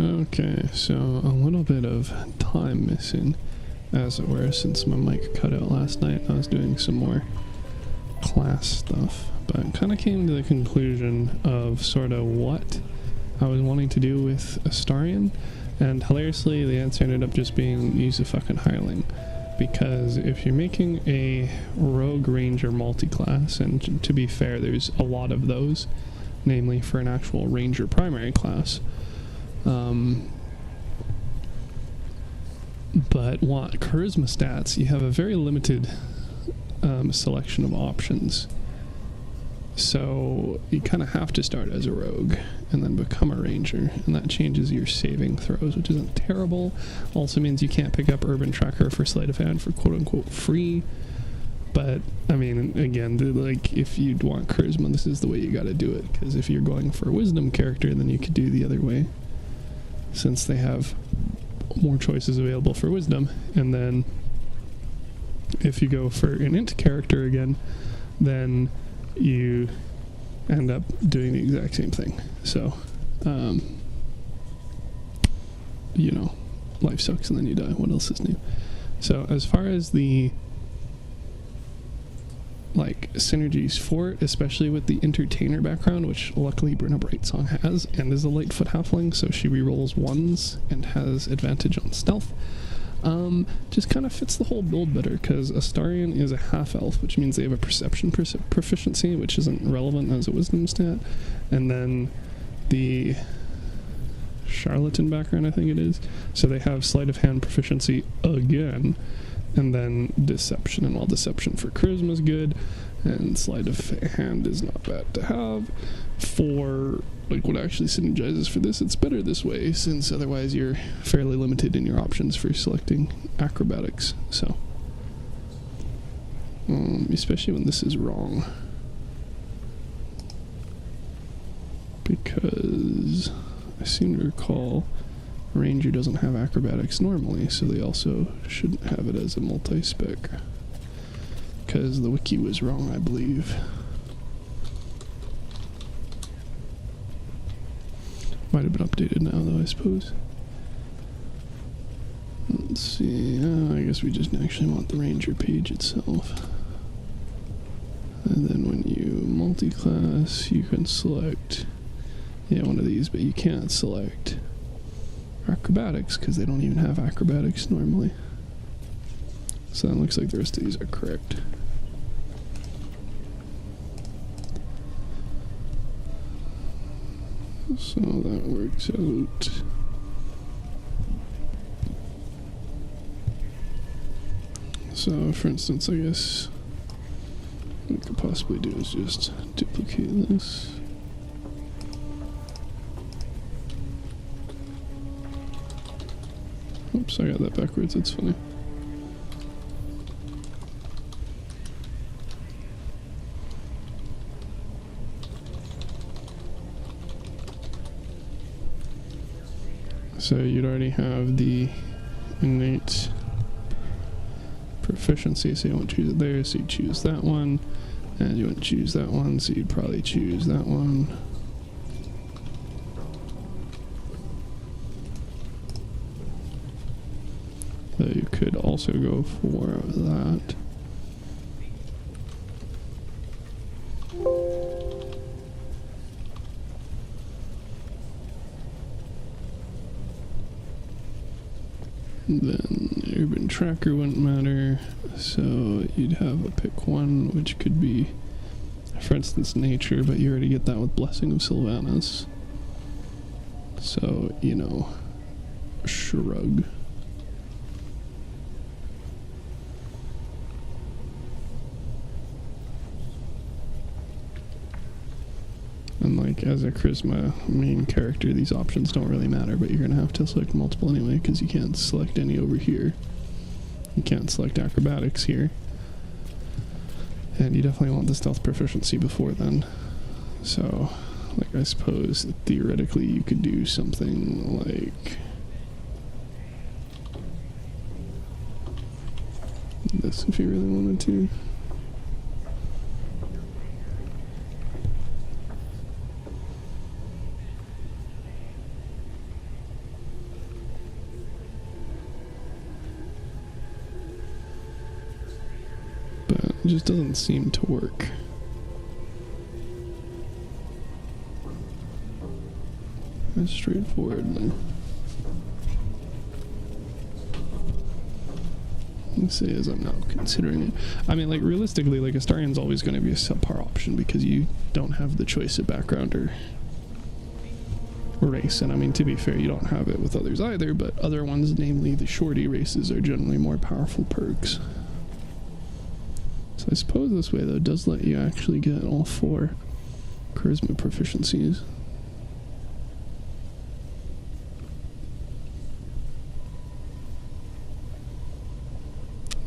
Okay, so a little bit of time missing, as it were, since my mic cut out last night. I was doing some more class stuff, but kind of came to the conclusion of sort of what I was wanting to do with Astarion, and hilariously the answer ended up just being use a fucking hireling. Because if you're making a rogue ranger multi-class, and to be fair, there's a lot of those, namely for an actual ranger primary class, but want charisma stats, you have a very limited selection of options. So you kind of have to start as a rogue and then become a ranger, and that changes your saving throws, which isn't terrible. Also means you can't pick up Urban Tracker for sleight of hand for quote-unquote free. But I mean, again, like, if you'd want charisma, this is the way you got to do it, because if you're going for a wisdom character, then you could do the other way, since they have more choices available for wisdom. And then if you go for an int character again, then you end up doing the exact same thing. So you know, life sucks and then you die. What else is new? So as far as the like synergies for it, especially with the entertainer background, which luckily Brynna Brightsong has, and is a Lightfoot halfling, so she rerolls ones and has advantage on stealth. Just kind of fits the whole build better, because Astarion is a half-elf, which means they have a perception proficiency, which isn't relevant as a wisdom stat, and then the charlatan background, I think it is, so they have sleight of hand proficiency again, and then deception, and while deception for charisma is good, and sleight of hand is not bad to have, for like what actually synergizes for this, it's better this way, since otherwise you're fairly limited in your options for selecting acrobatics. So especially when this is wrong, because I seem to recall Ranger doesn't have acrobatics normally, so they also shouldn't have it as a multi-spec, because the wiki was wrong, I believe. Might have been updated now, though, I suppose. Let's see. I guess we just actually want the Ranger page itself. And then when you multi-class, you can select, yeah, one of these, but you can't select acrobatics, because they don't even have acrobatics normally. So that looks like the rest of these are correct. So that works out. So, for instance, I guess what we could possibly do is just duplicate this. Oops, I got that backwards, that's funny. So you'd already have the innate proficiency, so you won't choose it there, so you choose that one, and you wouldn't choose that one, so you'd probably choose that one. So you could also go for that. Then Urban Tracker wouldn't matter, so you'd have a pick one, which could be, for instance, Nature, but you already get that with Blessing of Sylvanas. So, you know, shrug. And like, as a charisma main character, these options don't really matter, but you're gonna have to select multiple anyway, because you can't select any over here. You can't select acrobatics here. And you definitely want the stealth proficiency before then. So, like, I suppose theoretically you could do something like this if you really wanted to. It just doesn't seem to work. As straightforwardly. Let's say as I'm now considering it. I mean, like, realistically, like, Astarion's always going to be a subpar option because you don't have the choice of background or race. And I mean, to be fair, you don't have it with others either, but other ones, namely the shorty races, are generally more powerful perks. So I suppose this way, though, does let you actually get all 4 charisma proficiencies.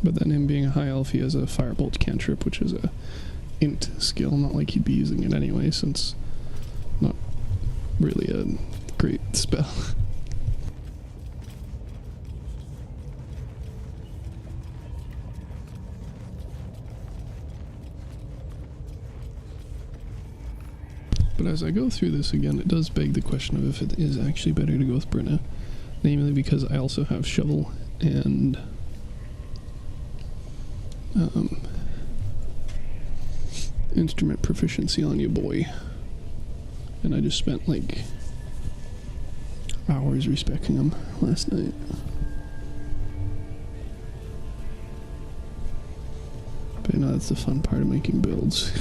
But then him being a high elf, he has a firebolt cantrip, which is a int skill, not like he'd be using it anyway, since not really a great spell. But as I go through this again, it does beg the question of if it is actually better to go with Brenna, namely because I also have shovel and instrument proficiency on you, boy. And I just spent like hours respecking them last night. But you know, that's the fun part of making builds.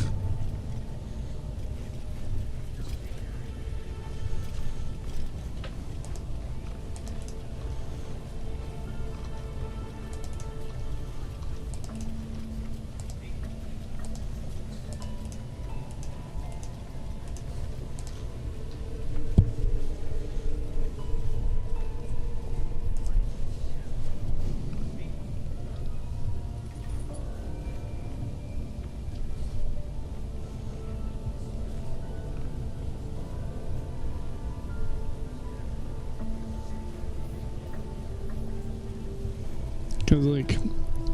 Because, like,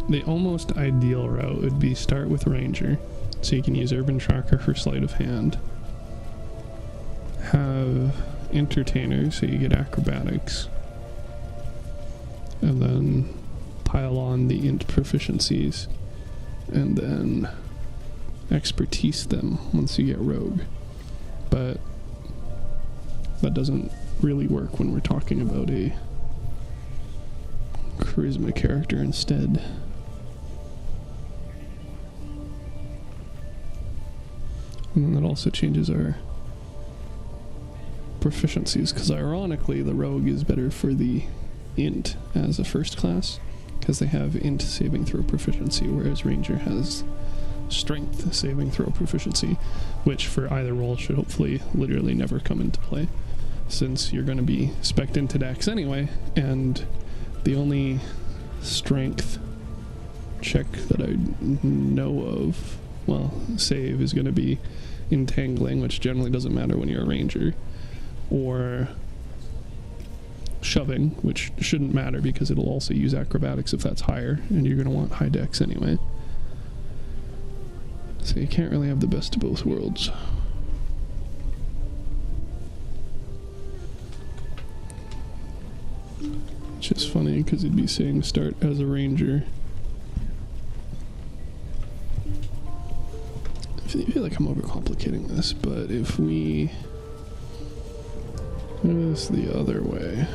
the almost ideal route would be start with Ranger, so you can use Urban Tracker for Sleight of Hand. Have Entertainer, so you get Acrobatics. And then pile on the Int proficiencies. And then Expertise them once you get Rogue. But that doesn't really work when we're talking about a charisma character instead. And then that also changes our proficiencies, because ironically the rogue is better for the int as a first class, because they have int saving throw proficiency, whereas ranger has strength saving throw proficiency, which for either role should hopefully literally never come into play, since you're going to be spec'd into dex anyway, and the only strength check that I know of, well, save, is going to be entangling, which generally doesn't matter when you're a ranger, or shoving, which shouldn't matter because it'll also use acrobatics if that's higher, and you're going to want high dex anyway. So you can't really have the best of both worlds. Which is funny because it'd be saying start as a ranger. I feel like I'm overcomplicating this, but if we do this the other way,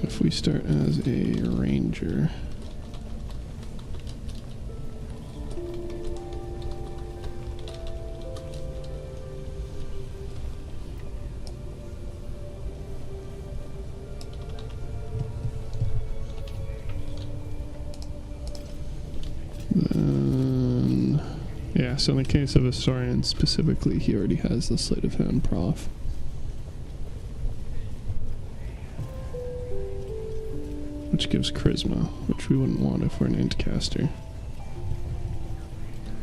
if we start as a ranger, then yeah, so in the case of Astarion specifically, he already has the sleight of hand prof. Which gives charisma, which we wouldn't want if we're an int caster.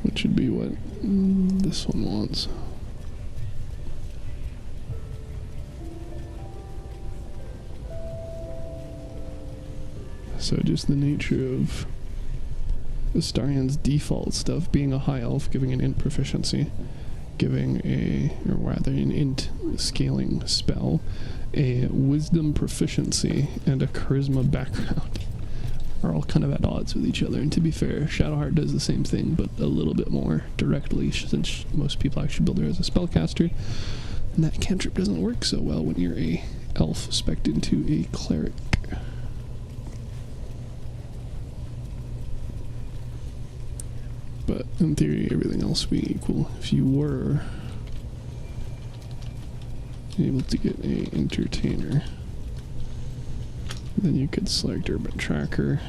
Which would be what this one wants. So just the nature of Astarion's default stuff being a high elf, giving an int proficiency, giving or rather an int scaling spell, a wisdom proficiency, and a charisma background are all kind of at odds with each other. And to be fair, Shadowheart does the same thing, but a little bit more directly, since most people actually build her as a spellcaster. And that cantrip doesn't work so well when you're a elf spec'd into a cleric. But in theory, everything else being equal, if you were able to get a entertainer, then you could select Urban Tracker,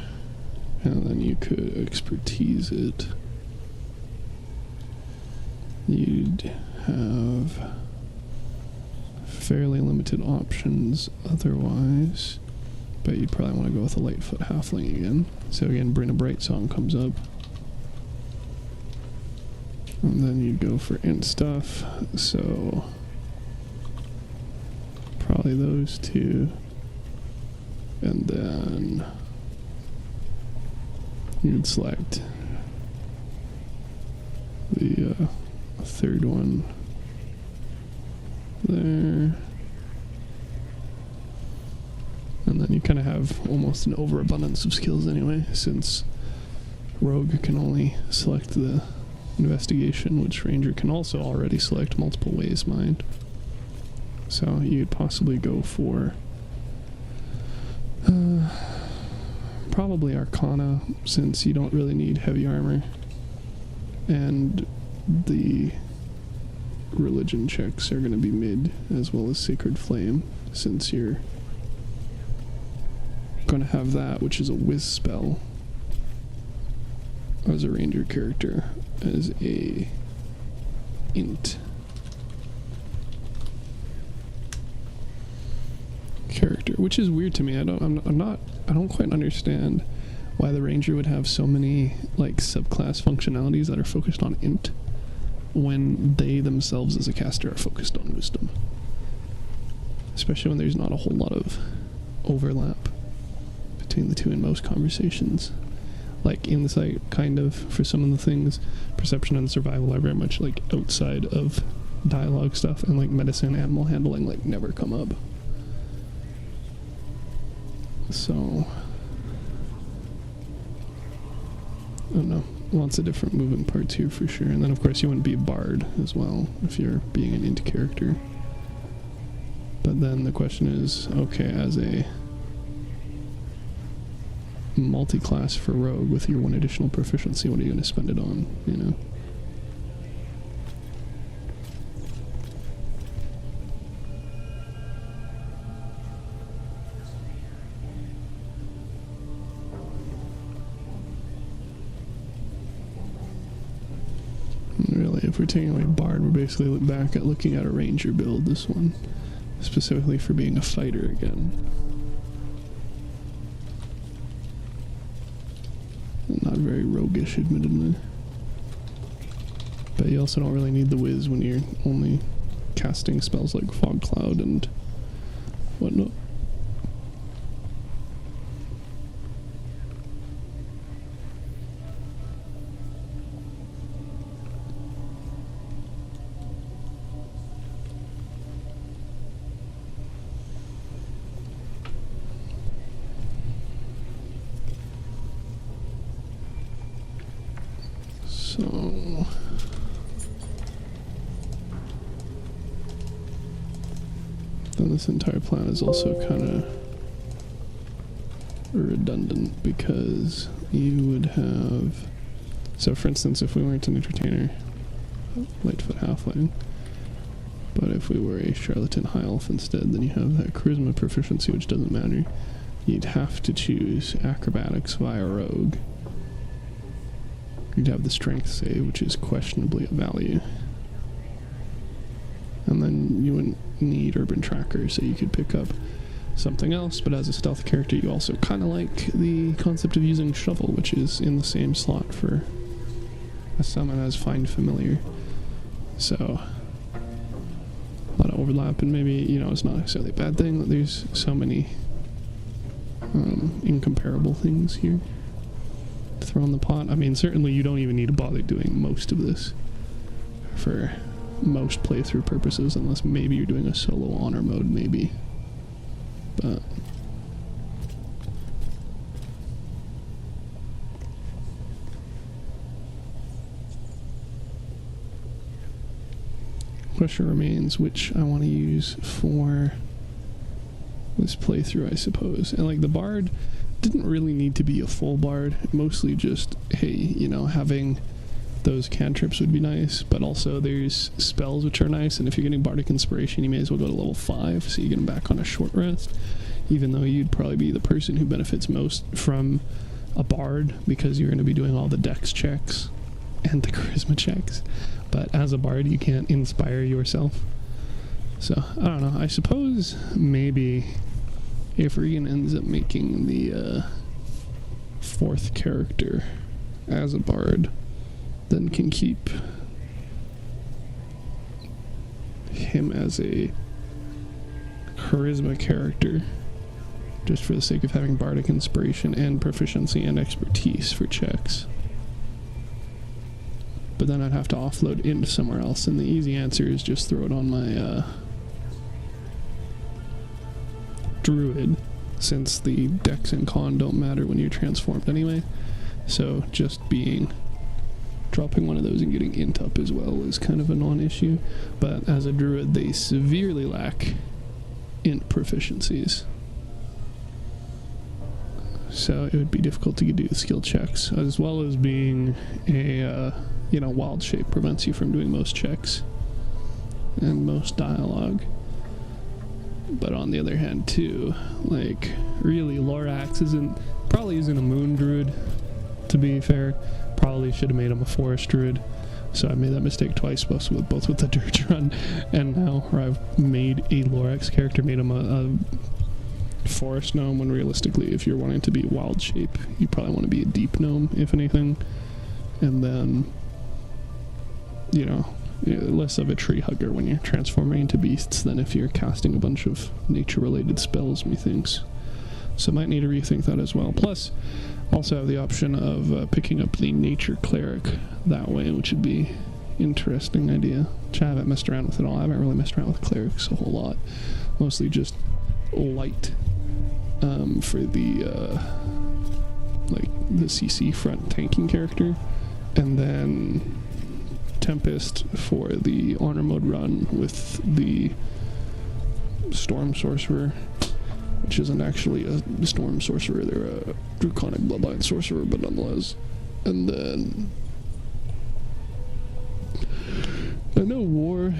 and then you could expertise it. You'd have fairly limited options otherwise, but you'd probably want to go with a Lightfoot Halfling again. So again, Bring a Bright Song comes up. And then you'd go for int stuff, so probably those two. And then you'd select the third one there. And then you kind of have almost an overabundance of skills anyway, since Rogue can only select the investigation, which Ranger can also already select multiple ways mind. So you'd possibly go for probably Arcana, since you don't really need heavy armor, and the religion checks are going to be mid, as well as Sacred Flame, since you're going to have that, which is a whiz spell as a ranger character, as a int character, which is weird to me. I don't quite understand why the ranger would have so many like subclass functionalities that are focused on int when they themselves as a caster are focused on wisdom, especially when there's not a whole lot of overlap between the two in most conversations. Like insight, kind of, for some of the things. Perception and survival are very much like outside of dialogue stuff, and like medicine, animal handling like never come up. So I don't know, lots of different moving parts here for sure. And then of course you wouldn't be a bard as well if you're being an int character. But then the question is, okay, as a multi-class for rogue with your one additional proficiency, what are you going to spend it on, you know? And really, if we're taking away bard, we're basically back at looking at a ranger build, this one, specifically for being a fighter again. Not very roguish, admittedly. But you also don't really need the whiz when you're only casting spells like Fog Cloud and whatnot. So then this entire plan is also kind of redundant, because you would have, so for instance, if we weren't an entertainer, Lightfoot Halfling, but if we were a charlatan high elf instead, then you have that charisma proficiency, which doesn't matter. You'd have to choose acrobatics via rogue. You'd have the strength save, which is questionably a value. And then you wouldn't need urban tracker, so you could pick up something else, but as a stealth character you also kind of like the concept of using shovel, which is in the same slot for a summon as find familiar. So a lot of overlap, and maybe, you know, it's not necessarily a bad thing that there's so many incomparable things here throw in the pot. I mean, certainly you don't even need to bother doing most of this for most playthrough purposes, unless maybe you're doing a solo honor mode, maybe. But question remains which I want to use for this playthrough, I suppose. And like the bard didn't really need to be a full bard, mostly just, hey, you know, having those cantrips would be nice, but also there's spells which are nice, and if you're getting bardic inspiration, you may as well go to level 5, so you get them back on a short rest, even though you'd probably be the person who benefits most from a bard, because you're going to be doing all the dex checks and the charisma checks, but as a bard you can't inspire yourself. So I don't know, I suppose maybe if Regan ends up making the 4th character as a bard, then can keep him as a charisma character, just for the sake of having bardic inspiration and proficiency and expertise for checks. But then I'd have to offload into somewhere else, and the easy answer is just throw it on my Druid, since the dex and con don't matter when you're transformed anyway. So just dropping one of those and getting int up as well is kind of a non-issue. But as a Druid, they severely lack int proficiencies, so it would be difficult to do skill checks, as well as being a wild shape prevents you from doing most checks and most dialogue. But on the other hand too, like, really Lorax probably isn't a moon druid, to be fair. Probably should have made him a forest druid, so I made that mistake twice, both with the Dirge Run and now, where I've made a Lorax character, made him a forest gnome, when realistically if you're wanting to be wild shape, you probably want to be a deep gnome, if anything, and then, you know, less of a tree hugger when you're transforming into beasts than if you're casting a bunch of nature related spells, methinks. So might need to rethink that as well. Plus also have the option of picking up the nature cleric that way, which would be interesting idea, which I haven't messed around with at all. I haven't really messed around with clerics a whole lot, mostly just light for the the CC front tanking character, and then Tempest for the honor mode run with the Storm Sorcerer, which isn't actually a Storm Sorcerer, they're a Draconic Bloodline Sorcerer, but nonetheless. And then I know War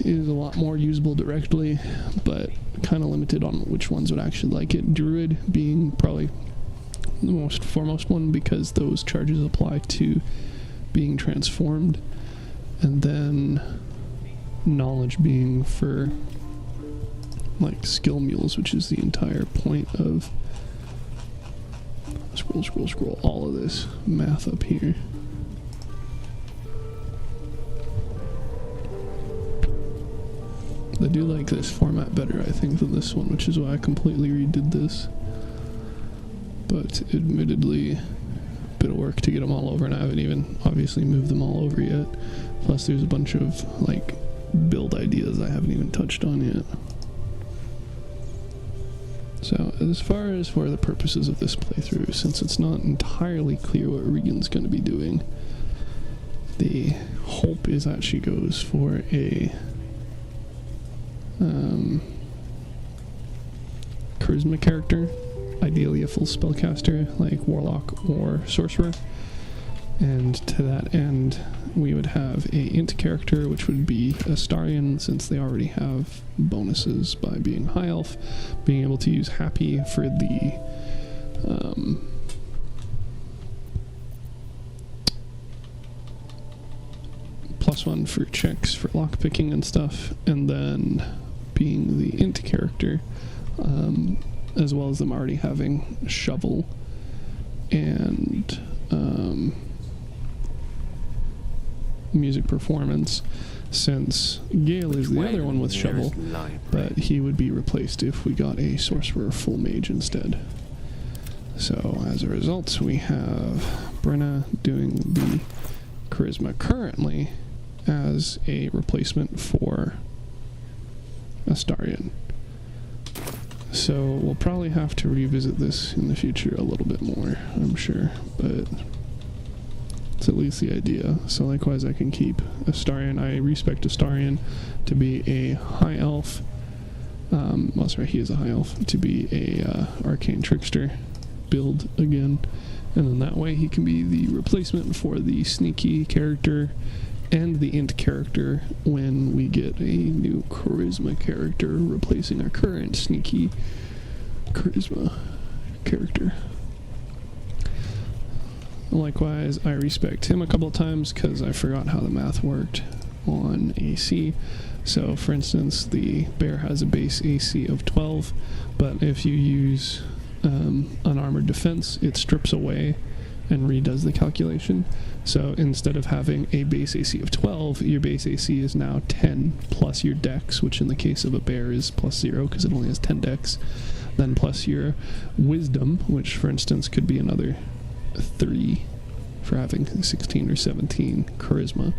is a lot more usable directly, but kind of limited on which ones would actually like it. Druid being probably the most foremost one, because those charges apply to being transformed, and then knowledge being for like skill mules, which is the entire point of scroll all of this math up here. I do like this format better, I think, than this one, which is why I completely redid this, but admittedly a bit of work to get them all over, and I haven't even obviously moved them all over yet. Plus there's a bunch of like build ideas I haven't even touched on yet. So as far as for the purposes of this playthrough, since it's not entirely clear what Regan's going to be doing, the hope is that she goes for a charisma character, ideally a full spellcaster like Warlock or Sorcerer, and to that end we would have a int character, which would be Astarion, since they already have bonuses by being high elf, being able to use happy for the +1 for checks for lockpicking and stuff, and then being the int character, as well as them already having shovel and music performance, since Gale is the other one with shovel, but he would be replaced if we got a sorcerer full mage instead. So as a result, we have Brenna doing the charisma currently, as a replacement for Astarion. So we'll probably have to revisit this in the future a little bit more, I'm sure, but it's at least the idea. So likewise I can keep Astarion. I respect Astarion to be a high elf. Well, sorry, he is a high elf, to be a arcane trickster build again, and then that way he can be the replacement for the sneaky character and the int character when we get a new charisma character replacing our current sneaky charisma character. Likewise, I respect him a couple of times because I forgot how the math worked on AC. So for instance, the bear has a base AC of 12, but if you use unarmored defense, it strips away and redoes the calculation. So instead of having a base AC of 12, your base AC is now 10 plus your dex, which in the case of a bear is plus 0 because it only has 10 dex, then plus your wisdom, which for instance could be another 3 for having 16 or 17 charisma,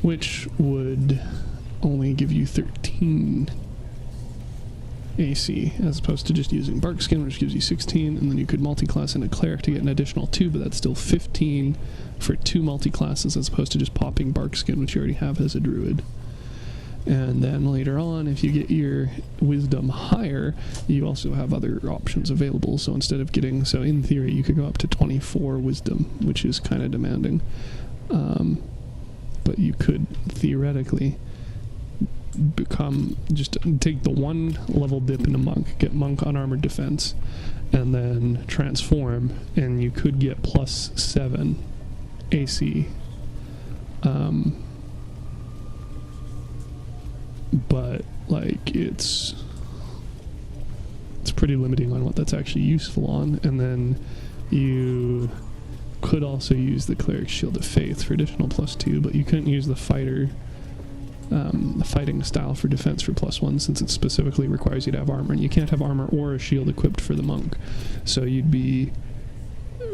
which would only give you 13 AC, as opposed to just using bark skin, which gives you 16, and then you could multi-class in a cleric to get an additional 2, but that's still 15 for 2 multi-classes, as opposed to just popping bark skin, which you already have as a druid. And then later on, if you get your wisdom higher, you also have other options available. So instead of getting, so in theory, you could go up to 24 wisdom, which is kind of demanding. But you could theoretically become, just take the 1 level dip into monk, get monk unarmored defense, and then transform, and you could get plus 7 AC. But like it's pretty limiting on what that's actually useful on. And then you could also use the cleric shield of faith for additional plus 2, but you couldn't use the fighting style for defense for plus 1, since it specifically requires you to have armor, and you can't have armor or a shield equipped for the monk. So you'd be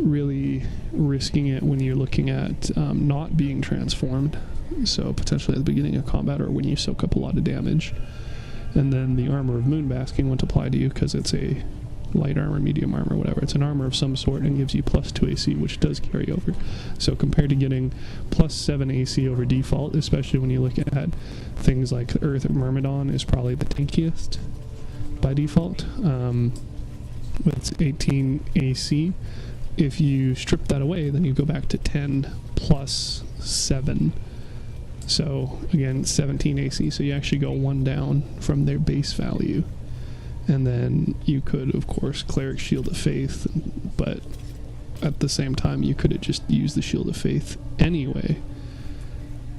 really risking it when you're looking at not being transformed, so potentially at the beginning of combat or when you soak up a lot of damage. And then the armor of moonbasking won't apply to you because it's a light armor, medium armor, whatever. It's an armor of some sort and gives you plus 2 AC, which does carry over. So compared to getting plus 7 AC over default, especially when you look at things like Earth Myrmidon is probably the tankiest by default. It's 18 AC. If you strip that away, then you go back to 10 plus 7. So again, 17 AC, so you actually go 1 down from their base value. And then you could, of course, cleric shield of faith, but at the same time you could have just used the shield of faith anyway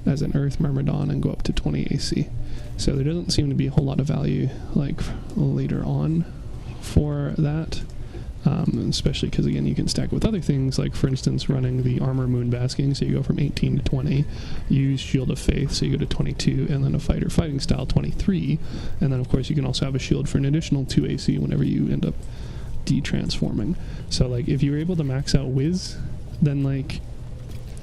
as an Earth Myrmidon and go up to 20 AC. So there doesn't seem to be a whole lot of value like later on for that. Especially because, again, you can stack with other things, like, for instance, running the armor moonbasking, so you go from 18 to 20, use shield of faith, so you go to 22, and then a fighting style 23, and then, of course, you can also have a shield for an additional 2 AC whenever you end up de-transforming. So, like, if you were able to max out Wiz, then, like,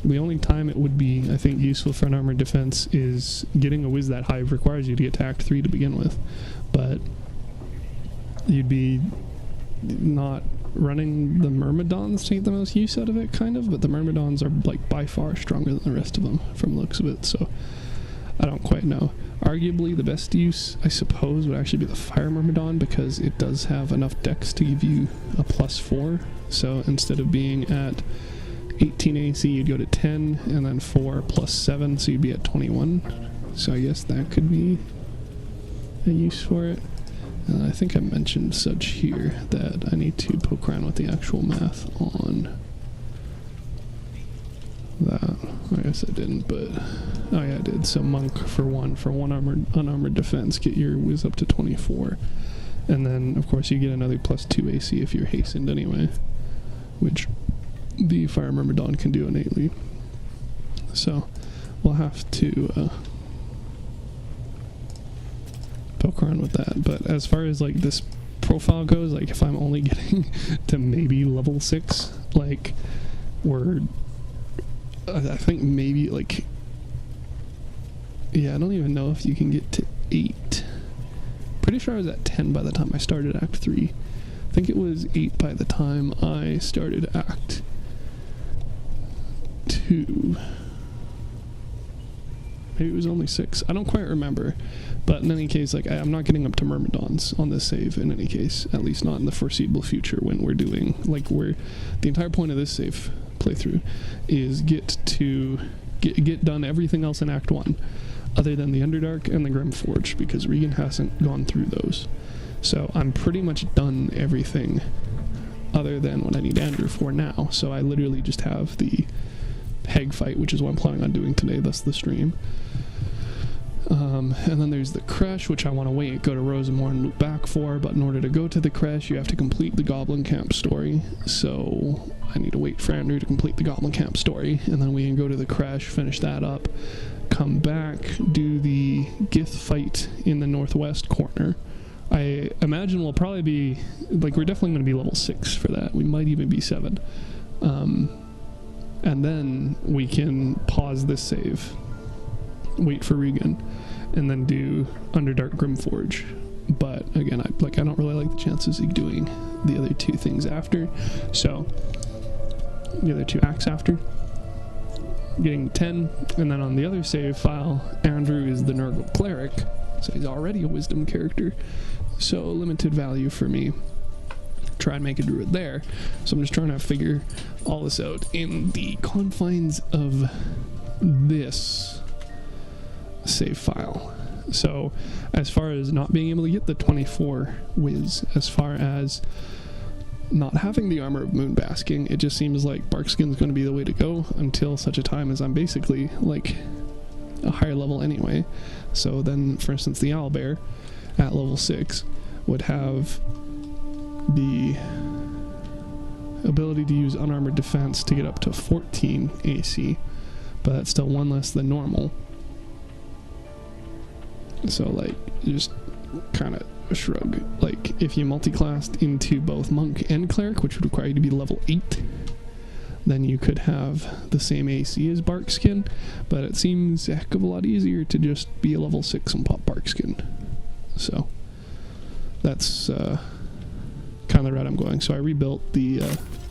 the only time it would be, I think, useful for an armored defense is getting a Wiz that high requires you to get to Act 3 to begin with, but you'd be not running the Myrmidons to get the most use out of it, kind of, but the Myrmidons are like by far stronger than the rest of them from the looks of it, so I don't quite know. Arguably the best use, I suppose, would actually be the Fire Myrmidon, because it does have enough dex to give you a plus 4, so instead of being at 18 AC, you'd go to 10, and then 4 plus 7, so you'd be at 21, so I guess that could be a use for it. I think I mentioned such here that I need to poke around with the actual math on that. I guess I didn't, but oh yeah, I did. So monk for one unarmored defense, get your whiz up to 24, and then of course you get another plus 2 AC if you're hastened anyway, which the Fire Myrmidon can do innately. So we'll have to poke around with that. But as far as like this profile goes, like if I'm only getting to maybe level 6, like we're I think maybe like, yeah, I don't even know if you can get to 8. Pretty sure I was at 10 by the time I started Act 3. I think it was 8 by the time I started Act 2. Maybe it was only 6. I don't quite remember. But in any case, like, I'm not getting up to Myrmidons on this save in any case. At least not in the foreseeable future when we're doing, like, the entire point of this save playthrough is get done everything else in Act 1. Other than the Underdark and the Grimforge, because Regan hasn't gone through those. So I'm pretty much done everything other than what I need Andrew for now. So I literally just have the Heg fight, which is what I'm planning on doing today, thus the stream. And then there's the Crash, which I want to go to Rosamore and loop back for, but in order to go to the Crash, you have to complete the Goblin Camp story. So I need to wait for Andrew to complete the Goblin Camp story, and then we can go to the Crash, finish that up, come back, do the Gith fight in the northwest corner. I imagine we'll probably be, like, we're definitely going to be level 6 for that. We might even be 7. And then we can pause this save, wait for Regan, and then do Underdark Grimforge. But again, I don't really like the chances of doing the other 2 things after. So the other 2 acts after, getting 10, and then on the other save file, Andrew is the Nurgle Cleric, so he's already a Wisdom character, so limited value for me. Try and make a Druid there. So I'm just trying to figure all this out in the confines of this save file. So as far as not being able to get the 24 whiz, as far as not having the Armor of Moonbasking, it just seems like Barkskin's going to be the way to go until such a time as I'm basically like a higher level anyway. So then, for instance, the Owlbear at level 6 would have the ability to use unarmored defense to get up to 14 AC, but that's still 1 less than normal. So, like, just kind of a shrug. Like, if you multi-classed into both Monk and Cleric, which would require you to be level 8, then you could have the same AC as Barkskin, but it seems a heck of a lot easier to just be a level 6 and pop Barkskin. So, that's kind of the route I'm going. So I rebuilt the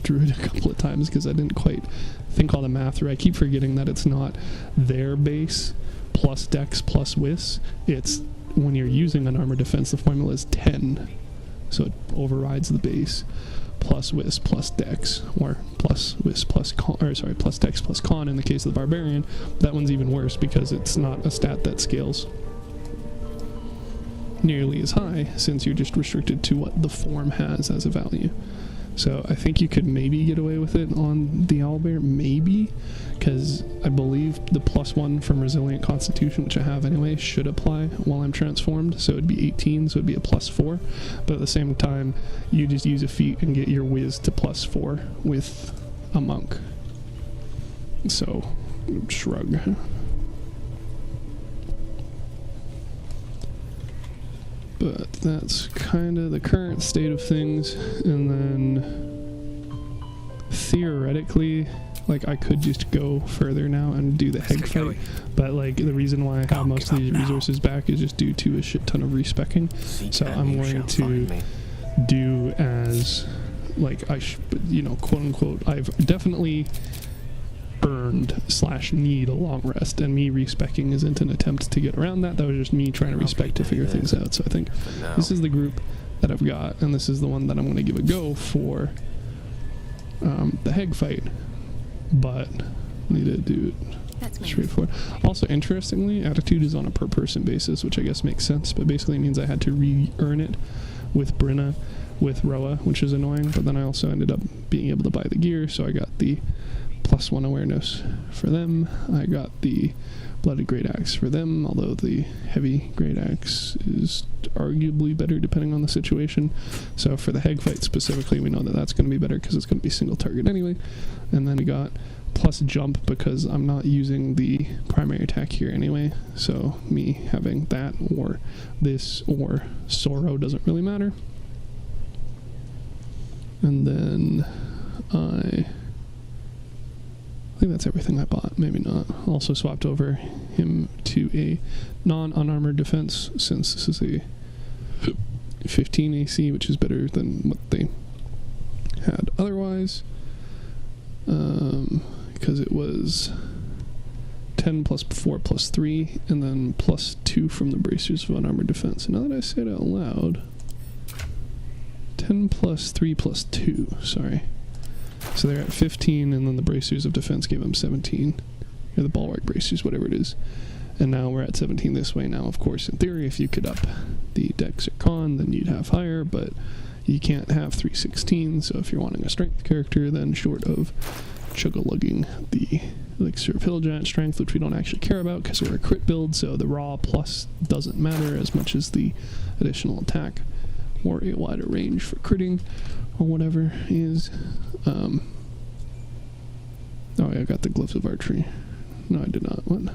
Druid a couple of times because I didn't quite think all the math through. I keep forgetting that it's not their base plus Dex plus Whis. It's when you're using an armor defense, the formula is 10. So it overrides the base plus Whis plus Dex, or plus Whis plus con, or sorry, plus Dex plus Con in the case of the Barbarian. That one's even worse because it's not a stat that scales nearly as high, since you're just restricted to what the form has as a value. So I think you could maybe get away with it on the Owlbear, maybe, because I believe the +1 from Resilient Constitution, which I have anyway, should apply while I'm transformed, so it'd be 18, so it'd be a +4, but at the same time, you just use a feat and get your Whiz to +4 with a Monk. So, shrug. But that's kind of the current state of things, and then theoretically, like, I could just go further now and do the Heg fight, but like the reason why I have most of these resources back is just due to a shit ton of respecking. So I'm going to do as, like, you know, quote unquote, I've definitely earned / need a long rest, and me respecking isn't an attempt to get around that. That was just me trying to respect to figure things out. So I think this is the group that I've got, and this is the one that I'm going to give a go for the Heg fight, but I need to do it straightforward. Also, interestingly, Attitude is on a per person basis, which I guess makes sense, but basically means I had to re-earn it with Brenna, with Roa, which is annoying, but then I also ended up being able to buy the gear, so I got the +1 awareness for them. I got the Blooded Great Axe for them, although the Heavy Great Axe is arguably better depending on the situation. So for the Heg fight specifically, we know that that's going to be better because it's going to be single target anyway. And then we got +jump because I'm not using the primary attack here anyway. So me having that or this or Sorrow doesn't really matter. And then I think that's everything I bought. Maybe not. Also swapped over him to a non-unarmored defense, since this is a 15 AC, which is better than what they had otherwise. Because it was 10 plus 4 plus 3, and then plus 2 from the bracers of unarmored defense. And now that I say it out loud, 10 plus 3 plus 2, sorry. So they're at 15, and then the bracers of defense gave them 17. Or the bulwark bracers, whatever it is. And now we're at 17 this way. Now, of course, in theory, if you could up the dex or con, then you'd have higher, but you can't have 316, so if you're wanting a strength character, then short of chug-a-lugging the elixir of hill giant strength, which we don't actually care about because we're a crit build, so the raw plus doesn't matter as much as the additional attack or a wider range for critting or whatever is. Oh, yeah, I got the gloves of archery. No, I did not. What?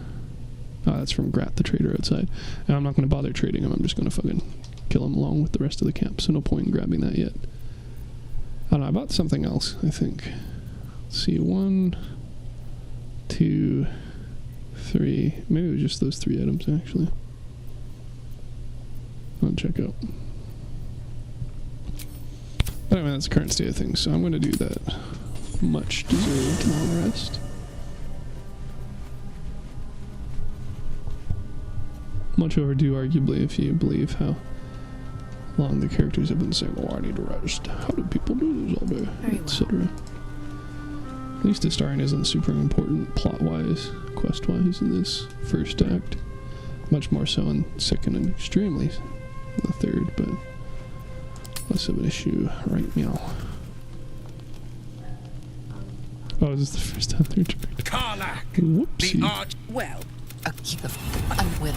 Oh, that's from Grat, the trader outside. And I'm not going to bother trading him. I'm just going to fucking kill him along with the rest of the camp, so no point in grabbing that yet. I don't know, I bought something else, I think. Let's see, 1, 2, 3. Maybe it was just those 3 items, actually. I'll check out. But anyway, that's the current state of things, so I'm going to do that much deserved long rest. Much overdue, arguably, if you believe how long the characters have been saying, oh, I need to rest. How do people do this all day? Etc. At least Astarion isn't super important plot-wise, quest-wise in this first act. Much more so in second and extremely in the third, but less of an issue right now. Oh, is this the first time they're interacting? Karlach, Whoopsie. the arch. Well, I will.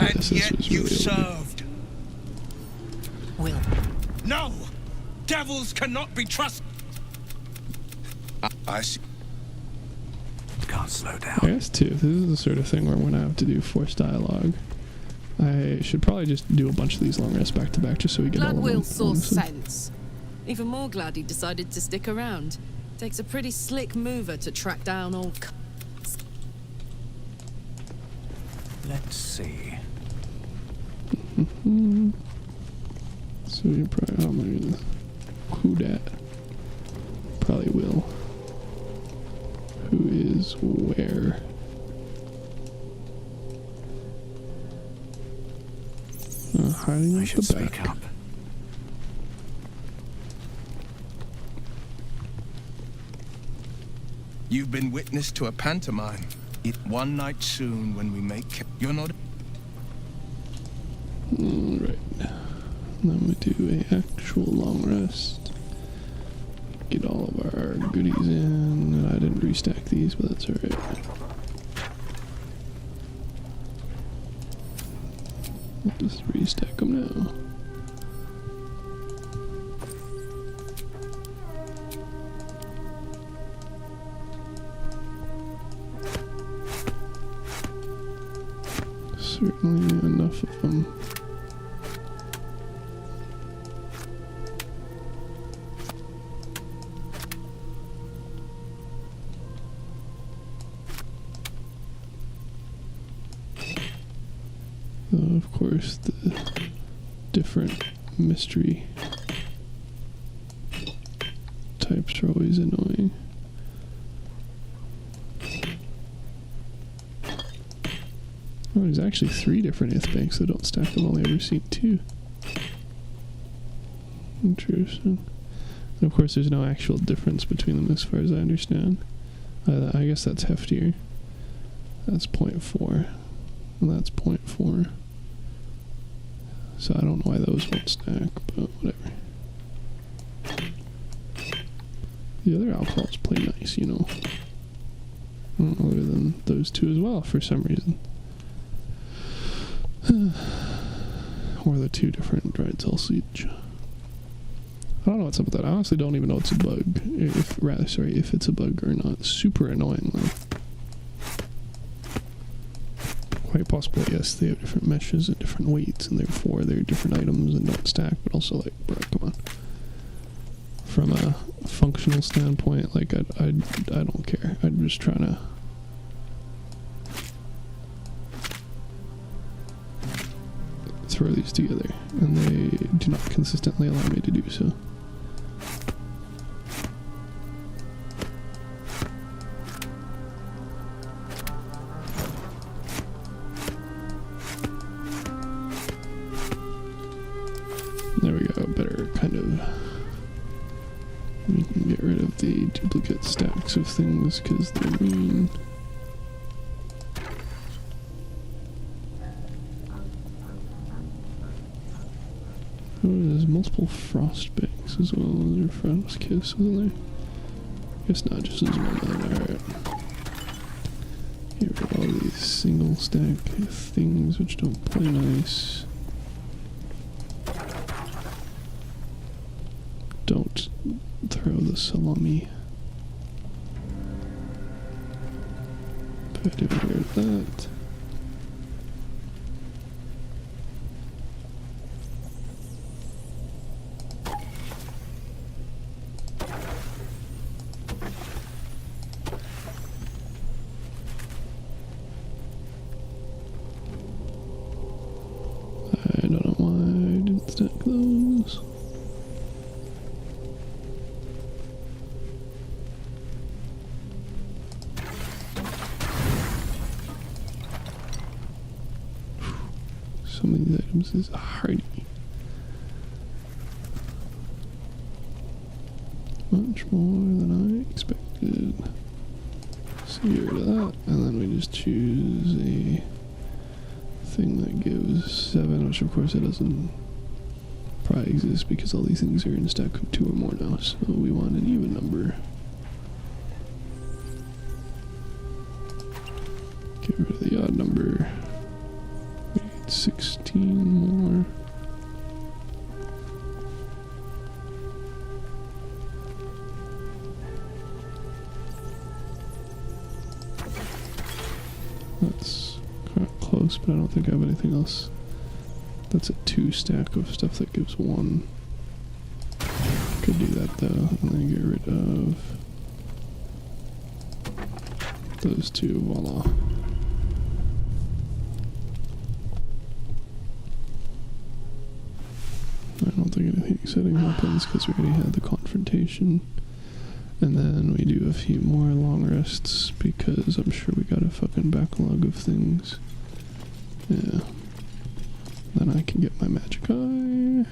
And Yes, this yet was you really served. Will. No! Devils cannot be trusted. I see. Can't slow down. I guess too, this is the sort of thing where when I have to do forced dialogue, I should probably just do a bunch of these long rests back to back just so we get all Glad of Will them. saw honestly. sense. Even more glad he decided to stick around. Takes a pretty slick mover to track down old Let's see. So you probably, oh my goodness. Who dat? Probably Will. Who is where? Hiding I at should the back. speak up. You've been witness to a pantomime. It one night soon when we make. You're not. Alright. Then we do a actual long rest. Get all of our goodies in. And I didn't restack these, but that's alright. I'll just restack them now. Certainly enough of them. Of course, the different mystery types are always annoying. Oh, there's actually 3 different ith banks that don't stack. I've only ever seen 2. Interesting. And of course, there's no actual difference between them as far as I understand. I guess that's heftier. That's 0.4. And that's 0.4. So I don't know why those won't stack, but whatever. The other alcohols play nice, you know. Other than those 2 as well, for some reason. Or the 2 different dried cell siege. I don't know what's up with that. I honestly don't even know it's a bug. If it's a bug or not. Super annoying though. Quite possible, yes, they have different meshes and different weights, and therefore they're different items and don't stack, but also like, bro, come on. from a functional standpoint, like I don't care. I'm just trying to throw these together, and they do not consistently allow me to do so. There we go, better kind of, we can get rid of the duplicate stacks of things because they're mean. Oh, there's multiple frost banks as well. There's a frost kiss, isn't there? Guess not, just as one other. Alright. Get rid of all these single stack things which don't play nice. Don't throw the salami. Put rid of that. I don't know why I didn't stack those. Some of these items is hardy. Much more than I expected. So get rid of that, and then we just choose a thing that gives 7, which of course it doesn't probably exist because all these things are in a stack of 2 or more now, so we want an even number. Get rid of the odd number. We need 16 more. That's kind of close, but I don't think I have anything else. That's a 2 stack of stuff that gives 1. Could do that though, and then get rid of those 2, voila. I don't think anything exciting happens because we already had the confrontation. And then we do a few more long rests because I'm sure we got a fucking backlog of things. Yeah. Then I can get my magic eye.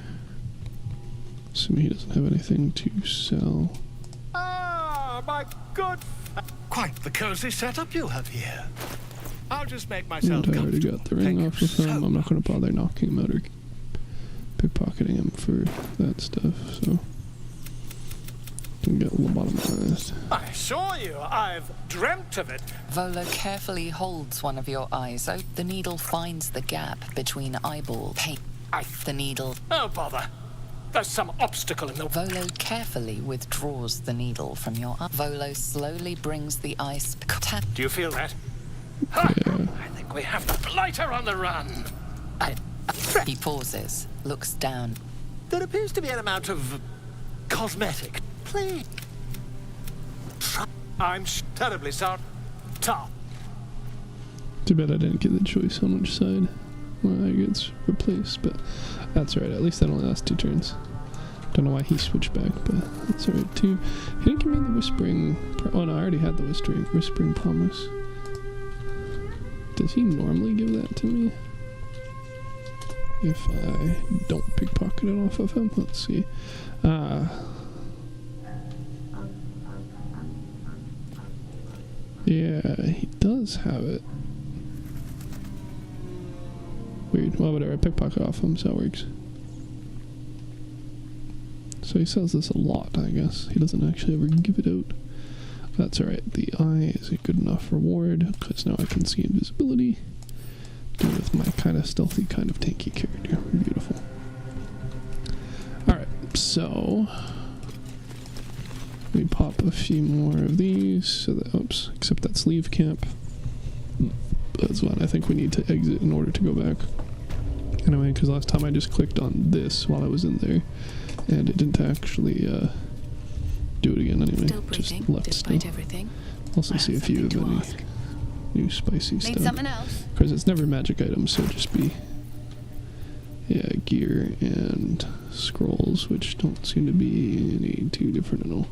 Assuming he doesn't have anything to sell. Ah, my good. Quite the cozy setup you have here. I'll just make myself And I already got the ring off of him. I'm not going to bother knocking him out or pickpocketing him for that stuff, so can get lobotomized. I assure you, I've dreamt of it. Volo carefully holds one of your eyes out. The needle finds the gap between eyeball. The needle. Oh, bother. There's some obstacle in the... Volo carefully withdraws the needle from your eye. Volo slowly brings the ice... Do you feel that? Ha! Yeah. I think we have the blighter on the run. He pauses, looks down. There appears to be an amount of cosmetic. Please. I'm terribly sorry. Top. Too bad I didn't get the choice on which side where I gets replaced, but that's alright. At least that only lasts 2 turns. Don't know why he switched back, but that's alright too. He didn't give me the whispering... Oh no, I already had the whispering promise. Does he normally give that to me? If I don't pickpocket it off of him? Let's see. Yeah, he does have it. Weird. Well, whatever. I pickpocket off him, so that works. So he sells this a lot, I guess. He doesn't actually ever give it out. That's alright. The eye is a good enough reward, because now I can see invisibility. Do with my kind of stealthy, kind of tanky character. Beautiful. Alright, so... we pop a few more of these, so that, oops, except that's leave camp. That's one I think we need to exit in order to go back. Anyway, because last time I just clicked on this while I was in there, and it didn't actually do it again anyway. Still Just breathing, left despite still. everything. Also I see have if you have something any to ask. new spicy Need stuff. something else? Because it's never magic items, so just be gear and scrolls, which don't seem to be any too different at all.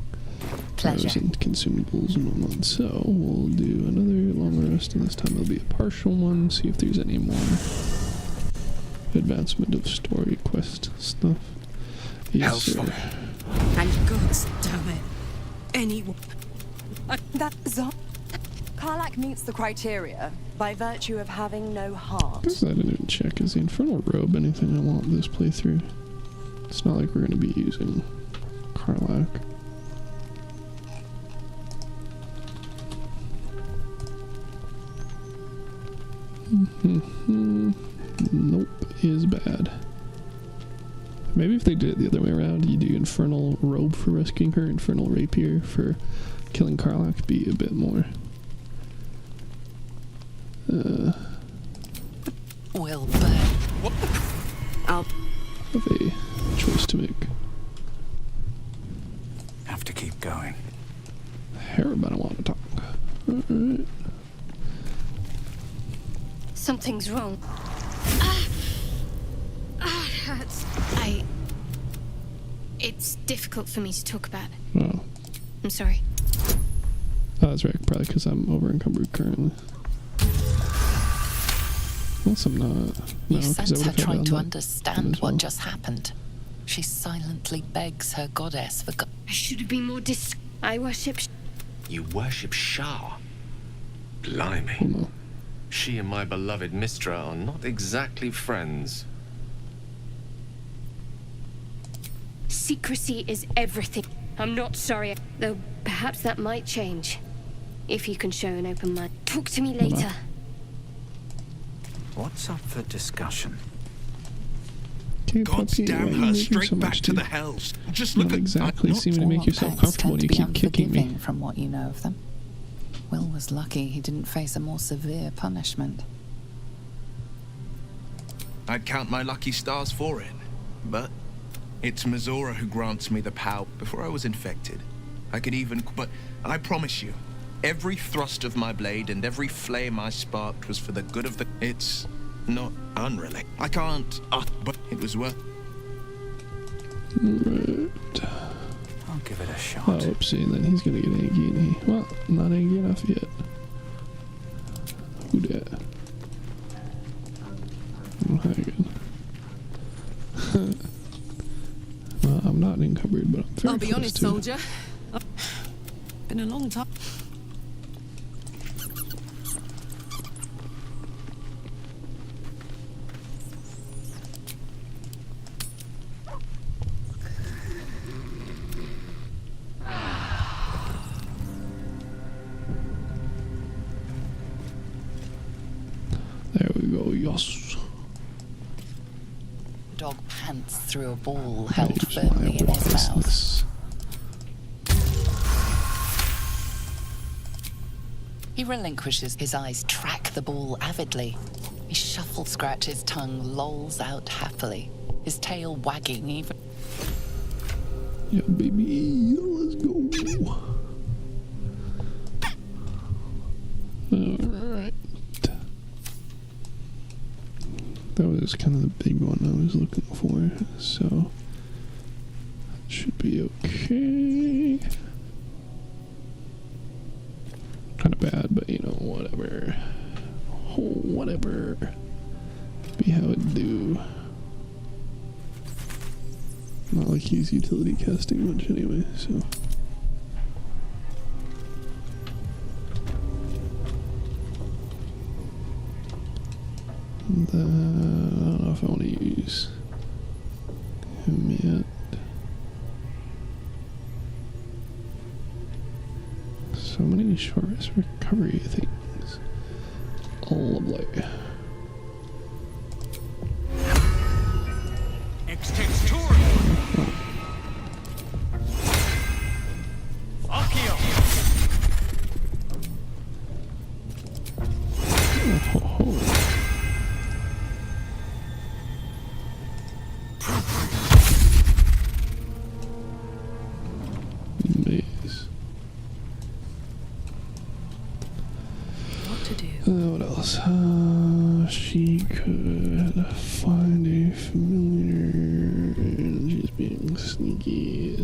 Pleasure. And consumables and whatnot. So we'll do another long rest, and this time it'll be a partial one. See if there's any more advancement of story quest stuff. Yes, sir. And gods damn it. Anyone. That's Karlach meets the criteria by virtue of having no heart. Guess I didn't even check. Is the Infernal Robe anything I want this playthrough? It's not like we're going to be using Karlach. Nope, is bad. Maybe if they did it the other way around, you do Infernal Robe for rescuing her, Infernal Rapier for killing Karlach, be a bit more. Will burn. I'll Have a choice to make. Have to keep going. Herb, I don't want to talk. Alright. Something's wrong. It hurts. It's difficult for me to talk about. Oh. I'm sorry. Oh, that's right. Probably because I'm over encumbered currently. Unless I'm not. You No, 'cause I sense her would've had trying that to done understand as well. what just happened. She silently begs her goddess for I should have been more I worship. You worship Shah? Blimey. Oh, no. She and my beloved Mistra are not exactly friends. Secrecy is everything. I'm not sorry, though perhaps that might change. If you can show an open mind. Talk to me later. What's up for discussion? Okay, God's puppy, why damn are you her, making straight so back much to the tea? hells. Just look Not at exactly not seeming to make yourself pets comfortable tend and you to be keep kicking me. unforgiving from what you know of them. Will was lucky he didn't face a more severe punishment. I'd count my lucky stars for it. But it's Mizora who grants me the power. Before I was infected, I could even... But I promise you, every thrust of my blade and every flame I sparked was for the good of the... It's not unrelated. I can't... but it was worth... Right. I'll give it a shot. Oh, oopsie, and then he's gonna get angry, and he... Well, not angry enough yet. Who dat? Oh, hi again. Well, I'm not encumbered, but I'm very I'll be close honest, to. soldier. Been a long time. There we go, yes. The dog pants through a ball held Here's firmly my in his mouth. business. He relinquishes his eyes, track the ball avidly. His shuffle scratches tongue lolls out happily, his tail wagging even. Yeah, baby, let's go. Alright. That was kind of the big one I was looking for, so that should be okay. Kind of bad, but you know, whatever. Oh, whatever. Be how it do. Not like he's utility casting much anyway, so. And, I don't know if I want to use him yet. So many short rest recovery things. Lovely. Oh, ho, ho. Man. else? She could find a familiar and she's being sneaky.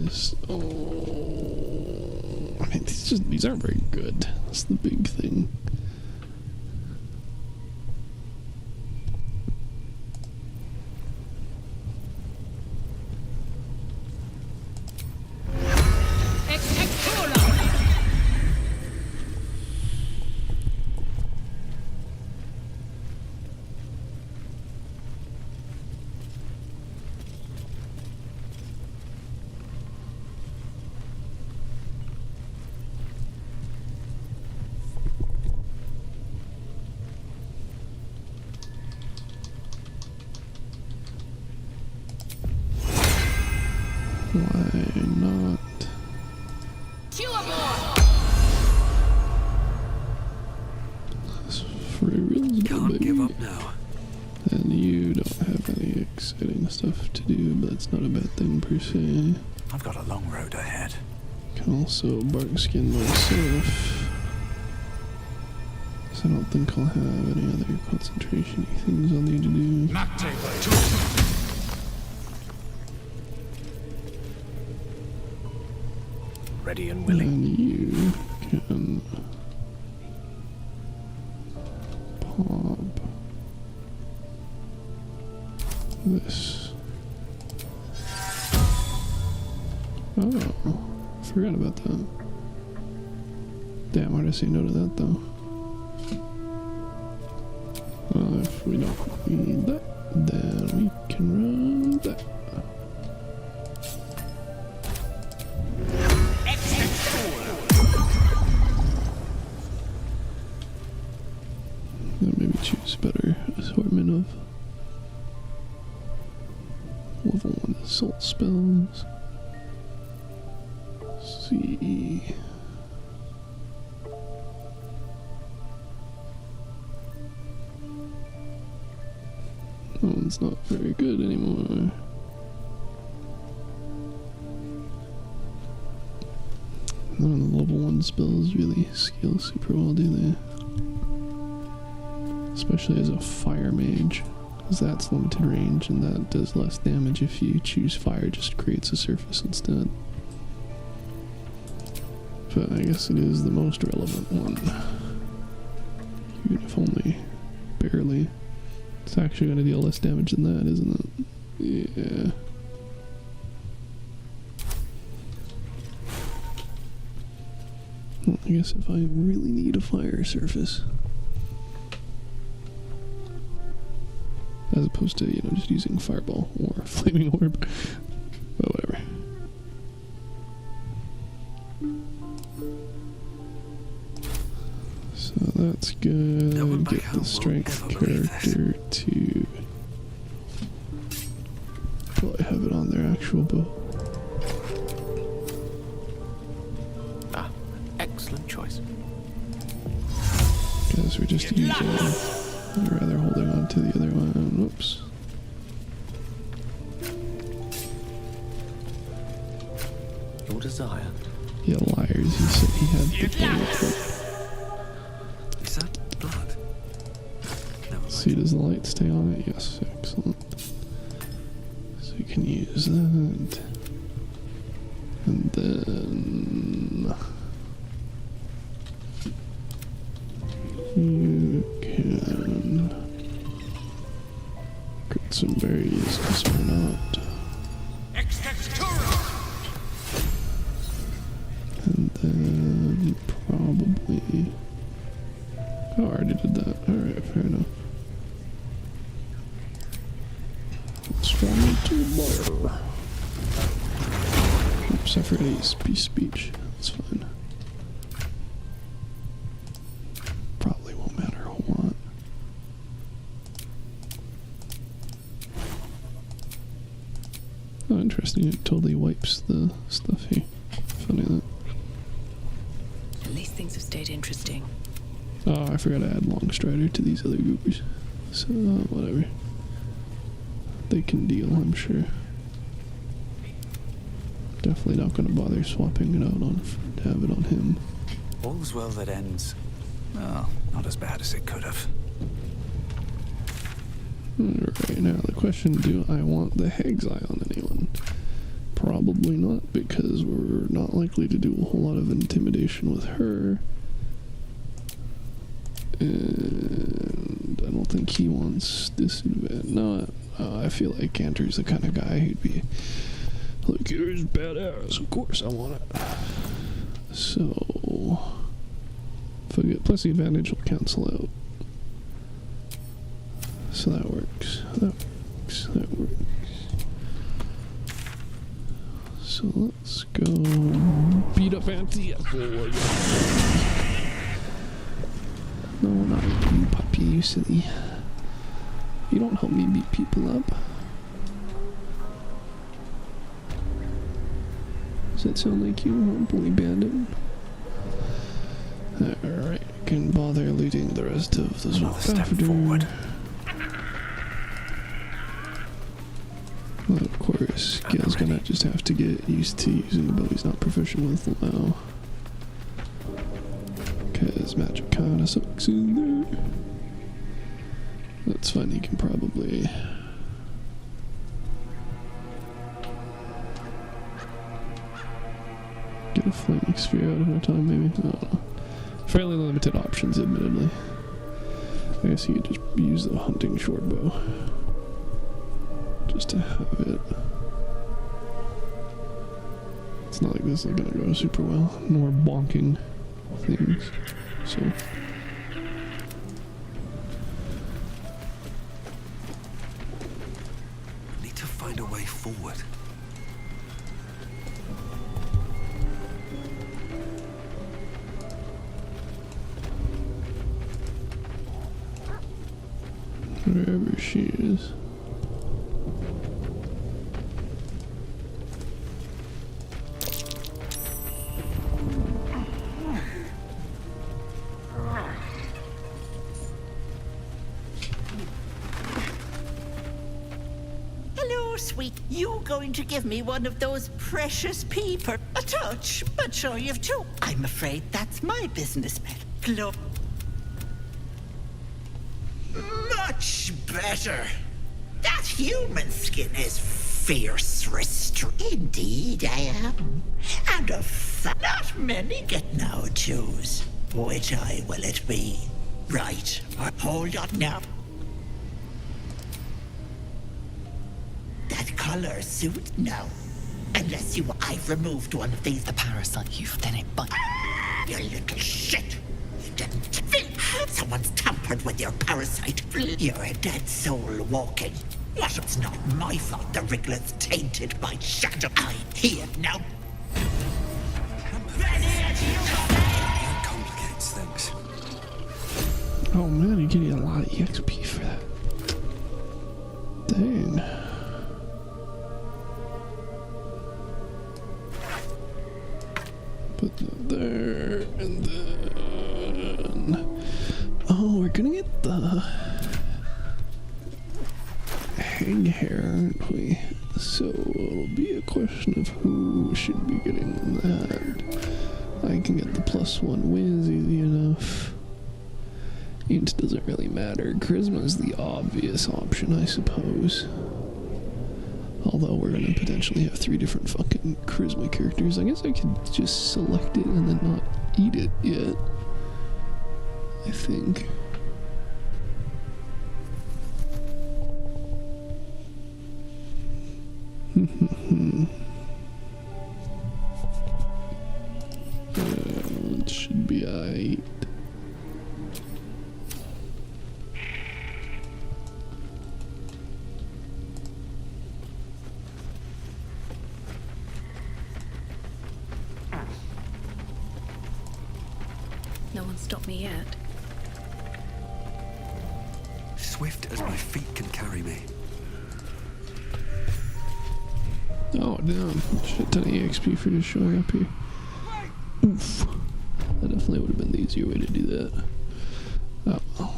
I mean, these aren't very good. That's the big thing. Why not? For real, Can't give up now. And you don't have any exciting stuff to do, but it's not a bad thing per se. I've got a long road ahead. Can also bark skin myself. So I don't think I'll have any other concentration things I'll need to do. Ready and willing. And you can pop this. Oh, forgot about that. Damn, why did I say no to that though? Well, if we don't need that, then we can run that. Then maybe choose better assortment of level 1 assault spells. Let's see. That one's not very good anymore. None of the level 1 spells really scale super well, do they? Especially as a fire mage, because that's limited range and that does less damage if you choose fire, just creates a surface instead. But I guess it is the most relevant one, even if only barely. It's actually going to deal less damage than that, isn't it? Yeah. Well, I guess if I really need a fire surface, as opposed to, you know, just using fireball or flaming orb, but whatever. So that's good. Get the strength character to probably have it on their actual bow. Ah, excellent choice. Because we're just using, I'd rather holding on to the other one. Whoops. Your desire. Yeah, liars. He said he had the bow. Is that blood? Never mind. See, does the light stay on it? Yes, excellent. So you can use that. And then you can get some berries, because we're not. And then probably. Oh, I already did that. Alright, fair enough. Let's try to butter. Oops, I forgot to use speech. That's fine. Probably won't matter a whole lot. Oh, interesting. It totally wipes the stuff here. Funny that. At least things have stayed interesting. Oh, I forgot to add Longstrider to these other goobers. So, whatever. They can deal, I'm sure. Definitely not going to bother swapping it out on to have it on him. All's well that ends. Well, not as bad as it could have. Alright, now the question, do I want the Hag's Eye on anyone? Probably not, because we're not likely to do a whole lot of intimidation with her. And I don't think he wants disadvantage. No, I feel like Cantor's the kind of guy who'd be like, here's badass, of course I want it. So, if I get plus the advantage, will cancel out. So that works. That works. That works. So let's go beat up Auntie Ethel. No, not you, puppy, you silly. You don't help me beat people up. Does that sound like you, boy bandit? Alright, can bother looting the rest of the Another step forward. Well, of course, Gail's gonna just have to get used to using the bow he's not proficient with now. Because magic kinda sucks in there. That's fine, he can probably... get a flaming sphere out at a time, maybe? I don't know. Fairly limited options, admittedly. I guess you could just use the hunting short bow. Just to have it. It's not like this is gonna go super well, nor bonking things. So Need to find a way forward. wherever she is. Sweet, you going to give me one of those precious people? A touch, but sure you've two. I'm afraid that's my business, pet. Much better. That human skin is fierce restraint. Indeed, I am. And not many get now choose. Which eye will it be? Right, hold on now. Color suit? No. Unless I've removed one of these. The parasite, you've done it by... You little shit. You didn't. Someone's tampered with your parasite. You're a dead soul walking. What? It's not my fault the Wriggler's tainted by shadow. I hear now. That complicates things. Oh man, you're getting a lot of EXP for that. Dang. Put that there, and then... Oh, we're gonna get the... hang hair, aren't we? So it'll be a question of who should be getting that. I can get the +1 whiz easy enough. Int doesn't really matter. Charisma is the obvious option, I suppose. Although we're gonna potentially have 3 different fucking charisma characters. I guess I could just select it and then not eat it yet. I think. It should be aight. No one stopped me yet. Swift as my feet can carry me. Oh damn, shit ton of EXP for just showing up here. Oof. That definitely would have been the easier way to do that. Oh well.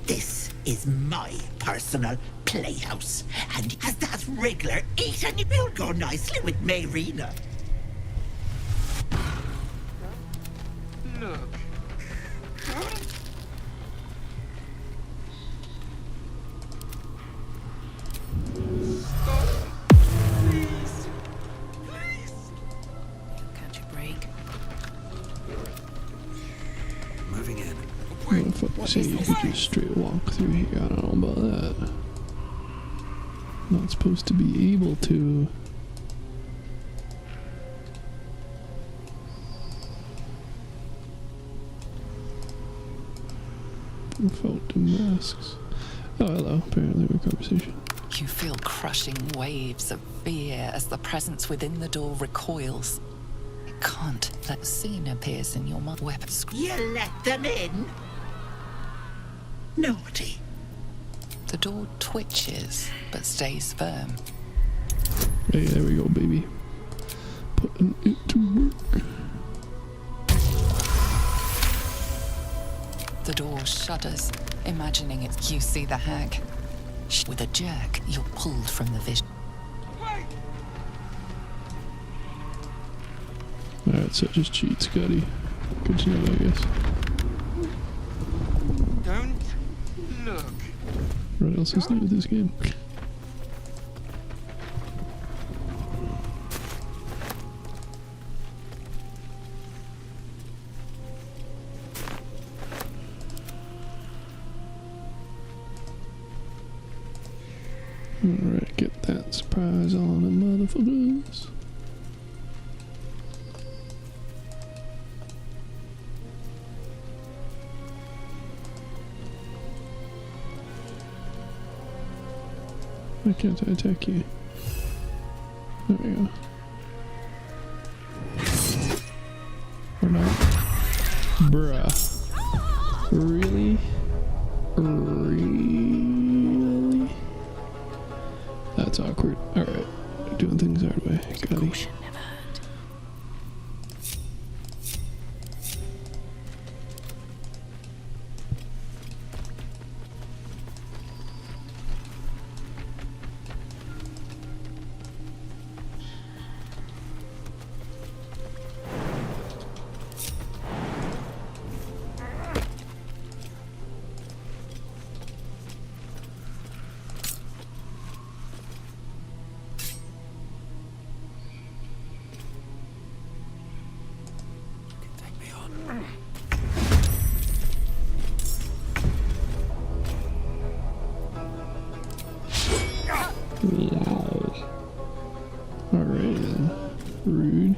This is my personal playhouse, and as that regular eating will go nicely with Mayrina. Look. Please. Please. Catch a break. Moving in. What the fuck say you could just straight walk through here? I don't know about that. Not supposed to be able to. Default masks. Oh, hello. Apparently we're conversation. You feel crushing waves of fear as the presence within the door recoils. You can't let a scene appears in your mind. Weapons. You let them in? Naughty. The door twitches, but stays firm. Hey, there we go, baby. Putting it to work. The door shudders, imagining it. You see the hag. With a jerk, you're pulled from the vision. Alright, so just cheat, Scotty. Good to know, I guess. Don't look. What else is new with this game? Alright, get that surprise on the motherfuckers. Why can't I attack you? There we go. Or not. Bruh. Really? Really? That's awkward. Alright. Doing things hard way. Got it. Wow. Alright then. Rude.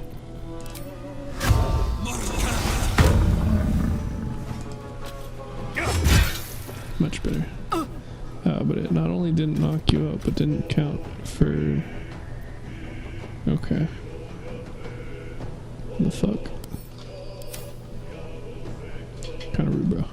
Much better. But it not only didn't knock you out, but didn't count for... Okay. What the fuck? Kinda rude, bro.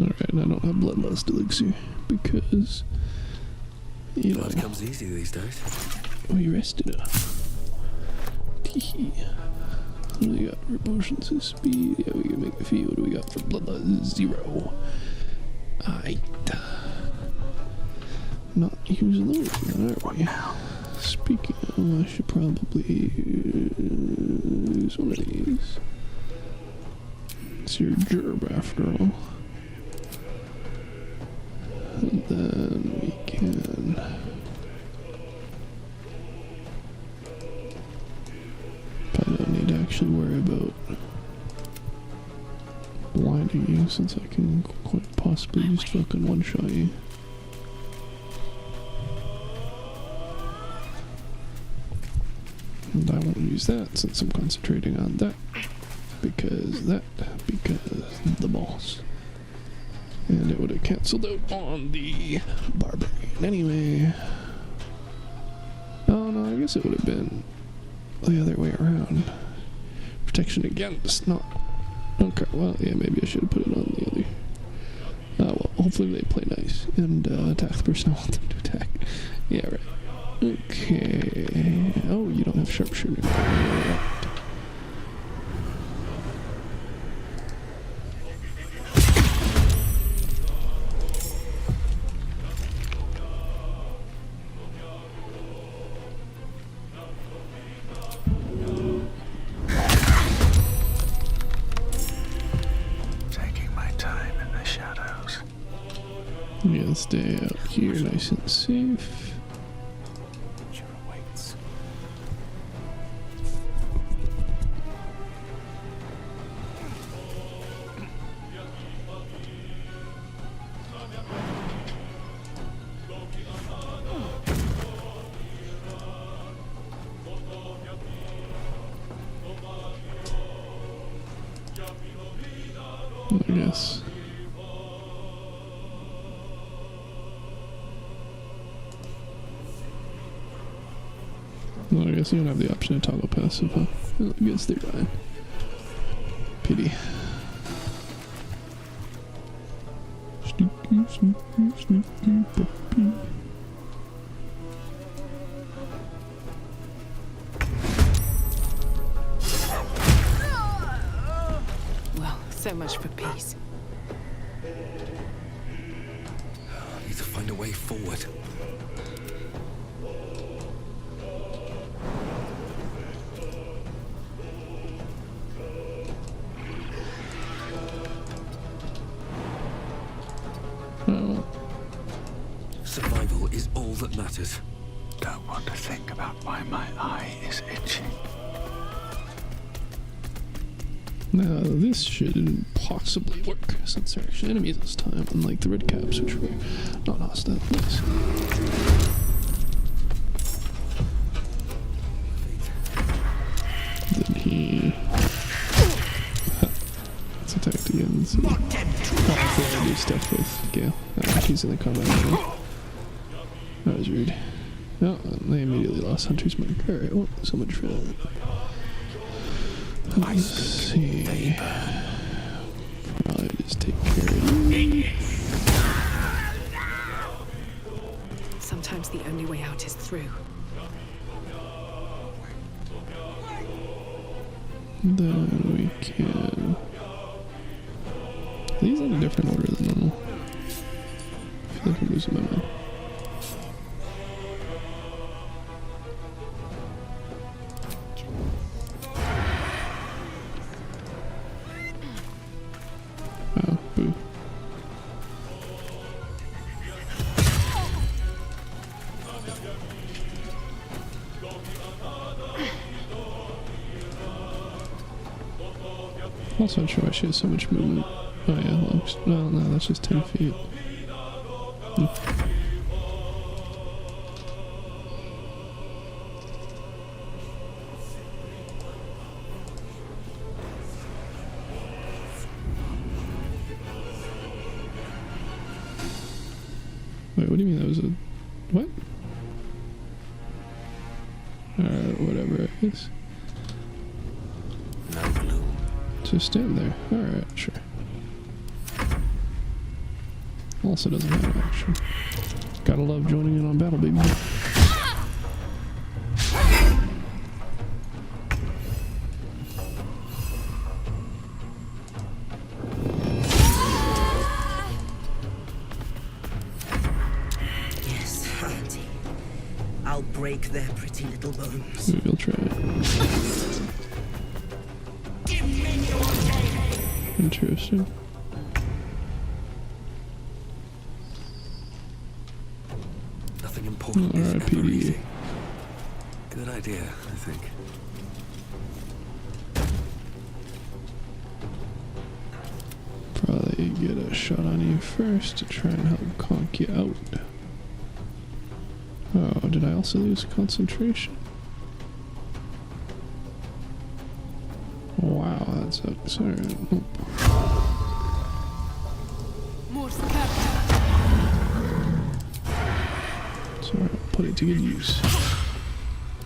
Alright, and I don't have bloodlust elixir because, you know. Blood comes easy these days. Oh, you rested up. Teehee. What do we got for potions and speed? Yeah, we can make a few. What do we got for bloodlust? 0. Aight. Not using those, are we? Speaking of, I should probably use one of these. It's your gerb after all. And then we can probably don't need to actually worry about blinding you since I can quite possibly just fucking one-shot you. And I won't use that since I'm concentrating on that. Because the boss. And it would have cancelled out on the barbarian anyway. Oh no, I guess it would have been the other way around. Protection against, not... Okay, well, yeah, maybe I should have put it on the other... Oh well. hopefully they play nice and attack the person I want them to attack. Yeah, right. Okay. Oh, you don't have sharpshooting. Right. Yeah, stay out here nice and safe. I guess. Well, I guess you don't have the option to toggle passive, huh? Well, I guess they're dying. Pity. Sneaky, sneaky, sneaky puppy. Well, so much for peace. I need to find a way forward. Survival is all that matters. Don't want to think about why my eye is itching. Now, this shouldn't possibly work, since they're actually enemies this time, unlike the red caps, which were not hostile. Nice. Then he... Let's attack again. So hopefully I do stuff with Gale. She's in the combat now. That was rude. Oh, they immediately lost Hunter's Mark. Alright, well, so much for that. Let's see. Probably just take care of you. Sometimes the only way out is through. Then we can... These in a different order than normal. I feel like I'm losing my mind. Oh, boo. Also not sure why she has so much movement. Oh yeah, lungs. Well, no, that's just 10 feet. Wait, what do you mean that was a... What? Alright, whatever it is. No gloom. Just stand there. Alright, sure. Also doesn't have action. Gotta love joining in on battle, baby. Yes, Auntie. I'll break their pretty little bones. Maybe I'll try it. Interesting. Nothing important is ever R.I.P. easy. Good idea, I think. Probably get a shot on you first to try and help conk you out. Oh, did I also lose concentration? Wow, that sucks. Alright. Sorry, I'll put it to good use.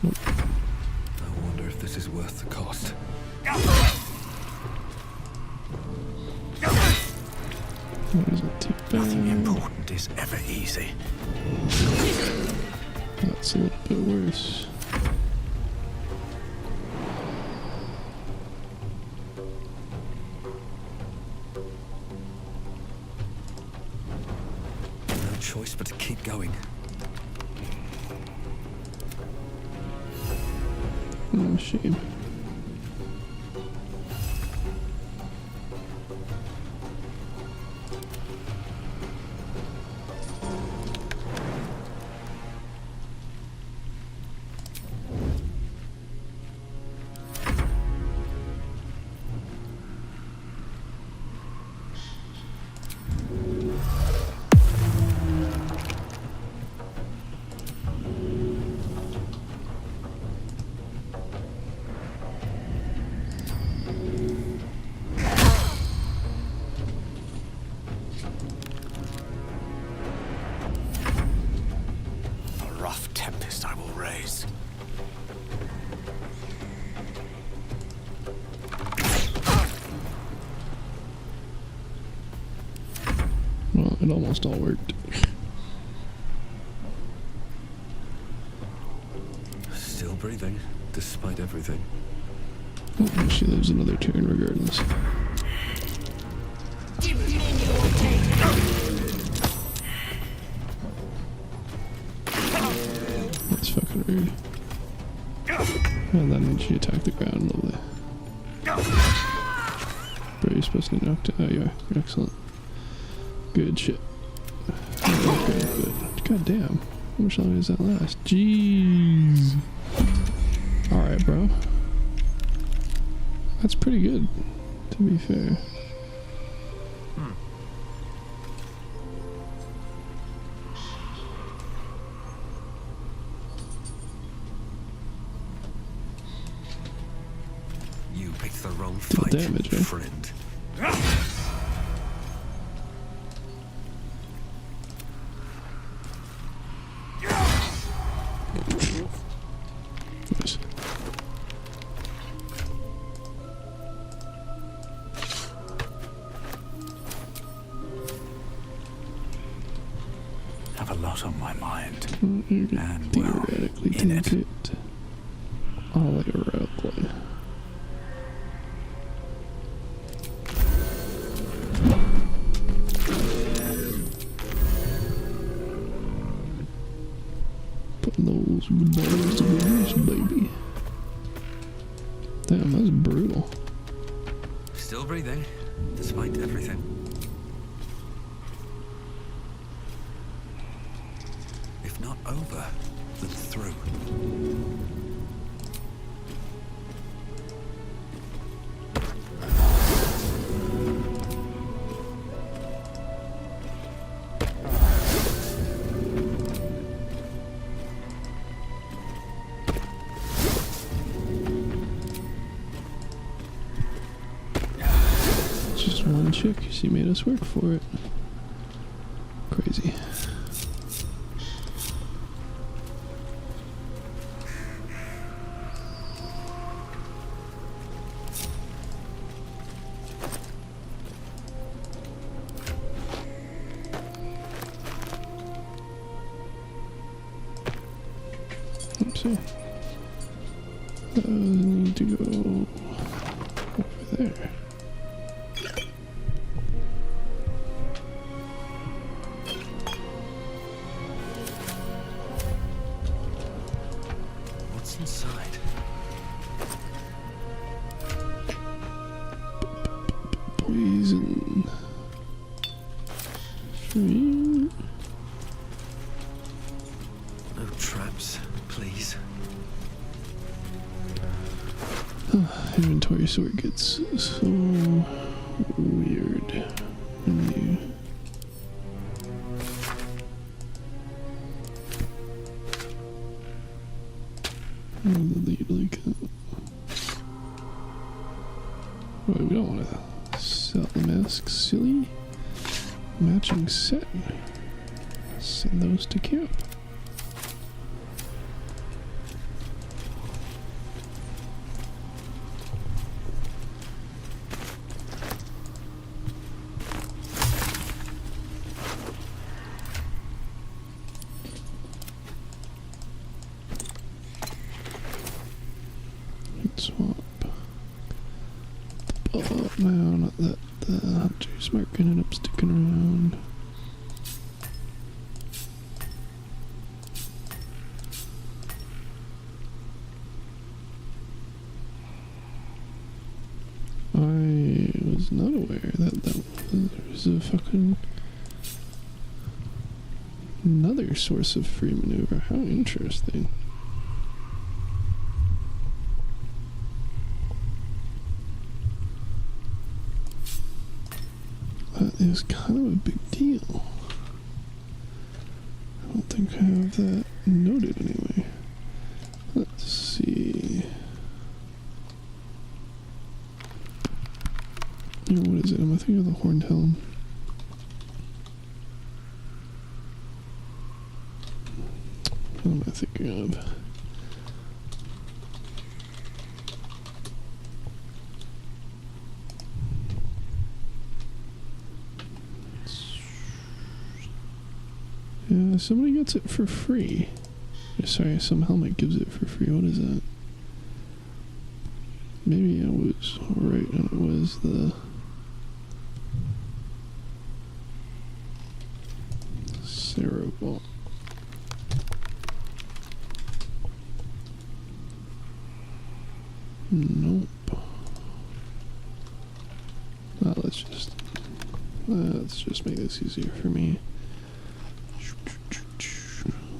Nope. I wonder if this is worth the cost. That isn't too bad. Nothing important is ever easy. That's a little bit worse. No choice but to keep going. Oh, shame. A rough tempest I will raise. Well, it almost all worked. Still breathing, despite everything. Oh, she lives another turn regardless. That's fucking rude. And then she attacked the ground. Lovely. Bro, you're supposed to get knocked out. Oh, you are. Excellent. Good shit. Good. God damn. How much longer does that last? Jeez. Alright, bro. That's pretty good, to be fair. You picked the wrong Did fight, damage, eh? friend. Nice. Have a lot on my mind. You can And, well, theoretically in take it. it. All like a rogue one. Putting those good boys to good use, baby. Damn, that's brutal. Still breathing, despite everything. If not over, then through. It's just one chick. She made us work for it. Crazy. Let's see. Need to go over there. What's inside? Poison. Tree. No traps, please. Inventory sort gets so weird when you like wait, we don't want to sell the masks, silly. Matching set. Send those to camp. No, not that. The hunter's mark ended up sticking around. I was not aware that there was a fucking another source of free maneuver. How interesting. That is kind of a big deal. I don't think I have that noted anyway. Let's see. Oh, what is it? Am I thinking of the Horned Helm? What am I thinking of? Yeah, somebody gets it for free. Sorry, some helmet gives it for free. What is that? Maybe I was right and it was the Cerebral. Nope. Well, let's just make this easier for me.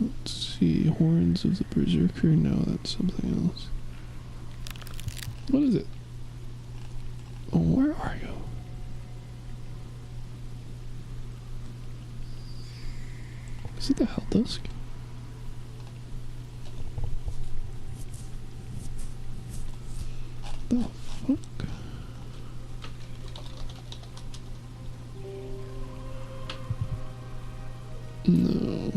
Let's see, Horns of the Berserker. No, that's something else. What is it? Oh, where are you? Is it the Helldusk? The fuck? No.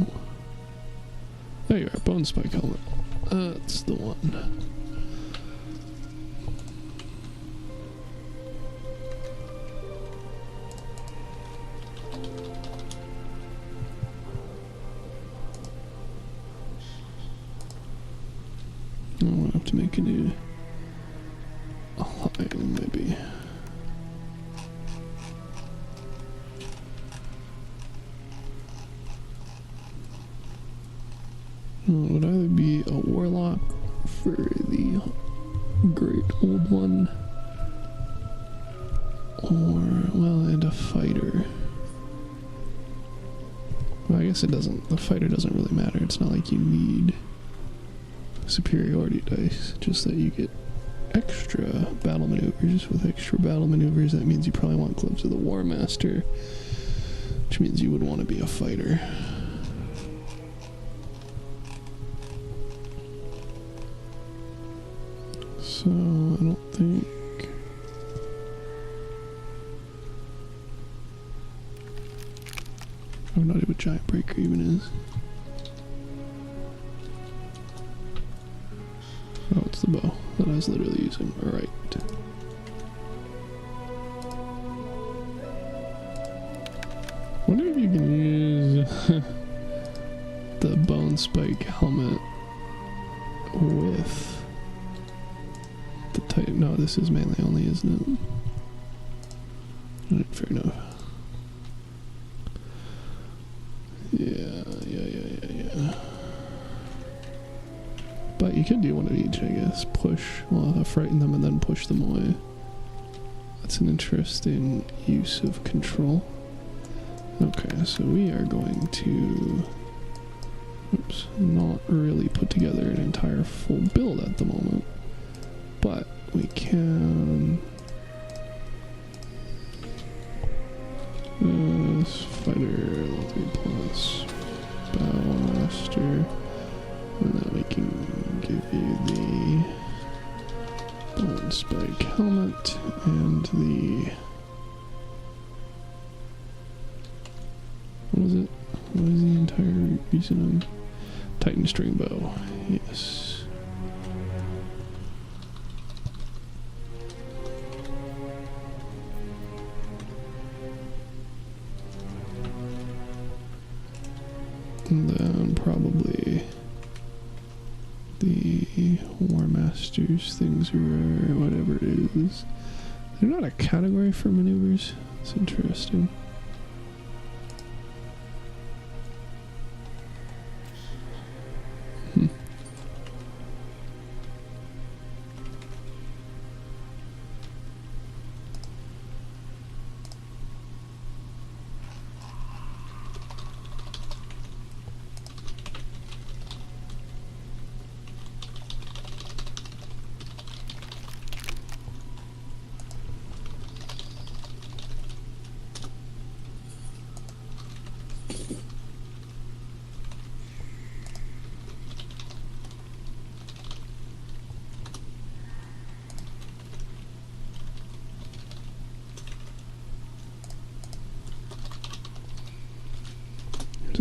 There you are, Bone Spike Helmet. That's the one. I'm gonna have to make a new line, maybe. It would either be a warlock for the great old one, or, well, and a fighter. Well, I guess it doesn't, the fighter doesn't really matter. It's not like you need superiority dice, just that you get extra battle maneuvers. With extra battle maneuvers, that means you probably want Gloves of the War Master, which means you would want to be a fighter. So, I don't think... I have no idea what Giant Breaker even is. Oh, it's the bow that I was literally using. Alright. Wonder if you can use the Bone Spike helmet with the Titan. No, this is melee only, isn't it? Alright, fair enough. Yeah. But you could do one of each, I guess. Push, well, frighten them and then push them away. That's an interesting use of control. Okay, so we are going to, oops, not really put together an entire full build at the moment, but we can. Fighter level 3 plus Bow Master, and then we can give you the Bone Spike helmet and the, what was it? What was the entire reason of Titan String Bow? Yes. And then probably the War Masters things or whatever it is They're not a category for maneuvers. It's interesting.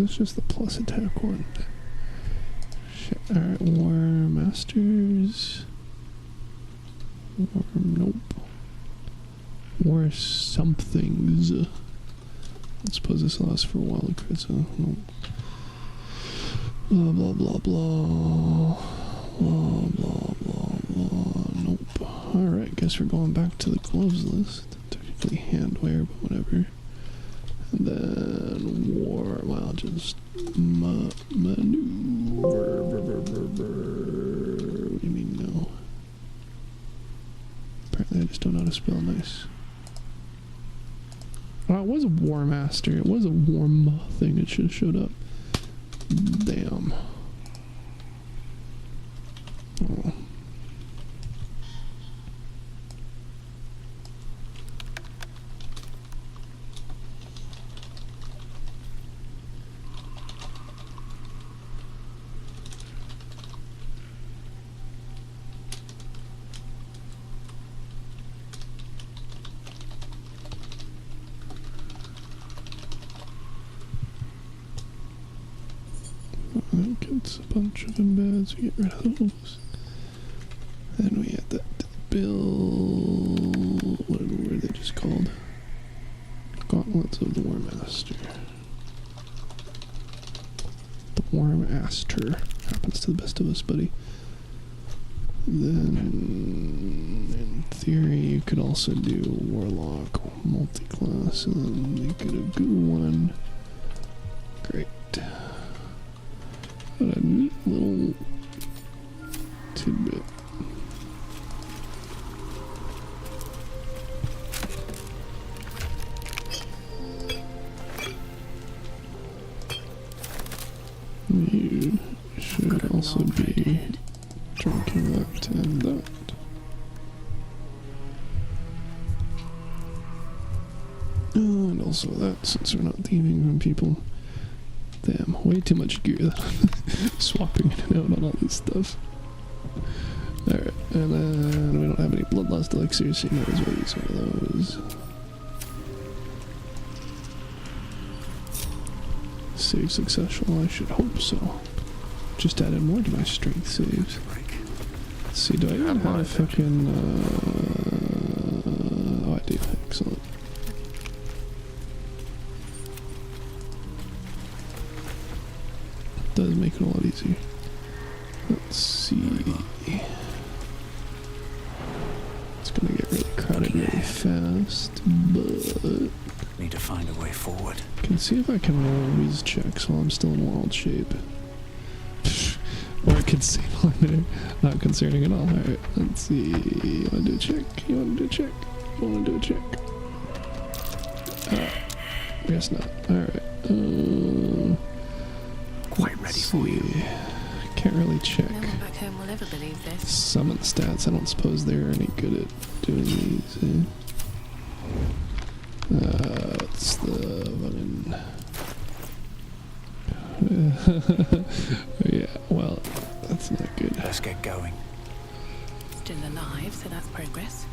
It's just the plus attack one. Shit. Alright, War Masters. War, nope. War somethings. I suppose this lasts for a while, crits, nope. Blah blah blah blah. Blah blah blah blah. Nope. Alright, guess we're going back to the gloves list. Technically handwear, but whatever. And then war, well, just maneuver. What do you mean no? Apparently I just don't know how to spell nice. Oh, it was a War Master. It was a warm thing. It should have showed up. Damn. Oh. That gets a bunch of embeds, we get rid of those. Then we had that build, what were they just called? Gauntlets of the War Master. The War Master happens to the best of us, buddy. Then, in theory, you could also do Warlock, multi-class, and then make it a goo one. Great. What a neat little tidbit. You should also be drinking that and that. And also that, since we're not thieving from people. Damn, way too much gear. Swapping it out on all this stuff. Alright, and then we don't have any bloodlust elixirs, so you might as well use one of those. Save successful, I should hope so. Just added more to my strength saves. Let's see, do I even have a fucking... oh, I do. Excellent. Does make it a lot easier. Let's see. It's gonna get really crowded really fast, but need to find a way forward. I can see if I can roll these checks while I'm still in wild shape. Or I can save on there. Not concerning at all. Alright, let's see. You wanna do a check? You wanna do a check? You wanna do a check? I guess not. Alright. Quite ready for you. Can't really check. No one back home will ever believe this. Summon stats. I don't suppose they're any good at doing these. What's the fucking... yeah, well, that's not good. Let's get going. Still alive, so that's progress.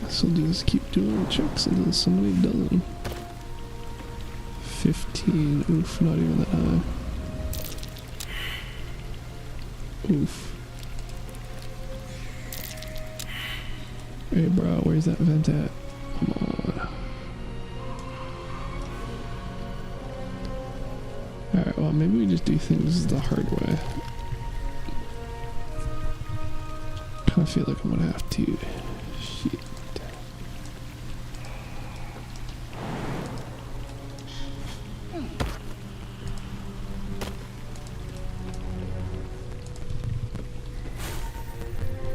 So just keep doing checks until somebody does them. 15. Oof, not even that high. Oof. Hey bro, where's that vent at? Come on. Alright, well maybe we just do things the hard way. I feel like I'm gonna have to. Shit.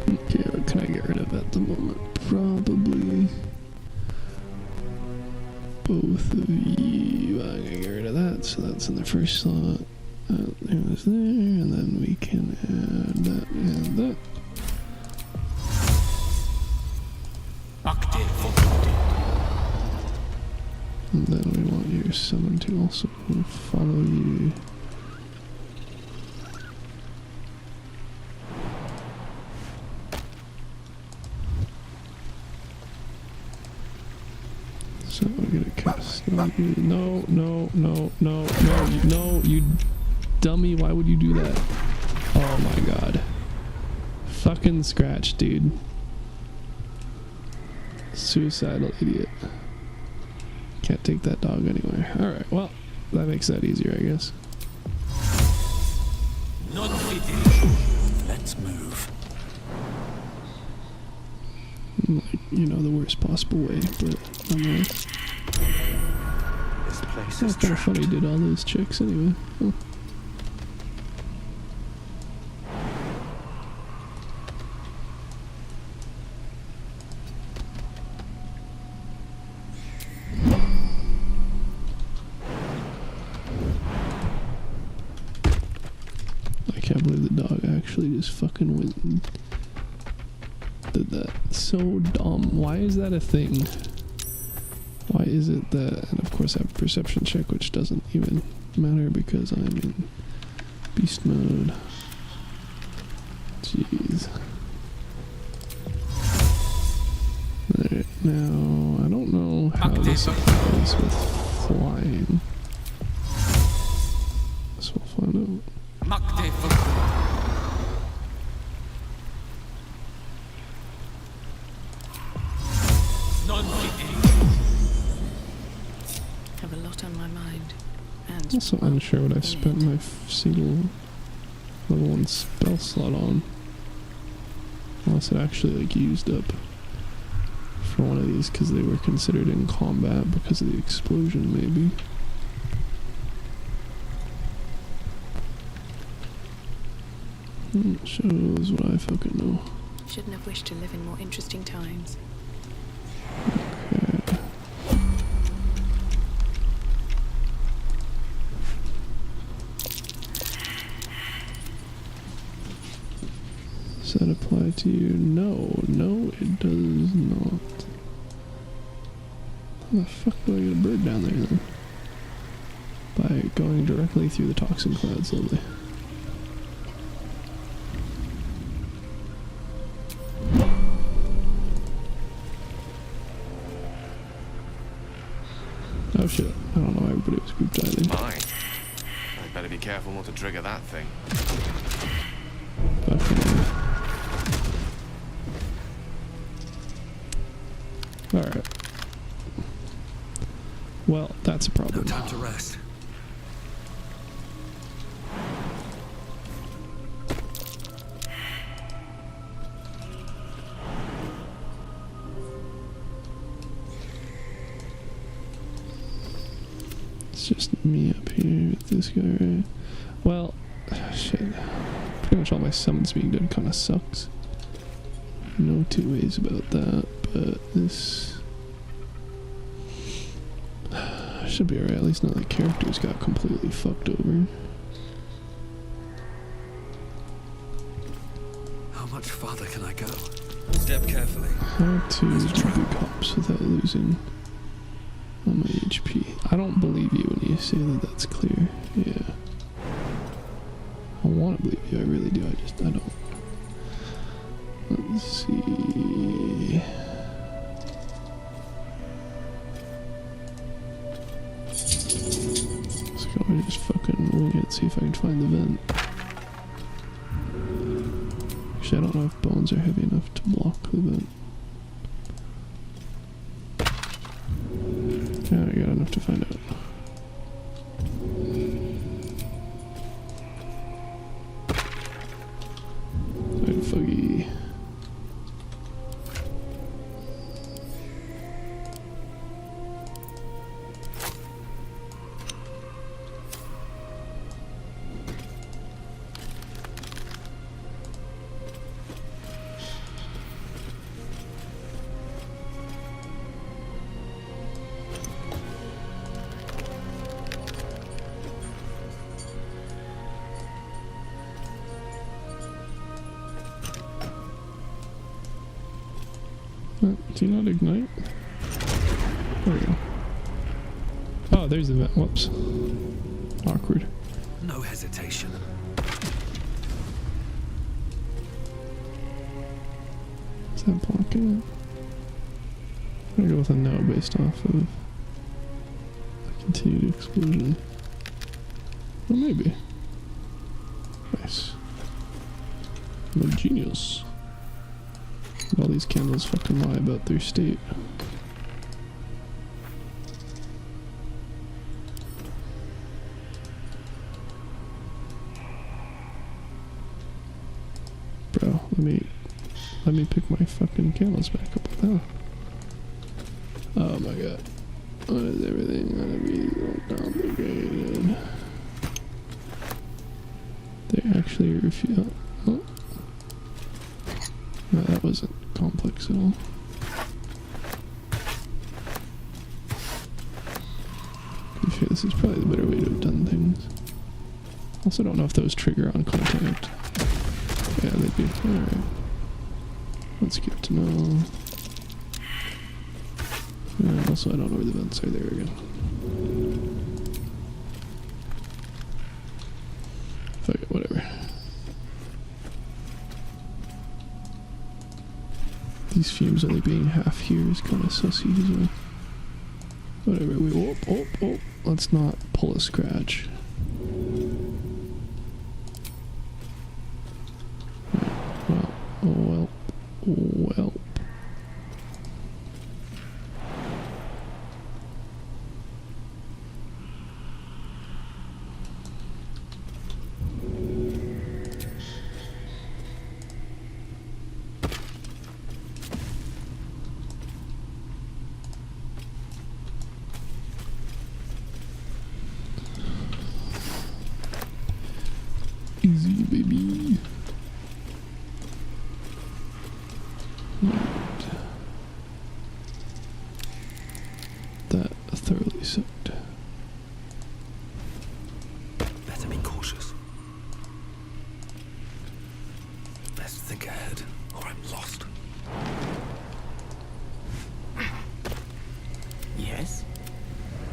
Okay, what can I get rid of at the moment? Probably both of you. I'm gonna get rid of that, so that's in the first slot. There's there, and then we can add that and that. And then we want your summon to also follow you. So we're gonna cast you. No, no, no, no, no, no, you dummy, why would you do that? Oh my god. Fucking scratch, dude. Suicidal idiot. Can't take that dog anywhere. Alright, well, that makes that easier, I guess. Let's move. Like, you know, the worst possible way, but nonetheless. This place Oh, is kind of funny, did all those checks anyway. Oh. I can't believe the dog actually just fucking went and did that. So dumb. Why is that a thing? Why is it that? And of course I have a perception check, which doesn't even matter because I'm in beast mode. Jeez. Alright, now I don't know how this applies with flying. So we'll find out. Have a lot on my mind. And Also unsure what I spent my single level 1 spell slot on. Unless it actually like used up for one of these because they were considered in combat because of the explosion maybe. Shows what I fucking know. shouldn't have wished to live in more interesting times. Okay. Does that apply to you? No, no, it does not. How the fuck do I get a bird down there then? By going directly through the toxin clouds, lovely. Oh shit, I don't know why everybody was group diving. Mine. I'd better be careful not to trigger that thing. Alright. Well, that's a problem. No time to rest. It's just me up here with this guy, right? Well, shit. Pretty much all my summons being done kind of sucks. No two ways about that, but this should be alright. At least not like characters got completely fucked over. How much farther can I go? Step carefully. How to do cops without losing on my HP. I don't believe you when you say that that's clear. Yeah. I want to believe you, I really do. I don't. Let's see. Let's go and just fucking wing it, see if I can find the vent. Actually, I don't know if bones are heavy enough to block the vent. Yeah, I got enough to find out. Right, foggy. Do you not ignite? There we go. Oh, there's the vent. Whoops. Awkward. No hesitation. Is that blocking it? I'm gonna go with a no based off of the continued explosion. Or maybe. Nice. I'm a genius. All these candles fucking lie about their state. Bro, let me pick my fucking candles back up with that. Oh my god. Why is everything gonna be so complicated? They actually refuse. Oh. No, that wasn't complex at all. I'm sure this is probably the better way to have done things. Also, don't know if those trigger on contact. Yeah, they do. Alright. That's good to know. And also, I don't know where the vents are. There again. Fuck it, whatever. These fumes only being half here is kind of sussy as well. Whatever, oh. Let's not pull a scratch. Well. Easy, baby. Right. That thoroughly sucked. Better be cautious. Best think ahead, or I'm lost. Yes?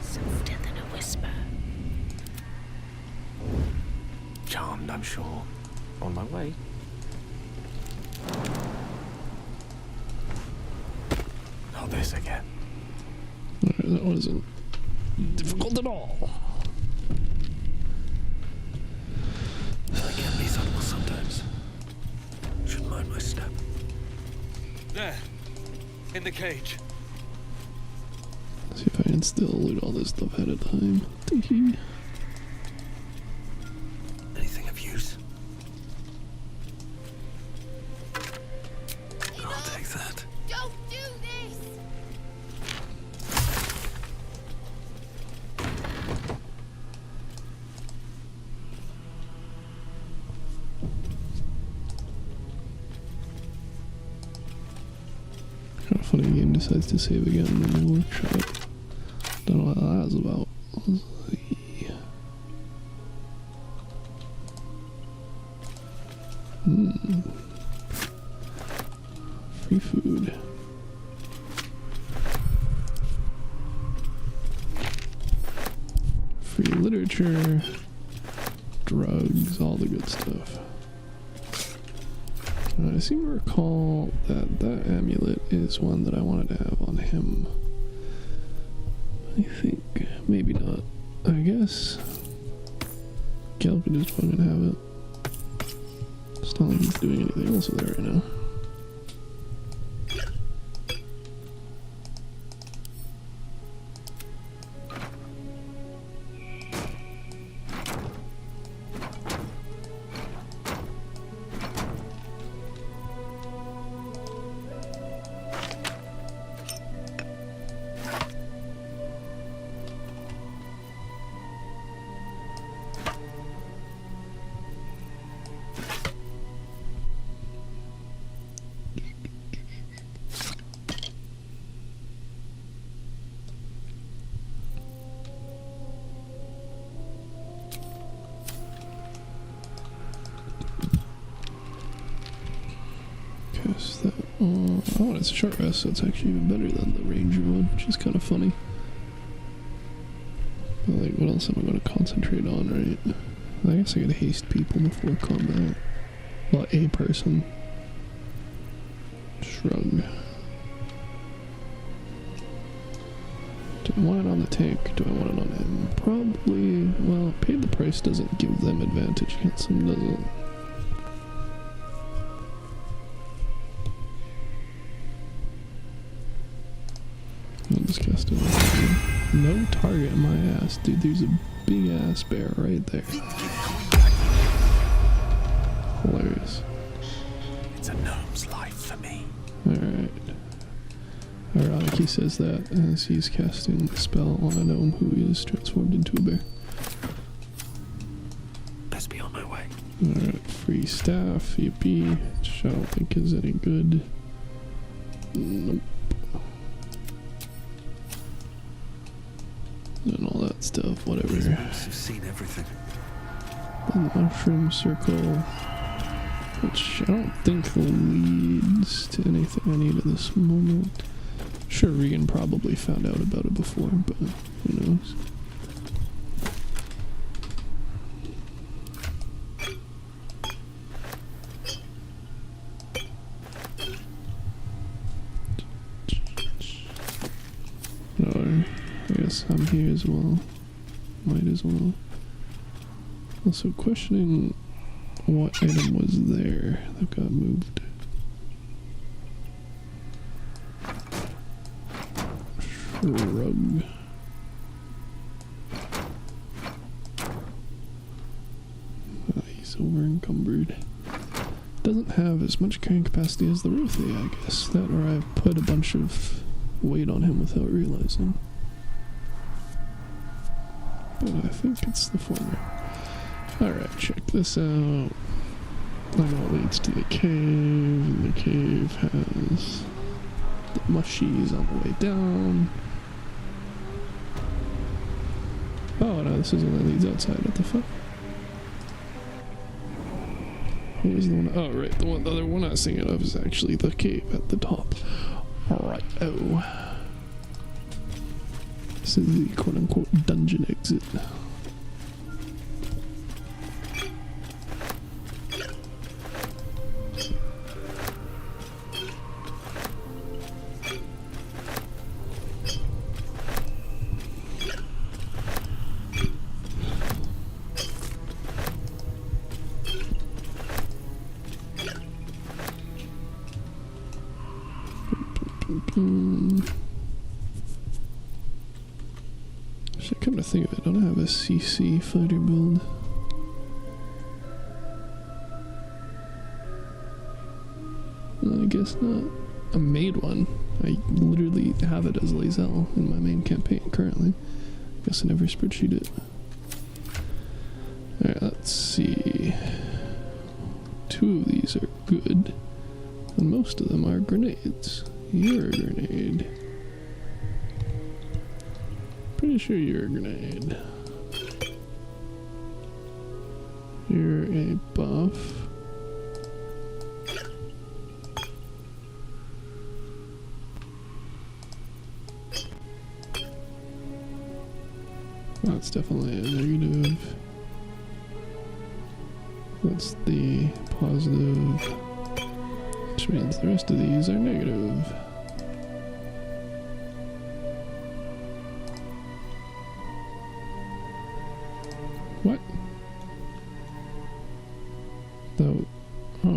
Softer than a whisper. Charmed, I'm sure. On my way. Not this again. Alright, that wasn't difficult at all. I can be subtle sometimes. Should mind my step. There. In the cage. See if I can still loot all this stuff at a time. Teehee. Anything of use? I'll take that. Don't do this! Kind of funny, the game decides to save again in the workshop. Don't know what that was about. Free food. Free literature. Drugs, all the good stuff. I seem to recall that that amulet is one that I wanted to have on him. I think. Maybe not. I guess. Kel can just fucking have it. It's not like he's doing anything else with it right now. Oh, it's a short rest, so it's actually even better than the ranger one, which is kind of funny. But like, what else am I going to concentrate on, right? I guess I gotta haste people before combat. Well, a person. Shrug. Do I want it on the tank? Do I want it on him? Probably. Well, paid the price doesn't give them advantage against him, does it? I'll just cast it. No target in my ass, dude. There's a big ass bear right there. Hilarious. It's a gnome's life for me. Alright. Ironic he says that as he's casting a spell on a gnome who is transformed into a bear. Best be on my way. Alright, free staff, yippee, which I don't think is any good. Nope. And all that stuff, whatever. You've seen everything. Then the mushroom circle, which I don't think leads to anything I need at this moment. Sure, Regan probably found out about it before, but who knows. Or, I guess I'm here as well. Might as well. Also questioning what item was there that got moved. Shrug. He's over encumbered. Doesn't have as much carrying capacity as the Ruthie, I guess. That or I put a bunch of weight on him without realizing. But I think it's the former. Alright, check this out. I know it leads to the cave, and the cave has the mushies on the way down. Oh no, this is one that leads outside. What the fuck? What was the one? Oh right, the other one I was thinking of is actually the cave at the top. Alright, oh. This is the quote-unquote dungeon exit. Actually, come to think of it, I don't have a CC fighter build. I guess not. I made one. I literally have it as Lae'zel in my main campaign currently. Guess I never spreadsheet it. Alright, let's see. 2 of these are good, and most of them are grenades. You're a grenade. Pretty sure you're a grenade. You're a buff. That's definitely a negative. That's the positive, which means the rest of these are negative. What? Oh,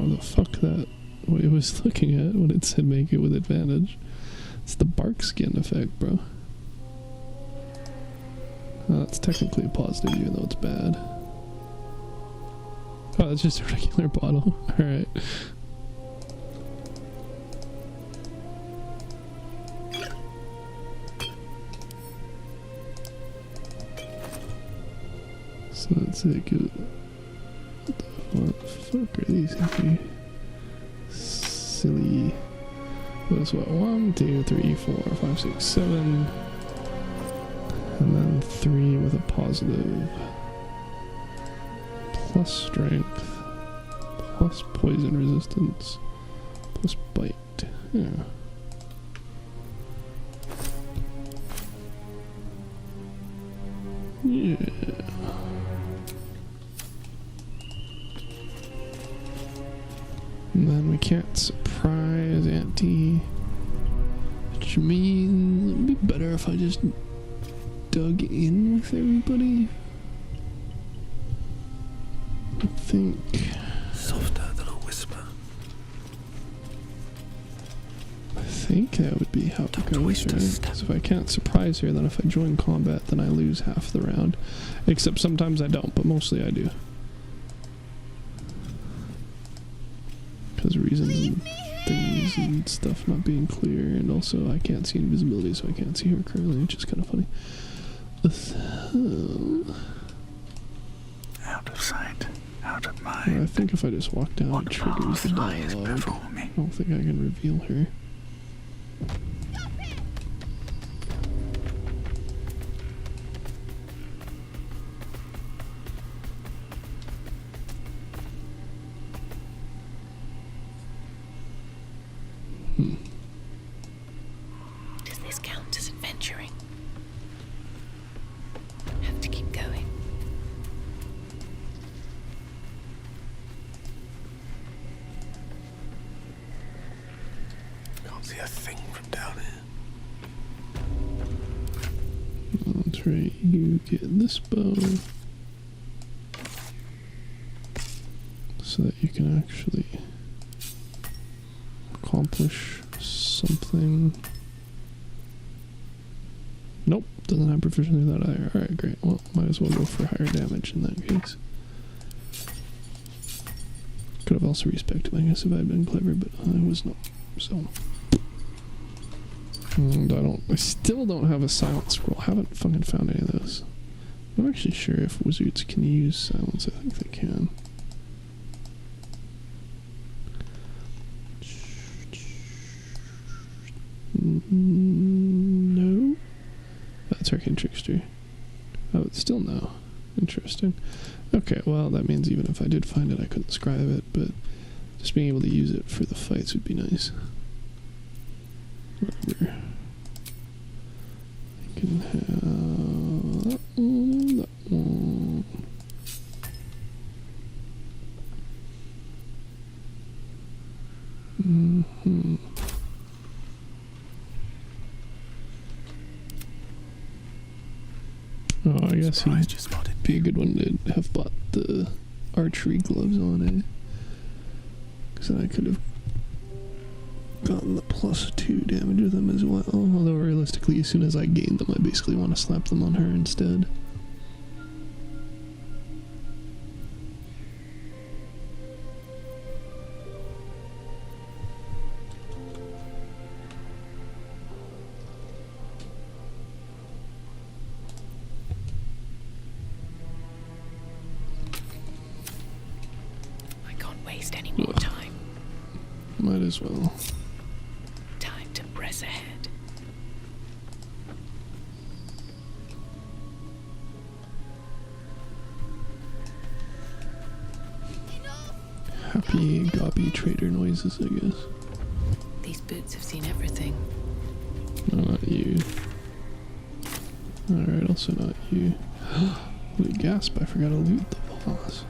the fuck that. What it was looking at when it said make it with advantage. It's the bark skin effect, bro. That's technically a positive, even though it's bad. Oh, that's just a regular bottle. Alright. So that's it. What the fuck are these here? Silly. That's what? 1, 2, 3, 4, 5, 6, 7. And then 3 with a positive. Plus strength. Plus poison resistance. Plus bite. Right. Yeah. Yeah. And then we can't surprise Auntie. Which means it'd be better if I just dug in with everybody. I think. Softer than a whisper. I think that would be how it goes, right? Because if I can't surprise her, then if I join combat, then I lose half the round. Except sometimes I don't, but mostly I do. Because reasons, things and stuff not being clear, and also I can't see invisibility, so I can't see her currently, which is kind of funny. So, out of sight, out of mind. I think if I just walk down, it triggers the dialogue. I don't think I can reveal her. Does this count as adventuring? Have to keep going. Can't see a thing from down here. That's right, you get this bow. So that you can actually accomplish something. Nope, doesn't have proficiency with that either. Alright, great. Well, might as well go for higher damage in that case. Could have also respected, I guess, if I had been clever, but I was not. So. And I still don't have a silent scroll. Haven't fucking found any of those. I'm not actually sure if wizards can use silence. I think they can. No. That's Arcane Trickster. Oh, it's still no. Interesting. Okay, well, that means even if I did find it, I couldn't scribe it, but just being able to use it for the fights would be nice. Whatever. I can have that one, that one. Mm-hmm. Oh, I guess he'd be a good one to have bought the archery gloves on it. Because then I could have gotten the +2 damage of them as well. Although realistically, as soon as I gain them, I basically want to slap them on her instead. Any more time. Might as well. Time to press ahead. Happy gobby trader noises, I guess. These boots have seen everything. No, not you. Alright, also not you. Holy gasp, I forgot to loot the boss.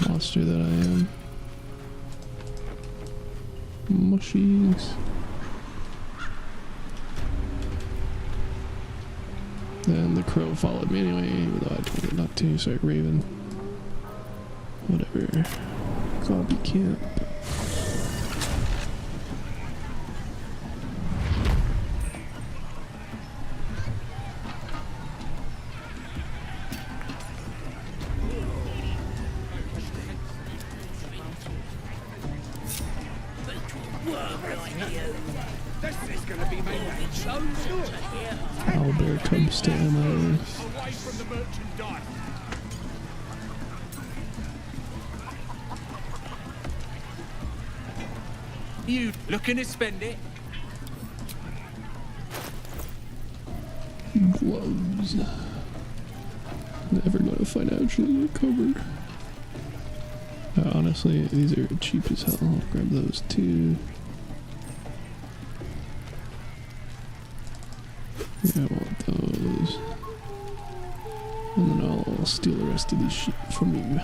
Monster that I am. Mushies. And the crow followed me anyway, even though I told it not to. Sorry, Raven. Whatever. Gobby camp. Owlbear comes to ammo. You looking to spend it? Gloves. Never gonna financially recover. Honestly, these are cheap as hell. I'll grab those too. Yeah, I want those. And then I'll steal the rest of these shit from you.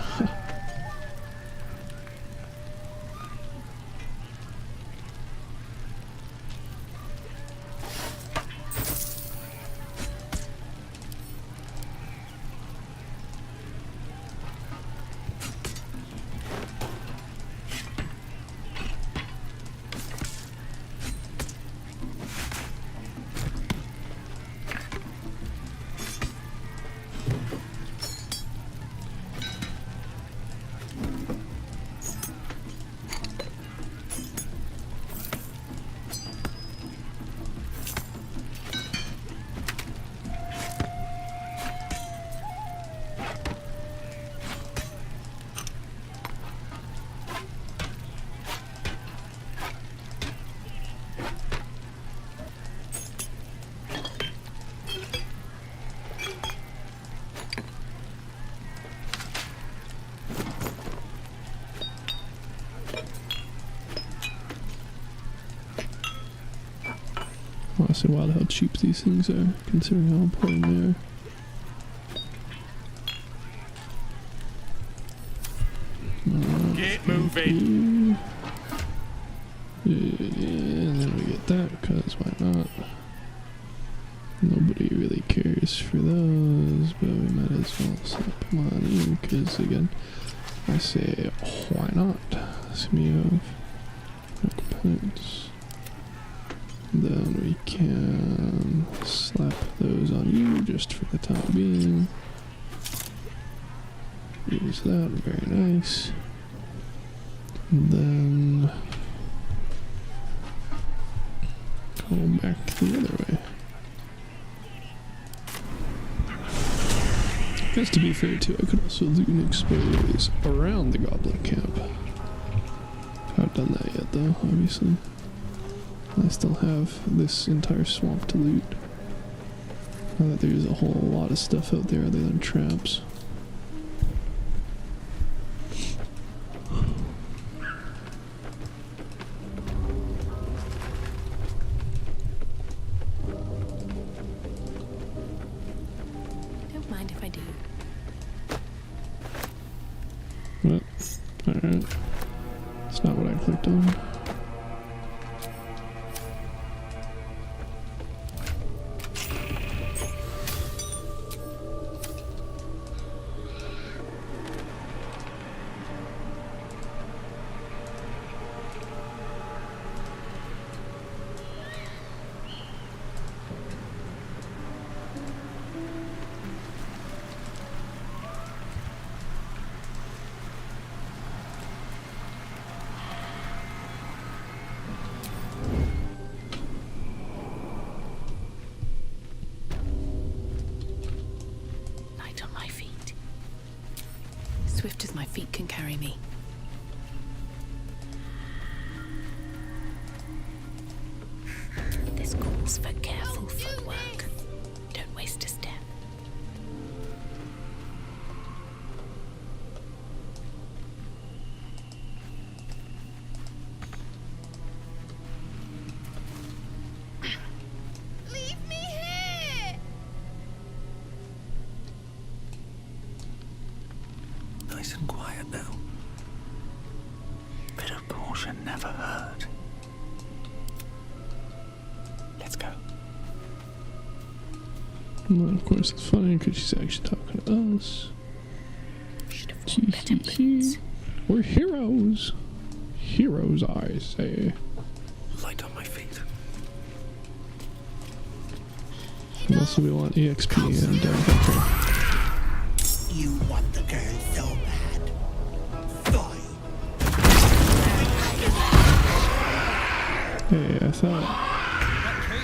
Honestly, wild how cheap these things are, considering how important they are. Get moving! Yeah, and then we get that, because why not? Nobody really cares for those, but we might as well slap them on you, because again, I say, why not? Speaking of components. Then we can slap those on you just for the time being. Use that, very nice. And then go back the other way. I guess to be fair too, I could also loot and explore ways around the goblin camp. I haven't done that yet though, obviously. I still have this entire swamp to loot. Now that there's a whole lot of stuff out there other than traps. Don't mind if I do. What? Alright. It's not what I clicked on. Swift as my feet can carry me. This calls for careful footwork. Don't waste a step. Leave me here! Nice and quiet now. Bit of caution never hurt. Let's go. Well, of course it's funny because she's actually talking to us. We're heroes. Heroes, I say. Light on my feet. And also we want EXP and Hunter. You want the girl so bad. Boy. Hey, I thought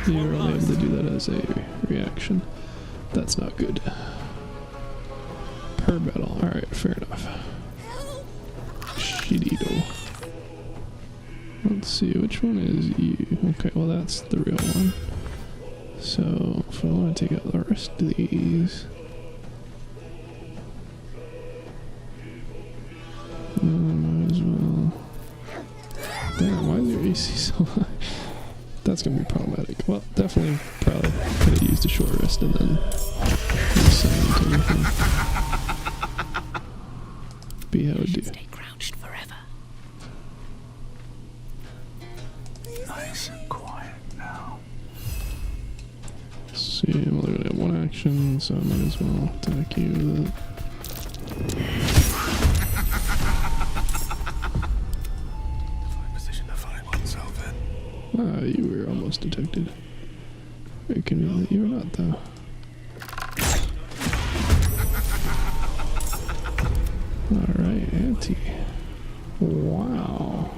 you were only able to do that as a reaction. That's not good. Per battle. Alright, fair enough. Shitito. Let's see, which one is you? Okay, well that's the real one. So, if I want to take out the rest of these... might as well... Damn, why is your AC so high? That's that's gonna be problematic. Well, definitely probably could have used a short rest and then silent anything. Be how it do. Stay crouched forever. Nice and quiet now. Let's see, well, they're gonna have one action, so I might as well attack you with it. Position to find oneself in. Ah, you were almost detected. Very convenient that you were not, though. Alright, Auntie. Wow.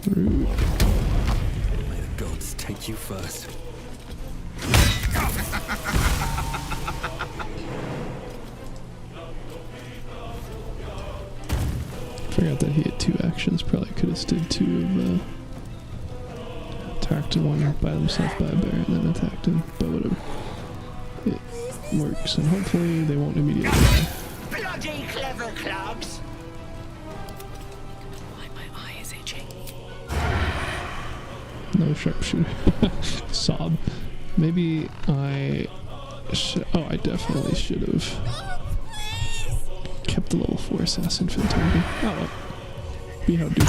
Rude. May the gods take you first. Forgot that he had two actions. Probably could have stood two of attacked one by himself by a bear and then attacked him, but whatever. It works, and hopefully they won't immediately die. Bloody clever clubs! Why my eye is itching. No sharpshooter. Sob. Maybe I should. Oh, I definitely should have kept the level 4 assassin for the time being. Oh well. Be how do.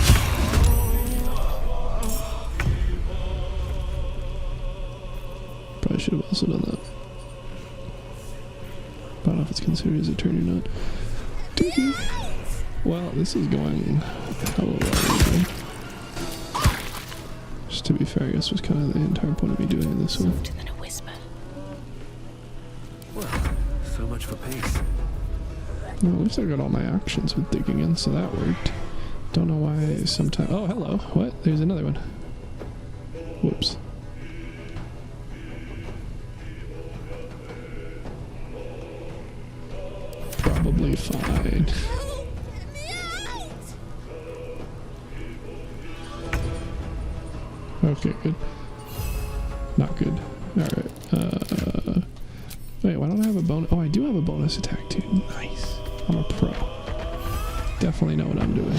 Probably should have also done that. I don't know if it's considered as a turn or not. Doo-doo. Well, this is going hella well. Just to be fair, I guess was kind of the entire point of me doing it this way. Than a whisper. Well, so much for peace. Well, at least I got all my actions with digging in, so that worked. Don't know why sometimes. Oh, hello. What? There's another one. Whoops. Probably fine. Okay, good. Not good. Alright. Wait, why don't I have a bonus? Oh, I do have a bonus attack too. Nice. I'm a pro. Definitely know what I'm doing.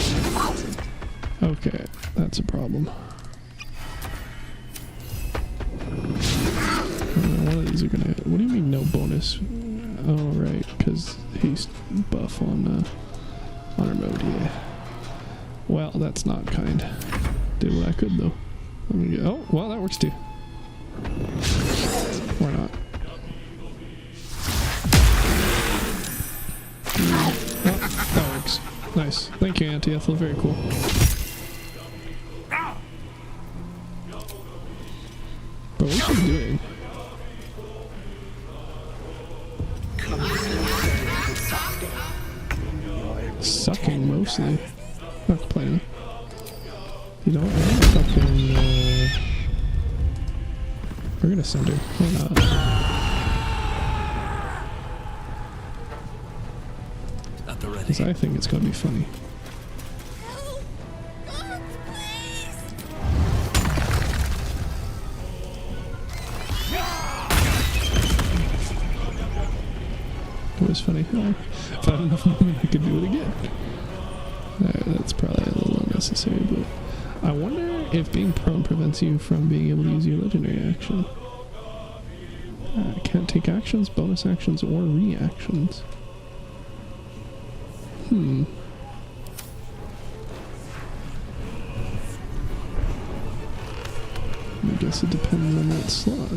Okay, that's a problem. One of these are gonna. What do you mean no bonus? Oh right, because he's buff on honor mode. Yeah. Well, that's not kind. Did what I could though. Let me get. Oh, well, that works too. Why not? Oh, that works. Nice. Thank you, Auntie Ethel. Very cool. But what's she doing? Sucking mostly. Not complaining. You know what? I'm gonna fucking. We're gonna send her. Why not? At the ready. Because I think it's gonna be funny. It was funny. Oh, if I had enough moment, I could do it again. That's probably a little unnecessary, but I wonder if being prone prevents you from being able to use your legendary action. Can't take actions, bonus actions, or reactions. I guess it depends on that slot.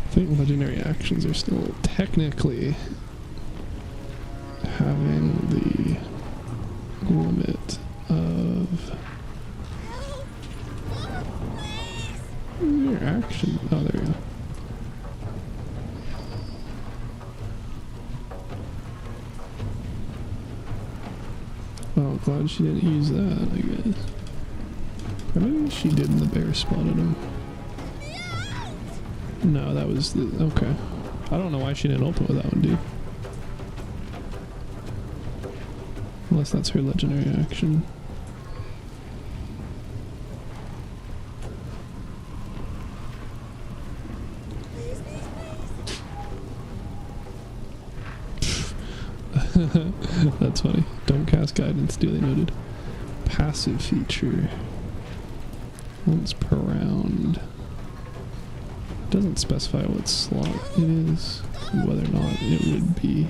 I think legendary actions are still technically having the limit of your action. Oh, there we go. Oh, glad she didn't use that, I guess. Or maybe she did and the bear spotted him. No, that was the... Okay. I don't know why she didn't open with that one, dude. Unless that's her legendary action. That's funny. Don't cast guidance, duly noted. passive feature. Once per round. It doesn't specify what slot it is, and whether or not it would be.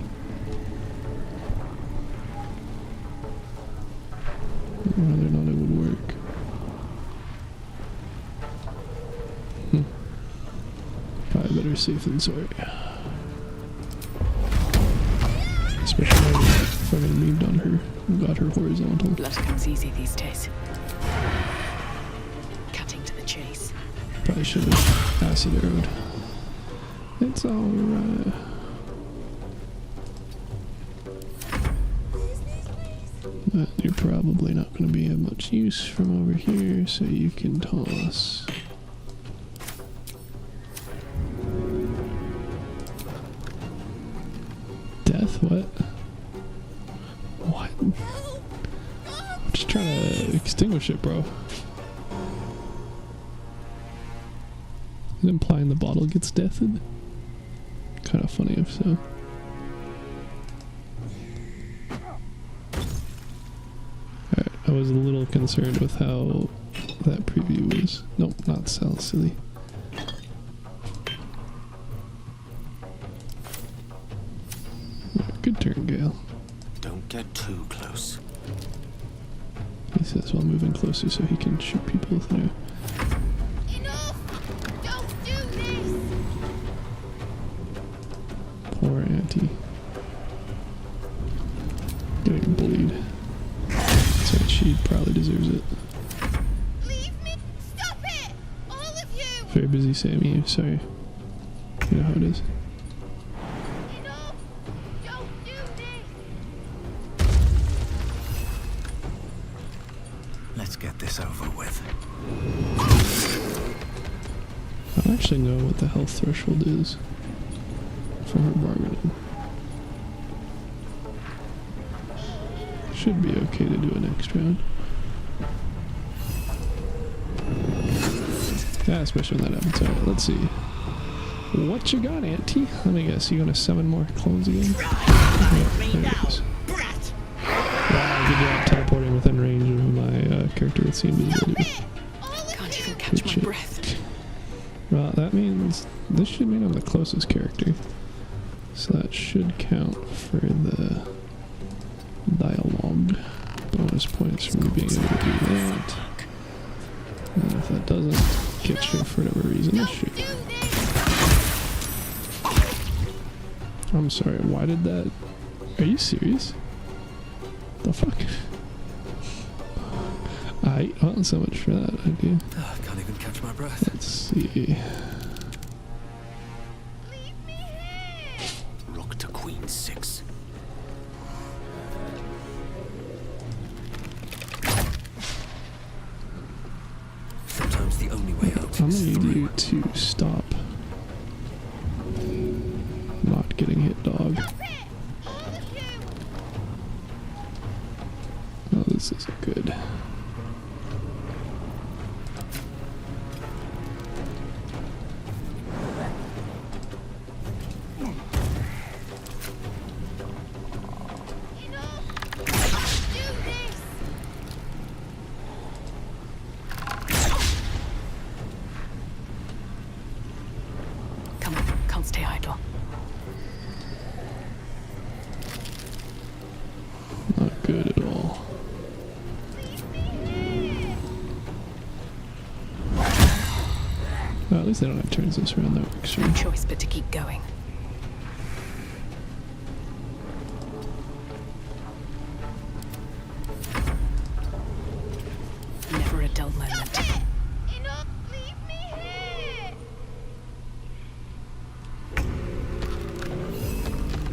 Whether or not it would work. Probably better safe than sorry. Especially if I moved on her and got her horizontal. Blood comes easy these days. Cutting to the chase. Probably should have acid arrowed. It's alright. But you're probably not going to be of much use from over here, so you can toss. Death? What? What? I'm just trying to extinguish it, bro. Is it implying the bottle gets deathed? Kind of funny if so. Alright, I was a little concerned with how that preview was. Nope, not sell, silly. Good turn, Gale. Don't get too close. He says while moving closer so he can shoot people with no. Enough! Don't do this! Poor Auntie. Getting bullied. So she probably deserves it. Leave me! Stop it! All of you! Very busy, Sammy. Sorry. You know how it is. Enough! Don't do this! Let's get this over with. I don't actually know what the health threshold is for her bargaining. Should be okay to do it next round. Yeah, especially when that happens. Alright, let's see. What you got, Auntie? Let me guess, you gonna summon more clones again? Yeah, there it is. Wow, good job teleporting within range of my character with invisibility. Can't even catch my breath. Well, that means this should mean I'm the closest character. So that should count for the dialogue bonus points from me being able to do that. And if that doesn't get you for whatever reason, this should. I'm sorry, why did that? Are you serious? The fuck? Well, so much for that idea. I can't even catch my breath. Let's see. Rook to queen 6. Sometimes the only way out I'm is gonna need through. you to stop not getting hit, dog. Oh, this isn't good. Come on, can't stay idle. Not good at all. Well, at least they don't have turns this round. That works for me. No choice but to keep going. Never a dull moment. Enough! Leave me here!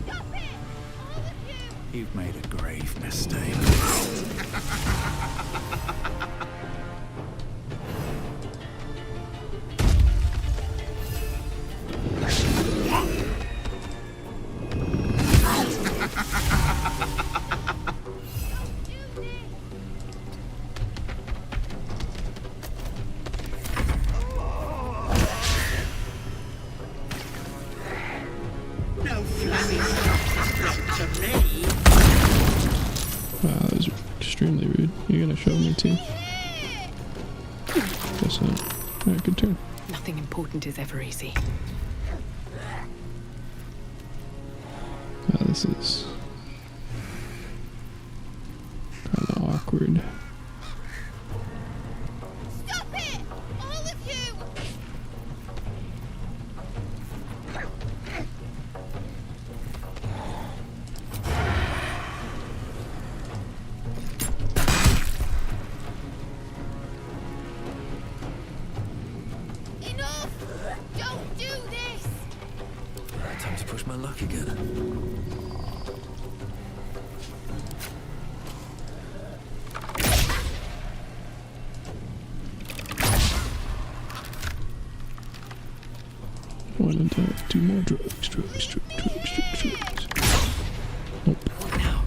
Stop it! All of you! You've made a grave mistake. No flammy stuff to me. Wow, that was extremely rude. You're gonna show me too. Guess not. Alright, good turn. Nothing important is ever easy. This is kind of awkward. Stop it! All of you! Enough! Don't do this! Time to push my luck again. One and two more drugs. Nope. Now,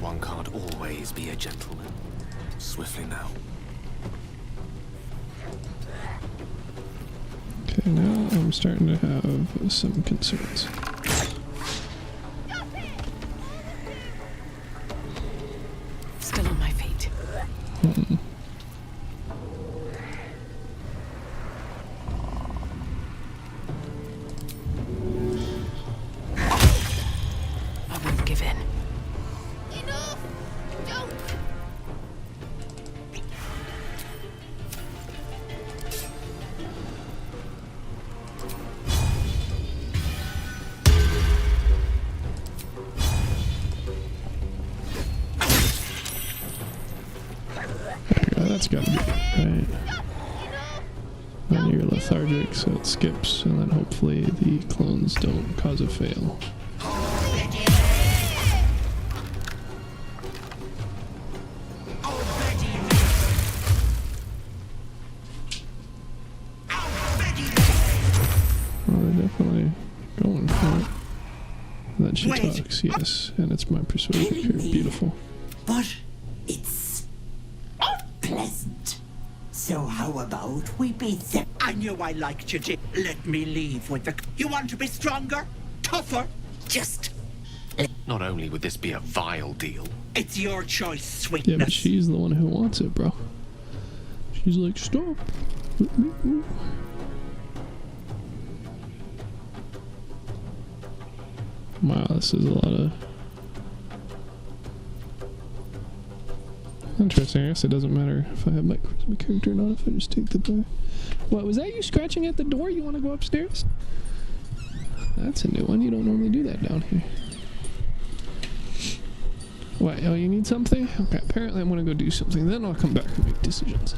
one can't always be a gentleman. Swiftly now. Okay, now I'm starting to have some concerns. Still on my feet. I won't give in. Enough! Don't! That's gotta be it, right? Then you're lethargic, so it skips, and then hopefully the clones don't cause a fail. Well, they're definitely going for it. And then she talks, yes, and it's my persuasion here. Beautiful. But it's unpleasant. So how about we be there? I knew I liked you, Jim. Let me leave with the... You want to be stronger? Tougher? Just... Not only would this be a vile deal, It's your choice, sweetness. Yeah, but she's the one who wants it, bro. She's like, stop. Let me go. Wow, this is a lot of... Interesting, I guess it doesn't matter if I have my charisma character or not, if I just take the die. What, was that you scratching at the door? You want to go upstairs? That's a new one, you don't normally do that down here. What, oh, you need something? Okay, apparently I'm gonna go do something, then I'll come back and make decisions.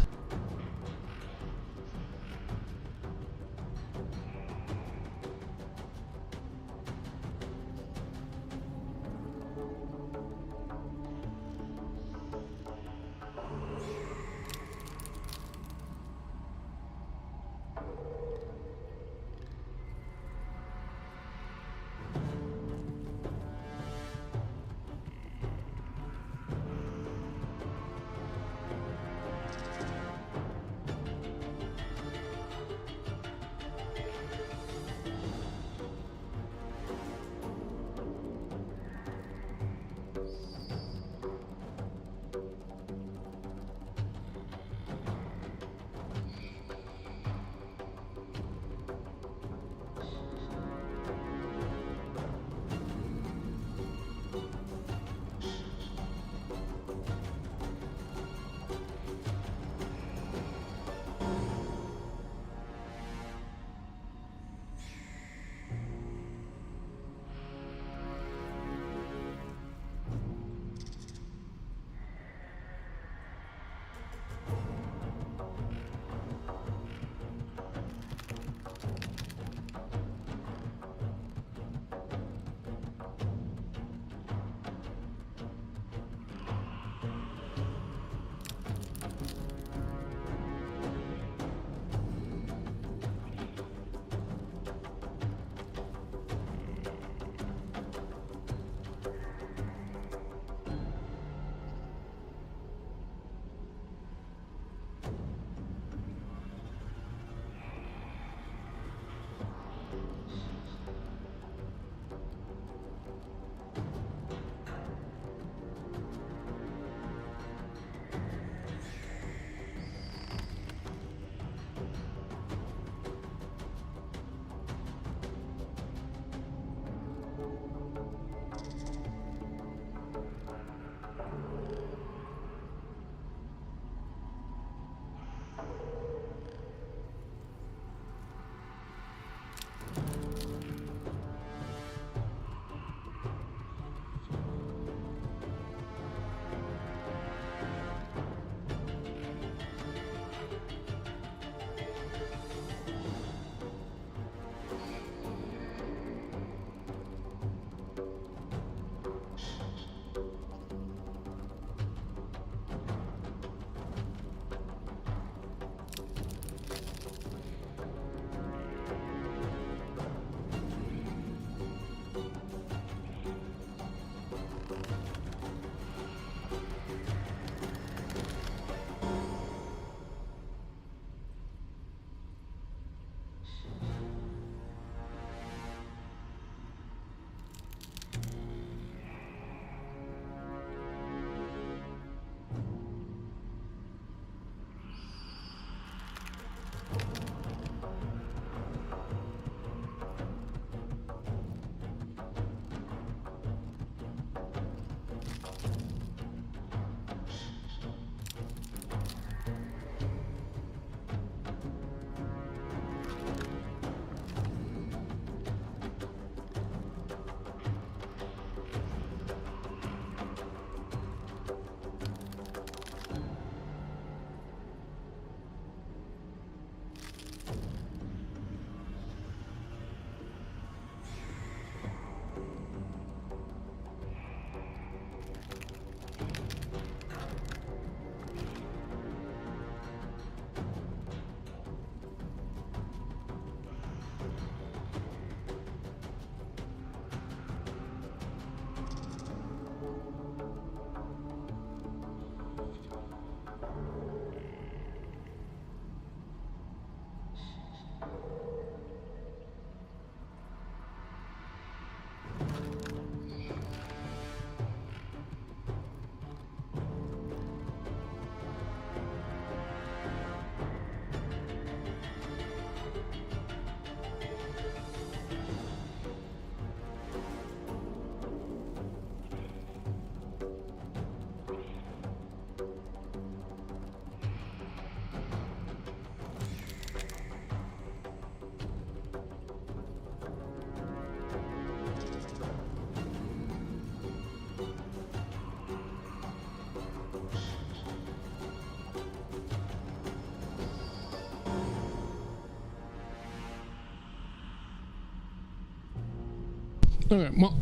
Okay, well,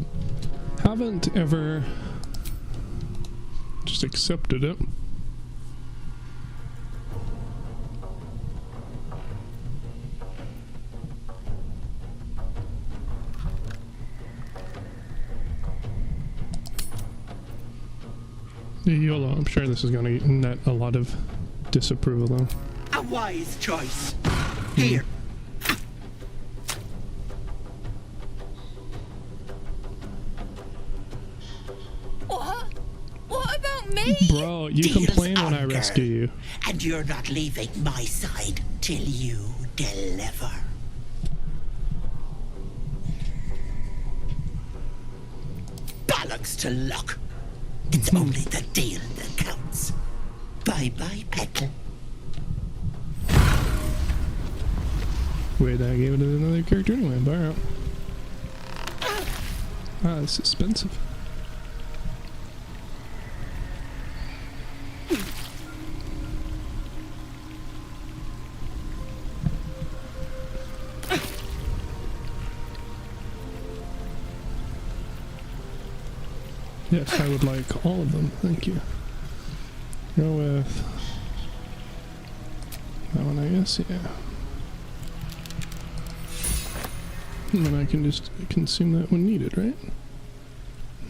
haven't ever just accepted it. YOLO, I'm sure this is going to net a lot of disapproval though. A wise choice. Here. What about me? Bro, you complain when I rescue you. And you're not leaving my side till you deliver. Bollocks to luck. It's only the deal that counts. Bye-bye, Petal. Wait, I gave it to another character anyway, but alright. Ah, it's expensive. Yes, I would like all of them, thank you. Go with that one, I guess, yeah. And then I can just consume that when needed, right?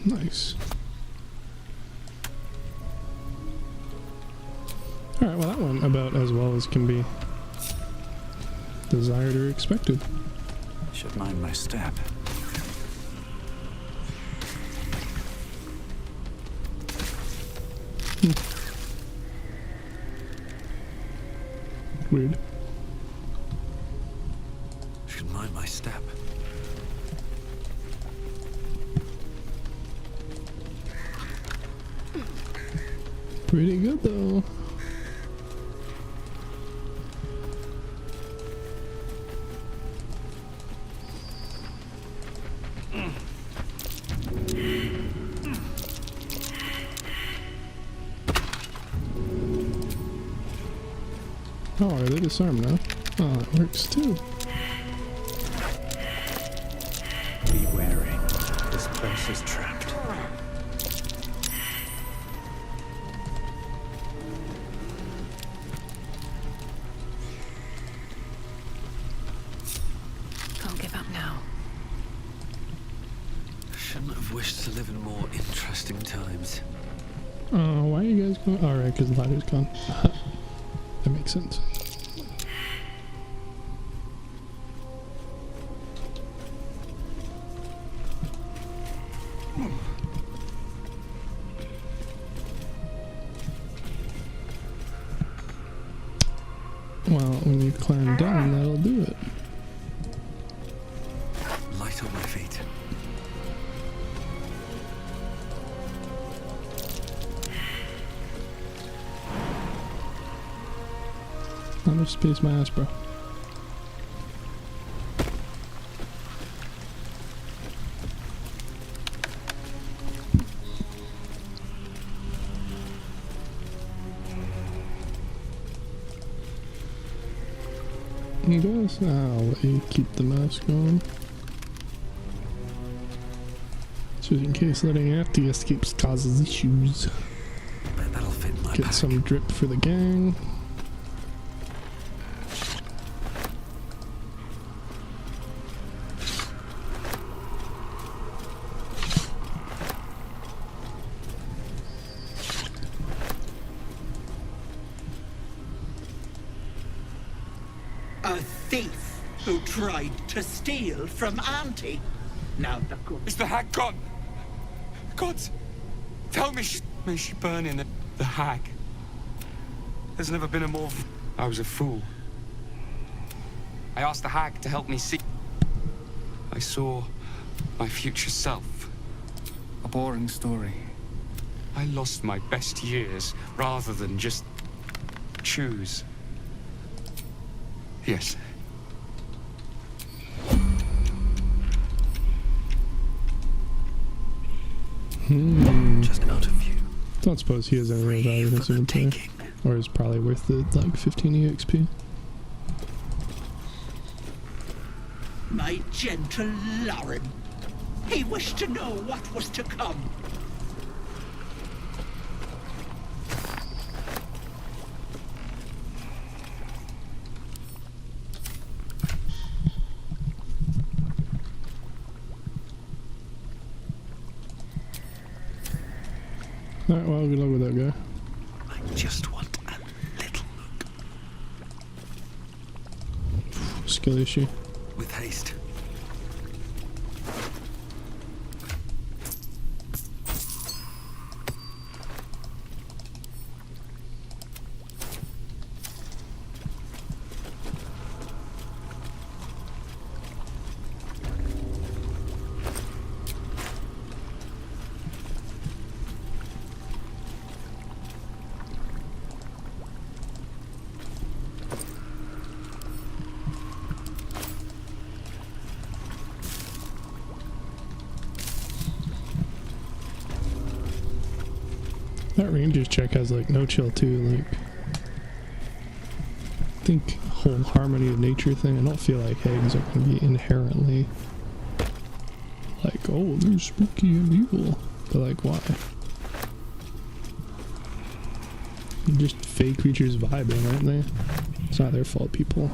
Nice. Alright, well that went about as well as can be desired or expected. Should mind my step. Weird. Should mind my step. Pretty good though. Oh, are they disarmed now? Oh, that works too. Be wary. This place is trapped. Can't give up now. Shouldn't have wished to live in more interesting times. Oh, why are you guys going? Alright, because the ladder's gone. That makes sense. Well, when you climb down, that'll do it. Light on my feet. How much space my ass, bro? I guess I'll let you keep the mouse going. Just in case letting after escapes causes issues. Bet that'll fit in my Get pack. some drip for the gang. A thief who tried to steal from Auntie. Now the good. Is the hag gone? Gods, tell me may she burn in the hag. There's never been a more... I was a fool. I asked the hag to help me see. I saw my future self. A boring story. I lost my best years rather than just choose. Yes. Just out of view. Don't suppose he has any real value in his inventory. Or is probably worth the like 15 EXP. My gentle Lauren. He wished to know what was to come. Alright, well, good luck with that guy. I just want a little look. Skill issue. With haste. That ranger's check has like no chill too, like I think whole harmony of nature thing, I don't feel like hags are gonna be inherently like, oh, they're spooky and evil. But like, why? They're just fake creatures vibing, aren't they? It's not their fault people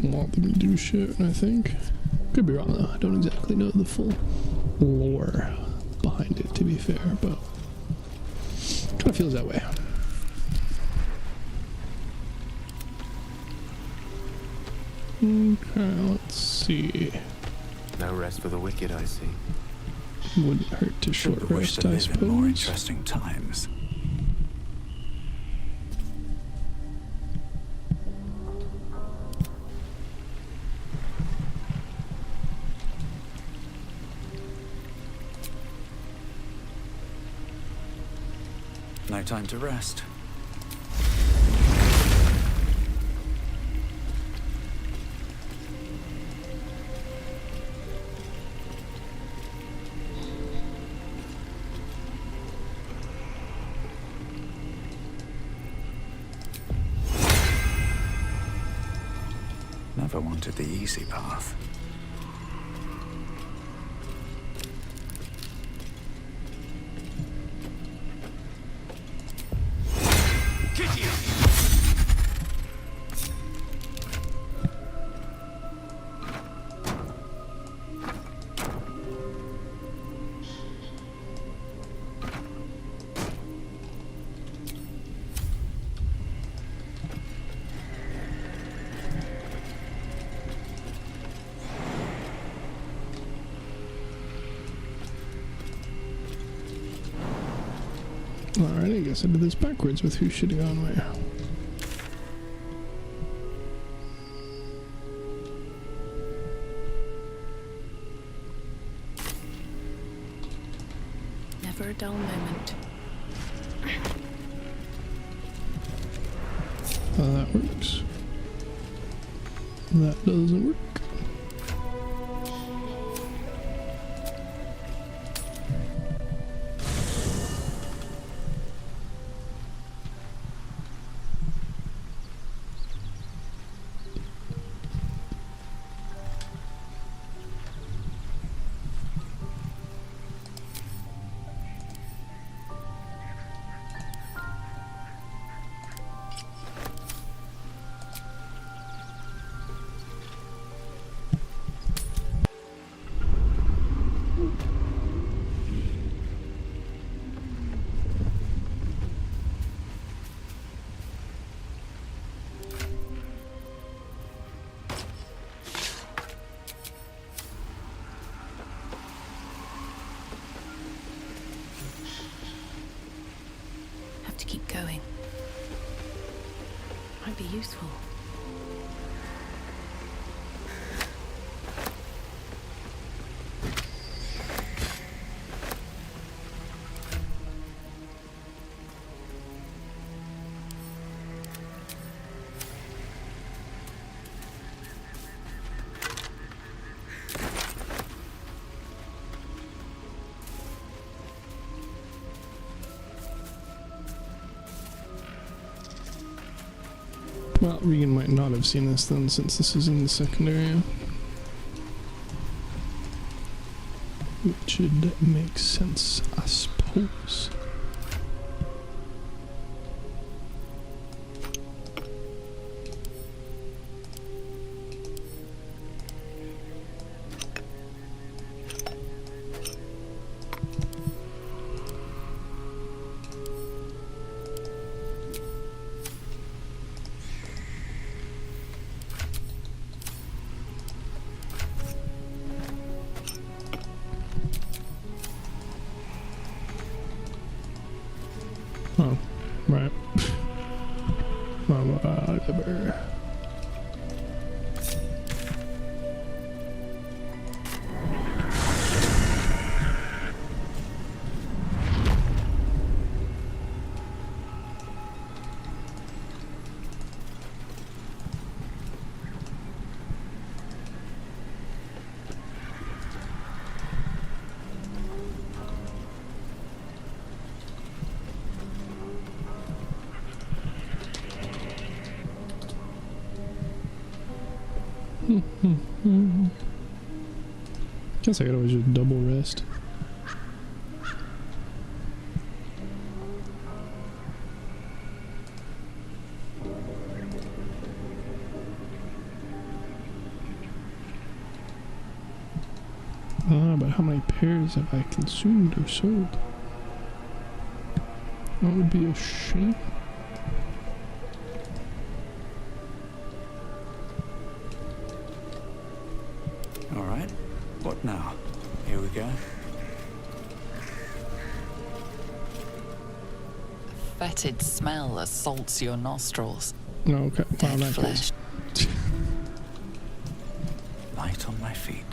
want them to do shit, I think. Could be wrong though, I don't exactly know the full lore behind it, to be fair, but kind of feels that way. Okay, let's see. No rest for the wicked, I see. Wouldn't hurt to short rest, I suppose. More interesting times. No time to rest. Never wanted the easy path. Alright, I guess I did this backwards with who should have gone where. Never a dull moment. That works. That doesn't work. To keep going. Might be useful. Well, Regan might not have seen this then, since this is in the second area. Which should make sense, I suppose. Oh, right. Whatever. Guess I could always just double rest. But how many pairs have I consumed or sold? That would be a shame. Alright, what now? Here we go. Fetid smell assaults your nostrils. Okay, Dead flesh. Light on my feet.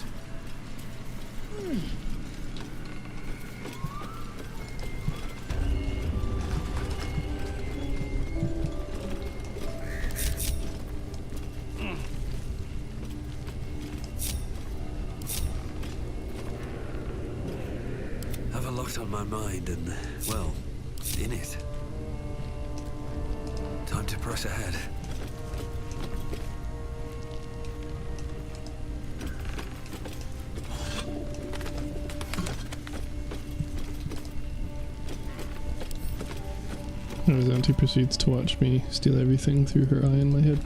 Have a lot on my mind and, well, in it. Time to press ahead. As Auntie proceeds to watch me steal everything through her eye in my head.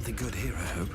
Something good here, I hope.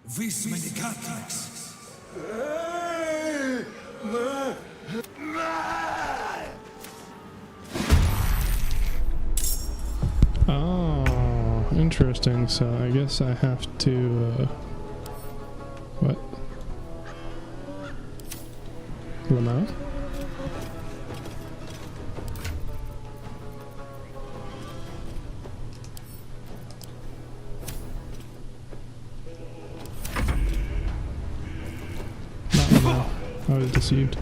Vis medicatrix. Oh, interesting. So I guess I have to, what? Lamau? I was deceived.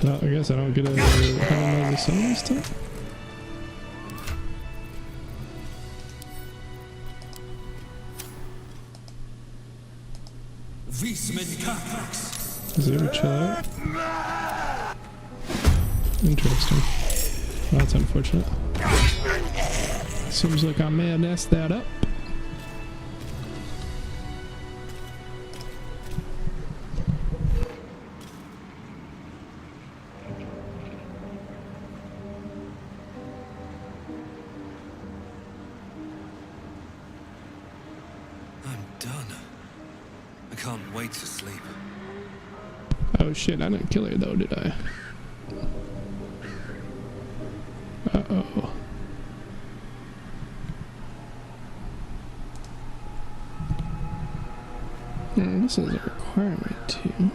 No, I guess I don't get a how to summon this stuff. Does he ever chill out? Interesting. Well, that's unfortunate. Seems like I may have messed that up. Oh shit, I didn't kill her though, did I? Uh-oh. This is a requirement too.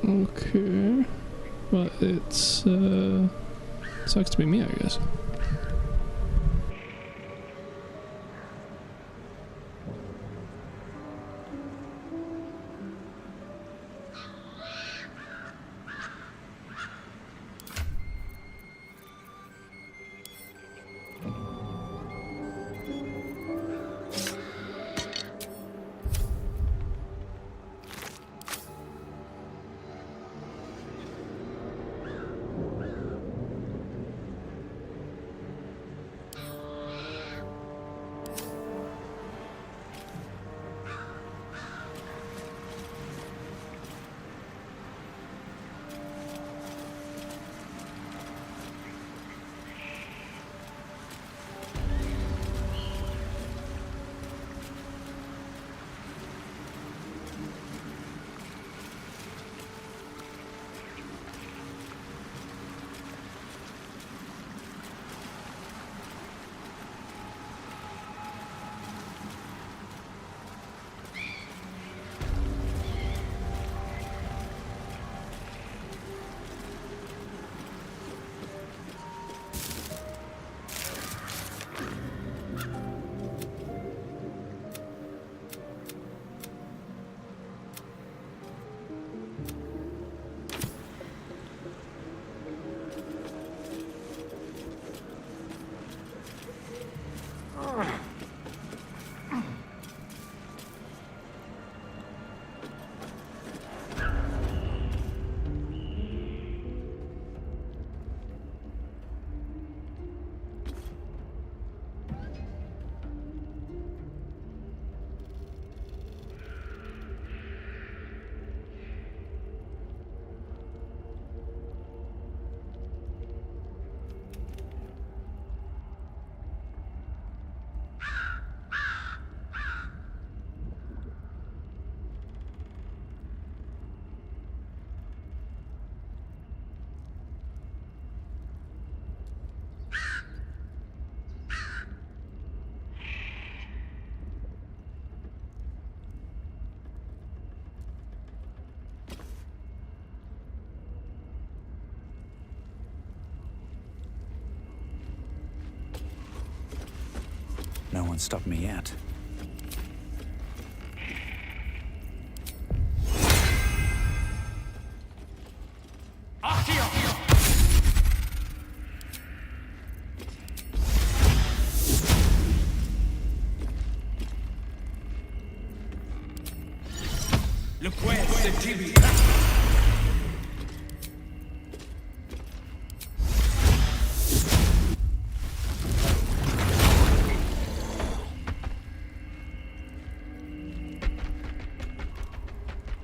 Okay. Well, it's, sucks to be me, I guess. Can't stop me yet.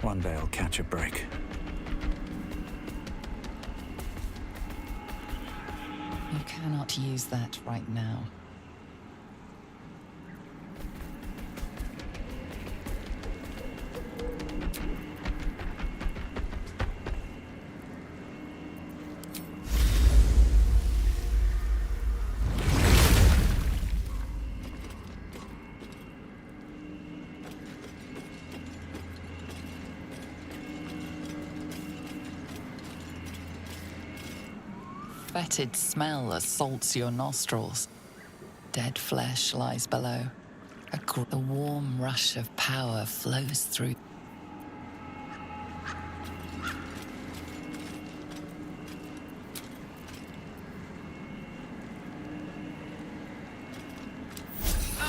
One day I'll catch a break. You cannot use that right now. Fetid smell assaults your nostrils. Dead flesh lies below. The warm rush of power flows through.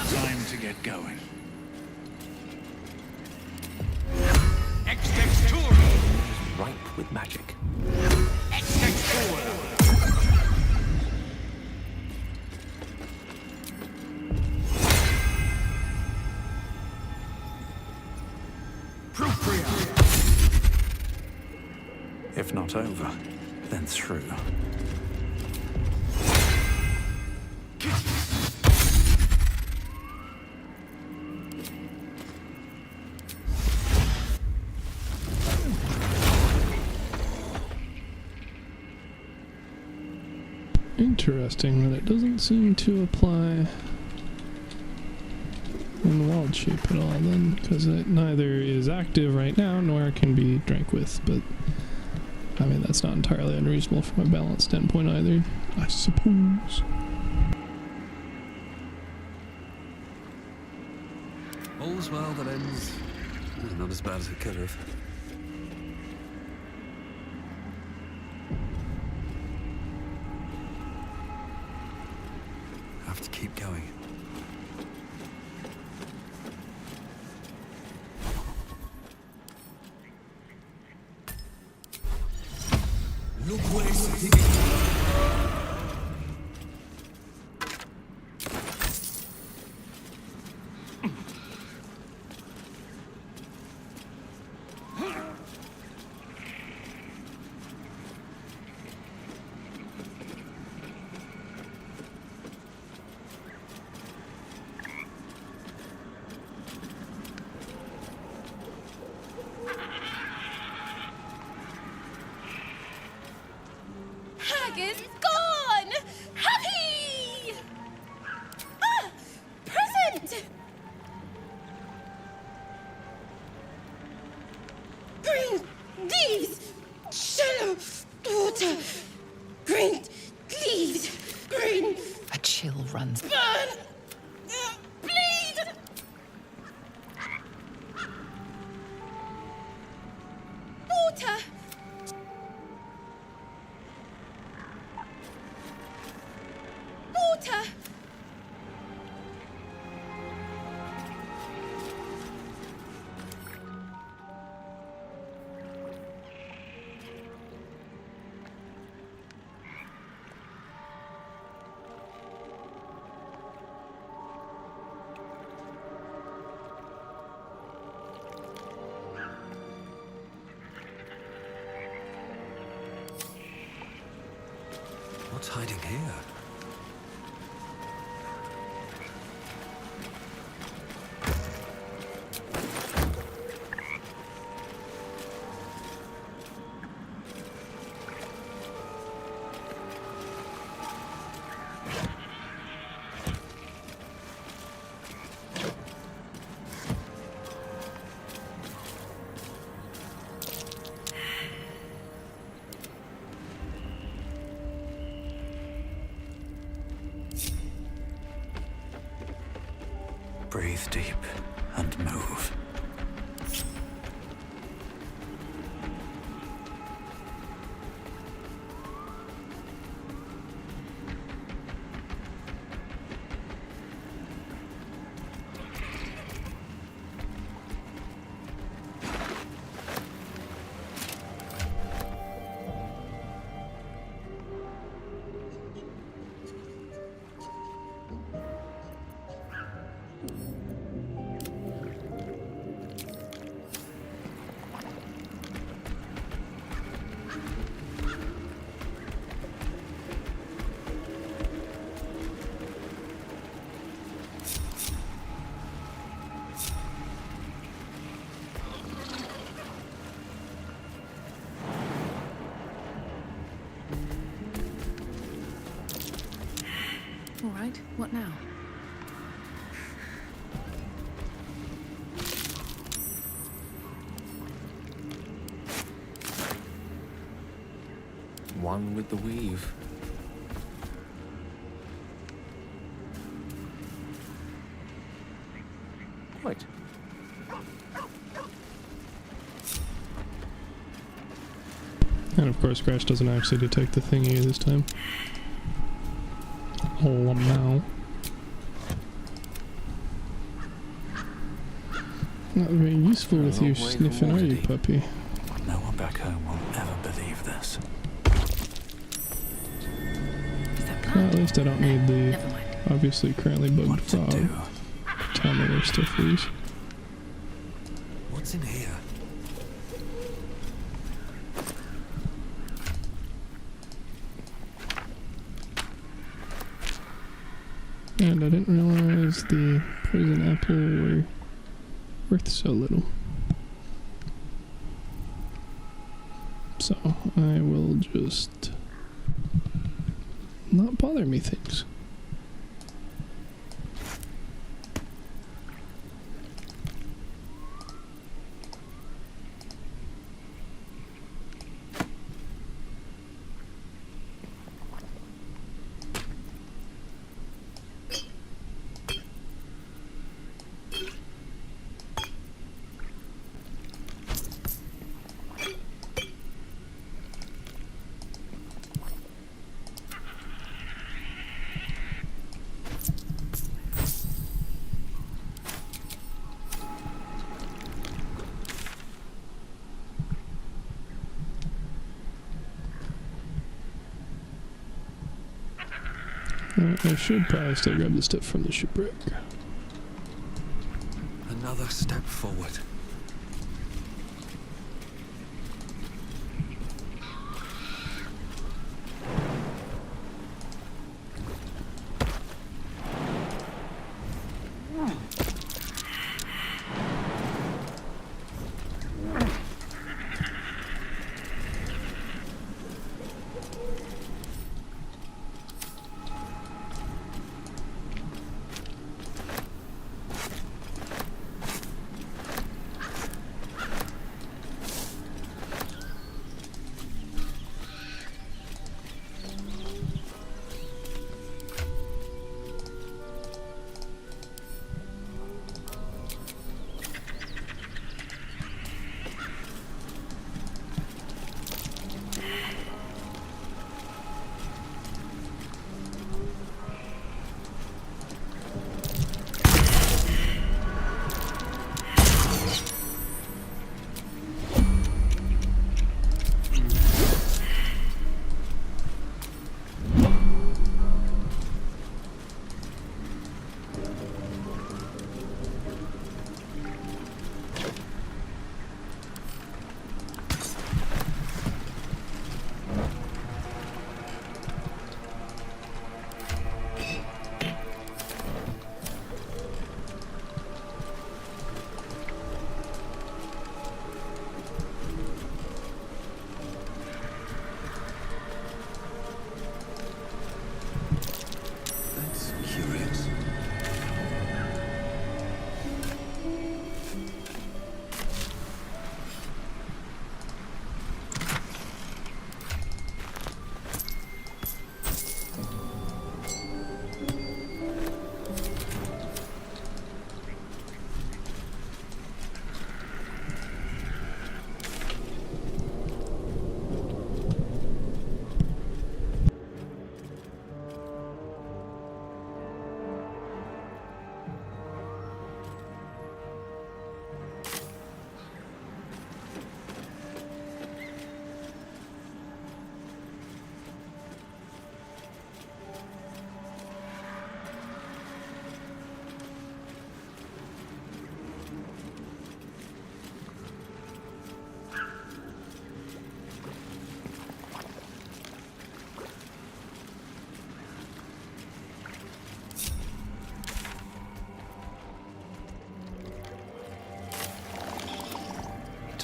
Time to get going. Ripe with magic. If not over, then through. Interesting that it doesn't seem to apply in wild shape at all then, because it neither is active right now nor can be drank with, but I mean that's not entirely unreasonable from a balance standpoint either, I suppose. All's well that ends. Not as bad as it could have. Have to keep going. Look where it's taking Is gone! Happy! Ah! Present! Green leaves! Shallow water! Green leaves! Green... A chill runs. Burn! Bleed! Water! Water! What's hiding here? Breathe deep and move. All right, what now? One with the weave. Wait. And of course, Crash doesn't actually detect the thingy this time. Oh, no. Not very useful with you sniffing, are you, puppy? No one back home will ever believe this. Well, at least I don't need the obviously currently bugged frog to tell me where stuff is. What's in here? And I didn't realize the poison apple were worth so little. So I will just not bother me things. I should probably still grab the stuff from the shipwreck. Another step forward.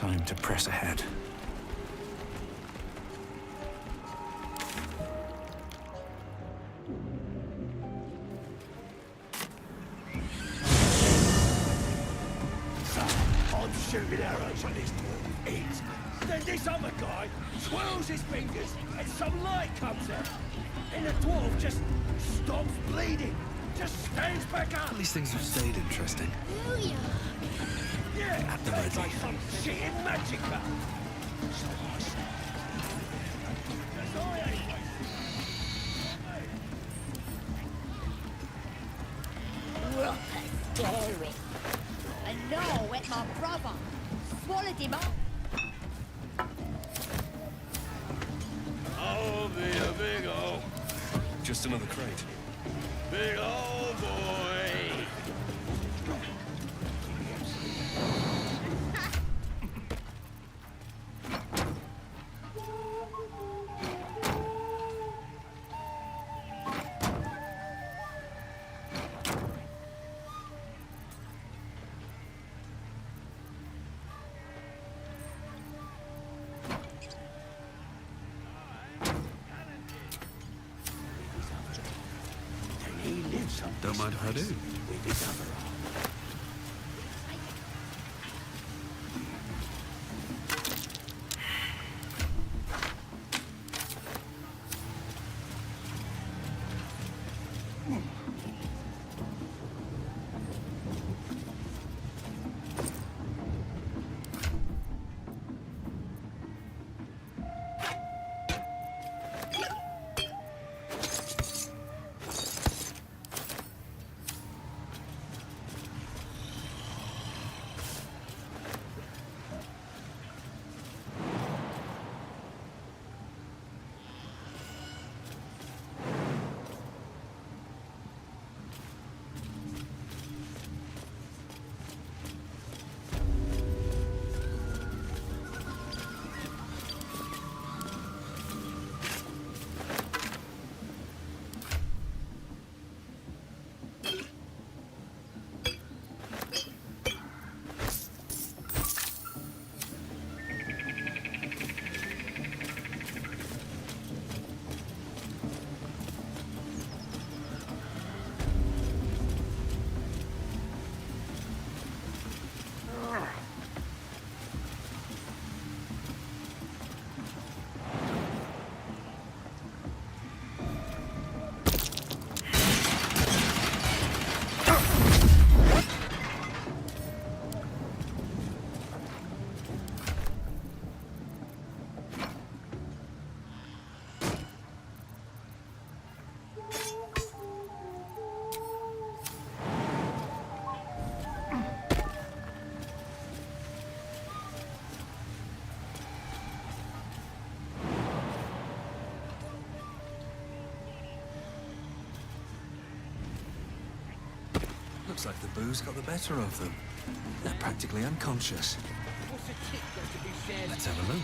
Time to press ahead. I'm shooting arrows at this dwarf. Then this other guy swirls his fingers and some light comes out. And the dwarf just stops bleeding. Just stands back up. At least things have stayed interesting. Yeah, At the that's ready. like some shit in magicka. Scary. And now with my brother. Swallowed him up. Oh, the big old. Just another crate. Big old boy. Don't mind if I do. Looks like the booze got the better of them. They're practically unconscious. What's a tip got to be shared? Let's have a look.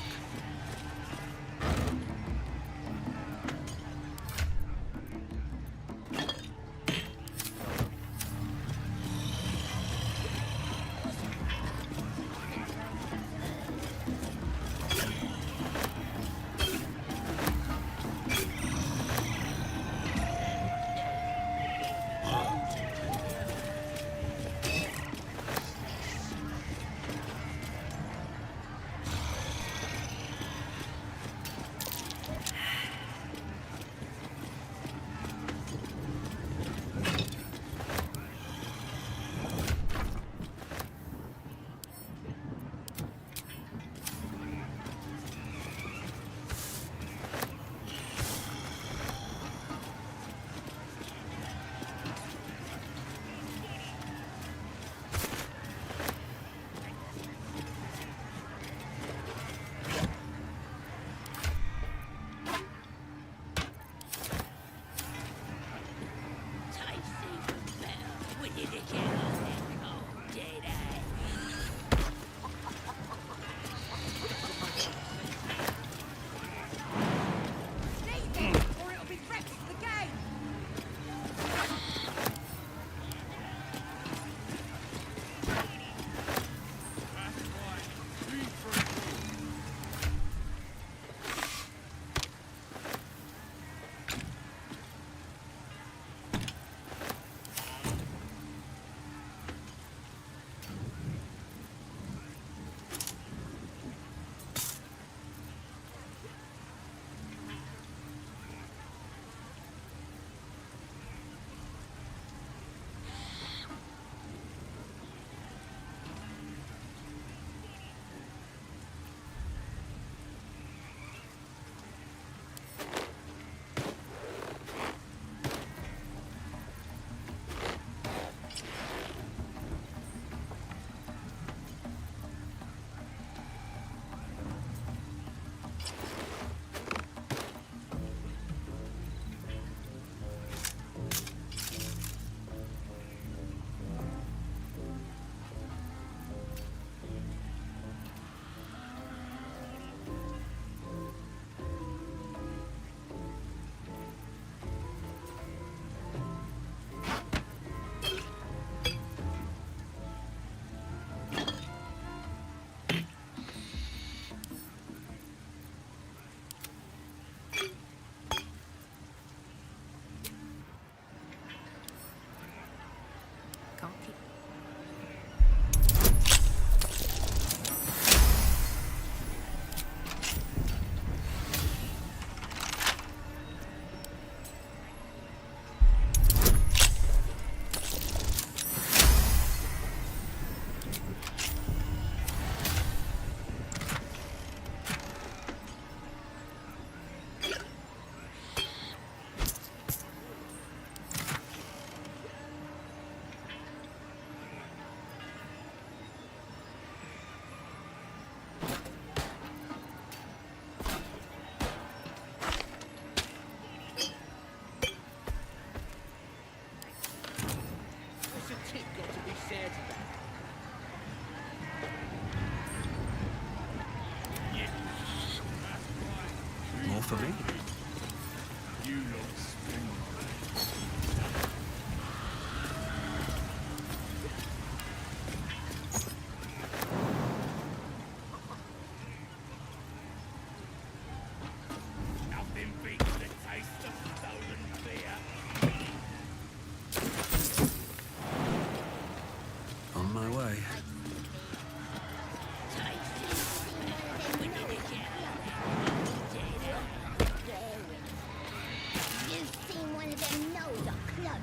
them nose up close.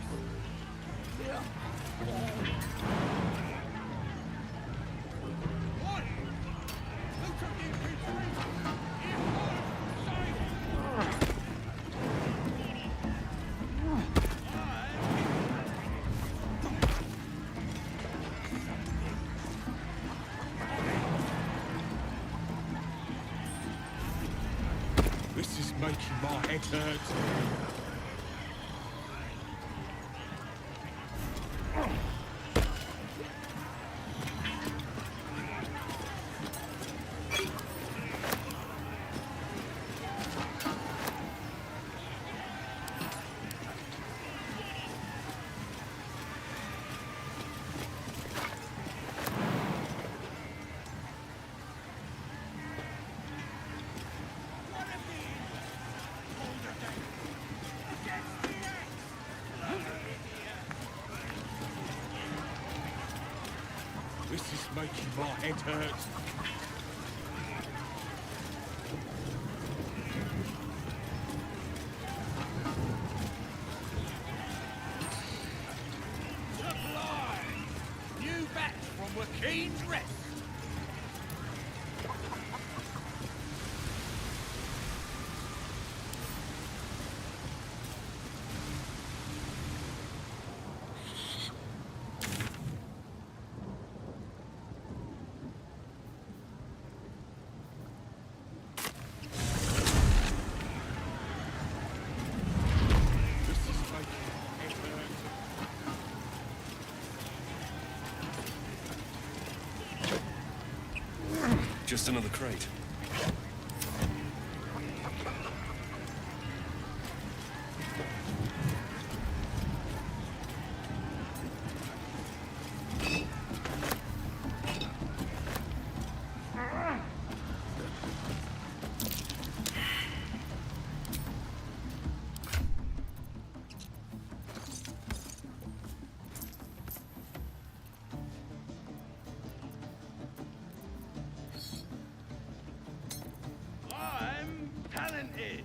This is making my head hurt. This is making my head hurt. Supply! New batch from Wakeen's Rest. Just another crate. I'm talented.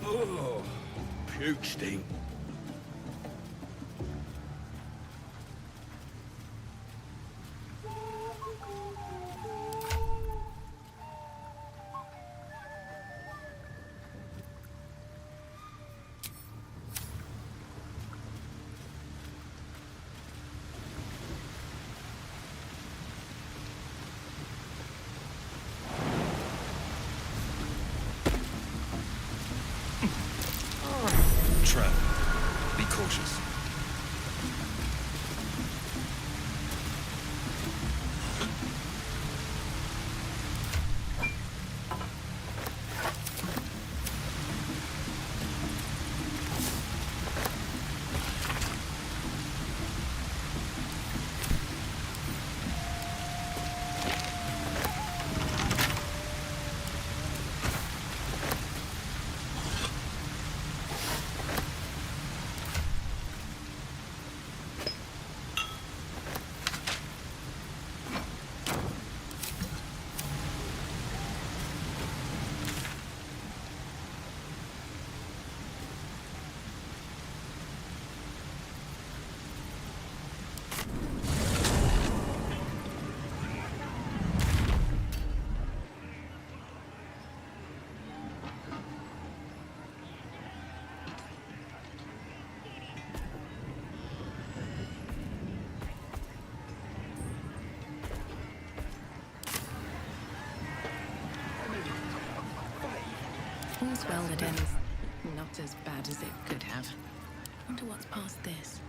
Oh, puke stink. Trap. Be cautious. All's well that ends not as bad as it could have. Wonder what's past this.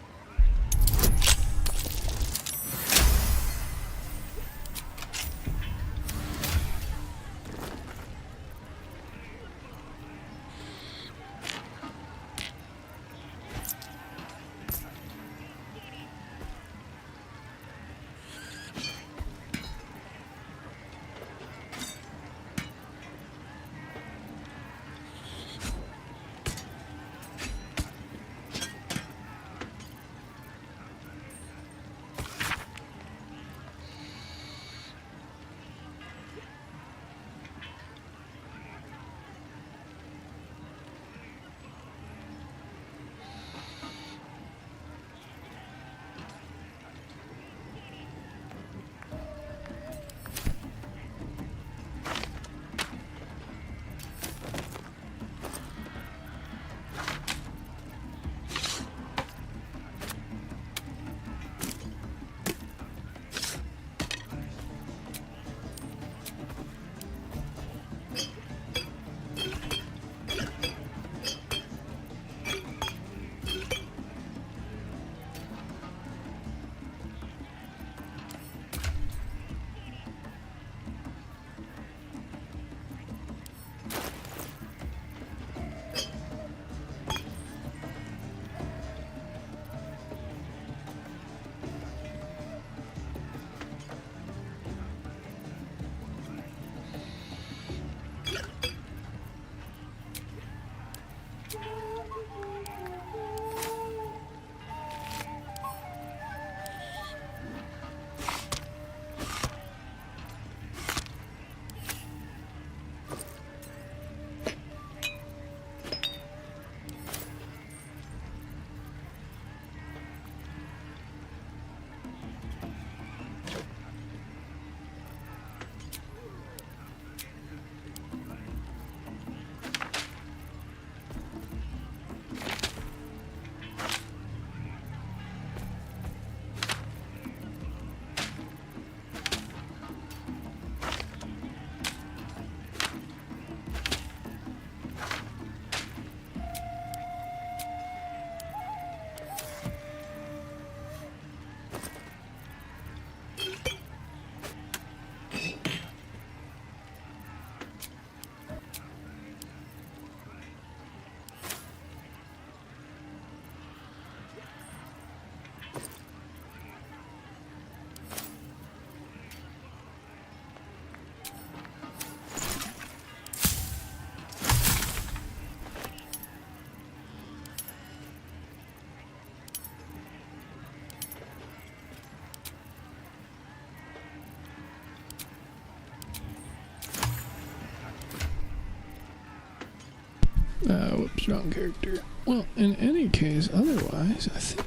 Whoops, wrong character. Well, in any case, otherwise, I think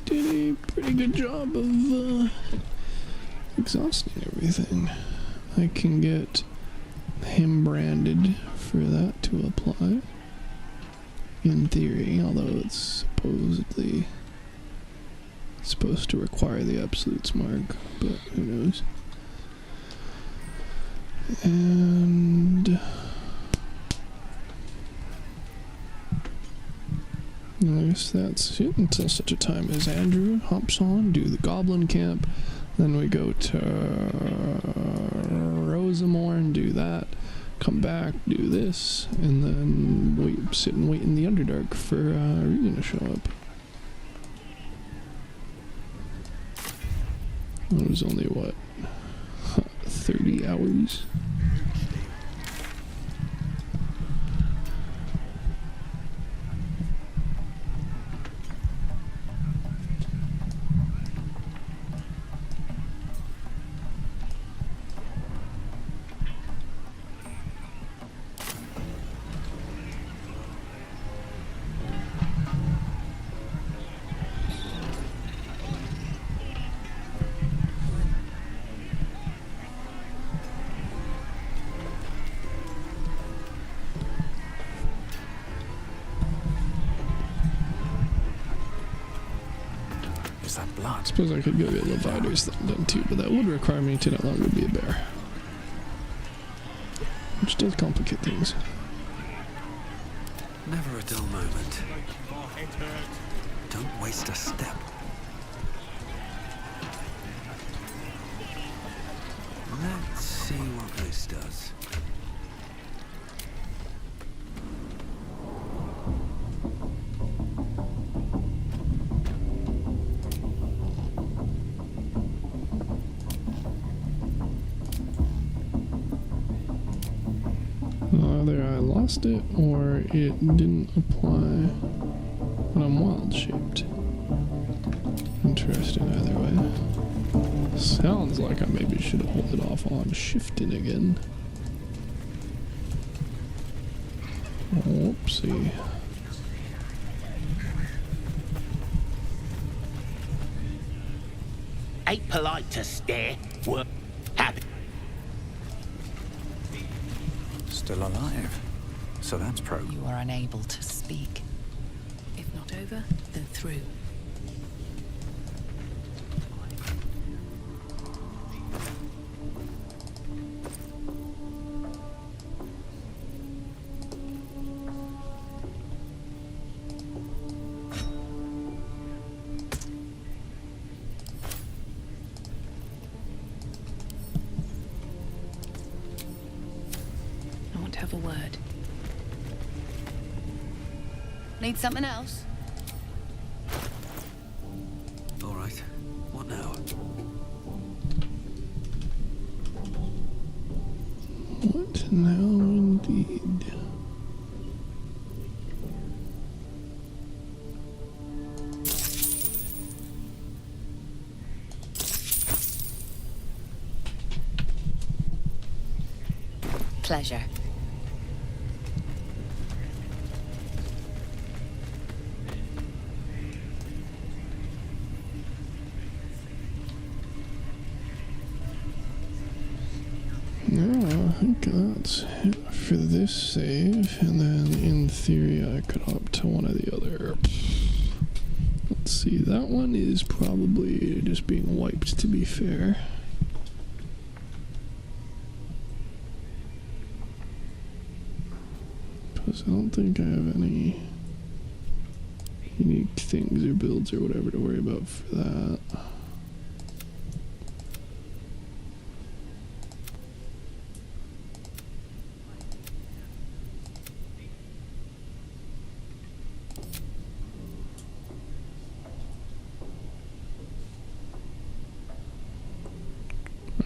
did a pretty good job of exhausting everything. I can get him branded for that to apply. In theory, although it's supposedly supposed to require the absolutes mark, but who knows. And I guess that's it until such a time as Andrew hops on, do the goblin camp, then we go to Rosamore and do that, come back, do this, and then sit and wait in the Underdark for Regan to show up. It was only, what, 30 hours? I suppose I could go get Levider's thing done too, but that would require me to no longer be a bear. Which does complicate things. Never a dull moment. Don't waste a step. Let's see what this does. Either I lost it or it didn't apply when I'm wild shaped. Interesting either way. Sounds like I maybe should have pulled it off on shifting again. Whoopsie. Ain't polite to stare. We're happy. Still alive. So that's pro. You are unable to speak. If not over, then through. Have a word. Need something else? All right. What now? What now, indeed? Pleasure. I think that's it for this save, and then in theory I could opt to one of the other. Let's see, that one is probably just being wiped, to be fair. Because I don't think I have any unique things or builds or whatever to worry about for that.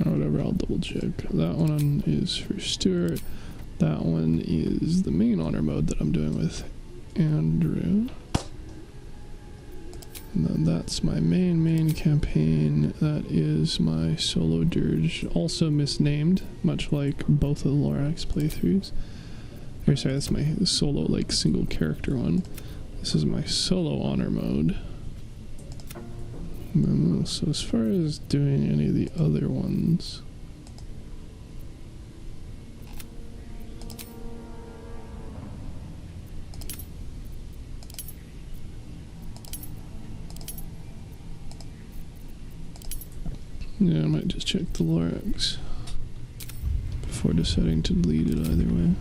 Whatever, I'll double check. That one is for Stuart. That one is the main honor mode that I'm doing with Andrew. And then that's my main campaign. That is my solo dirge, also misnamed, much like both of the Lorax playthroughs. Or sorry, that's my solo, like, single character one. This is my solo honor mode. So as far as doing any of the other ones... Yeah, I might just check the Lorax before deciding to delete it either way.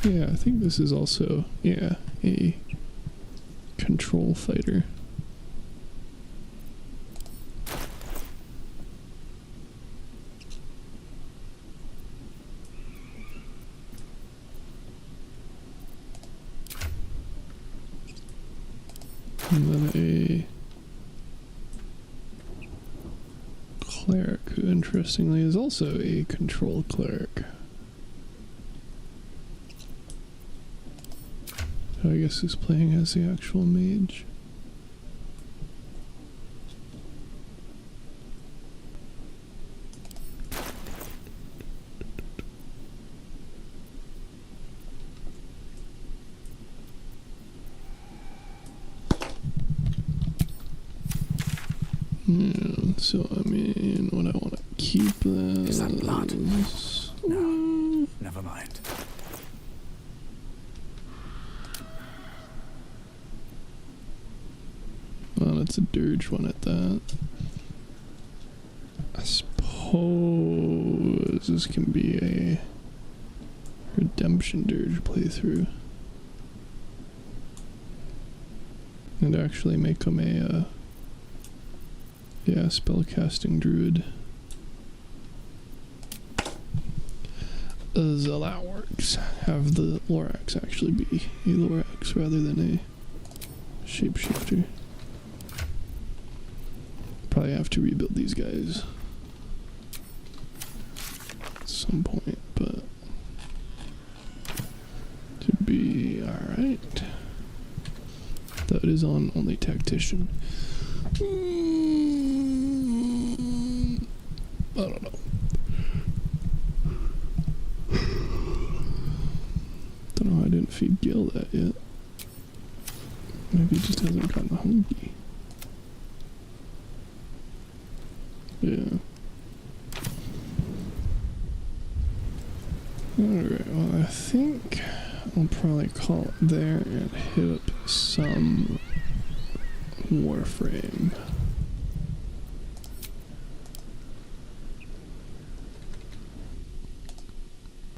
Yeah, I think this is also, yeah, a control fighter. And then a cleric, who interestingly is also a control cleric. I guess he's playing as the actual mage. Yeah, so I mean, what I want to keep that. Is that blood? No, never mind. Well, it's a dirge one at that. I suppose this can be a redemption dirge playthrough. And actually make him a, yeah, spellcasting druid. So that works. Have the Lorax actually be a Lorax rather than a shapeshifter. Probably have to rebuild these guys. some point, but should be alright. Though it is on only tactician. I don't know. Don't know how I didn't feed Gil that yet. Maybe he just hasn't gotten hungry. Yeah. Alright, well I think I'll probably call it there and hit up some Warframe.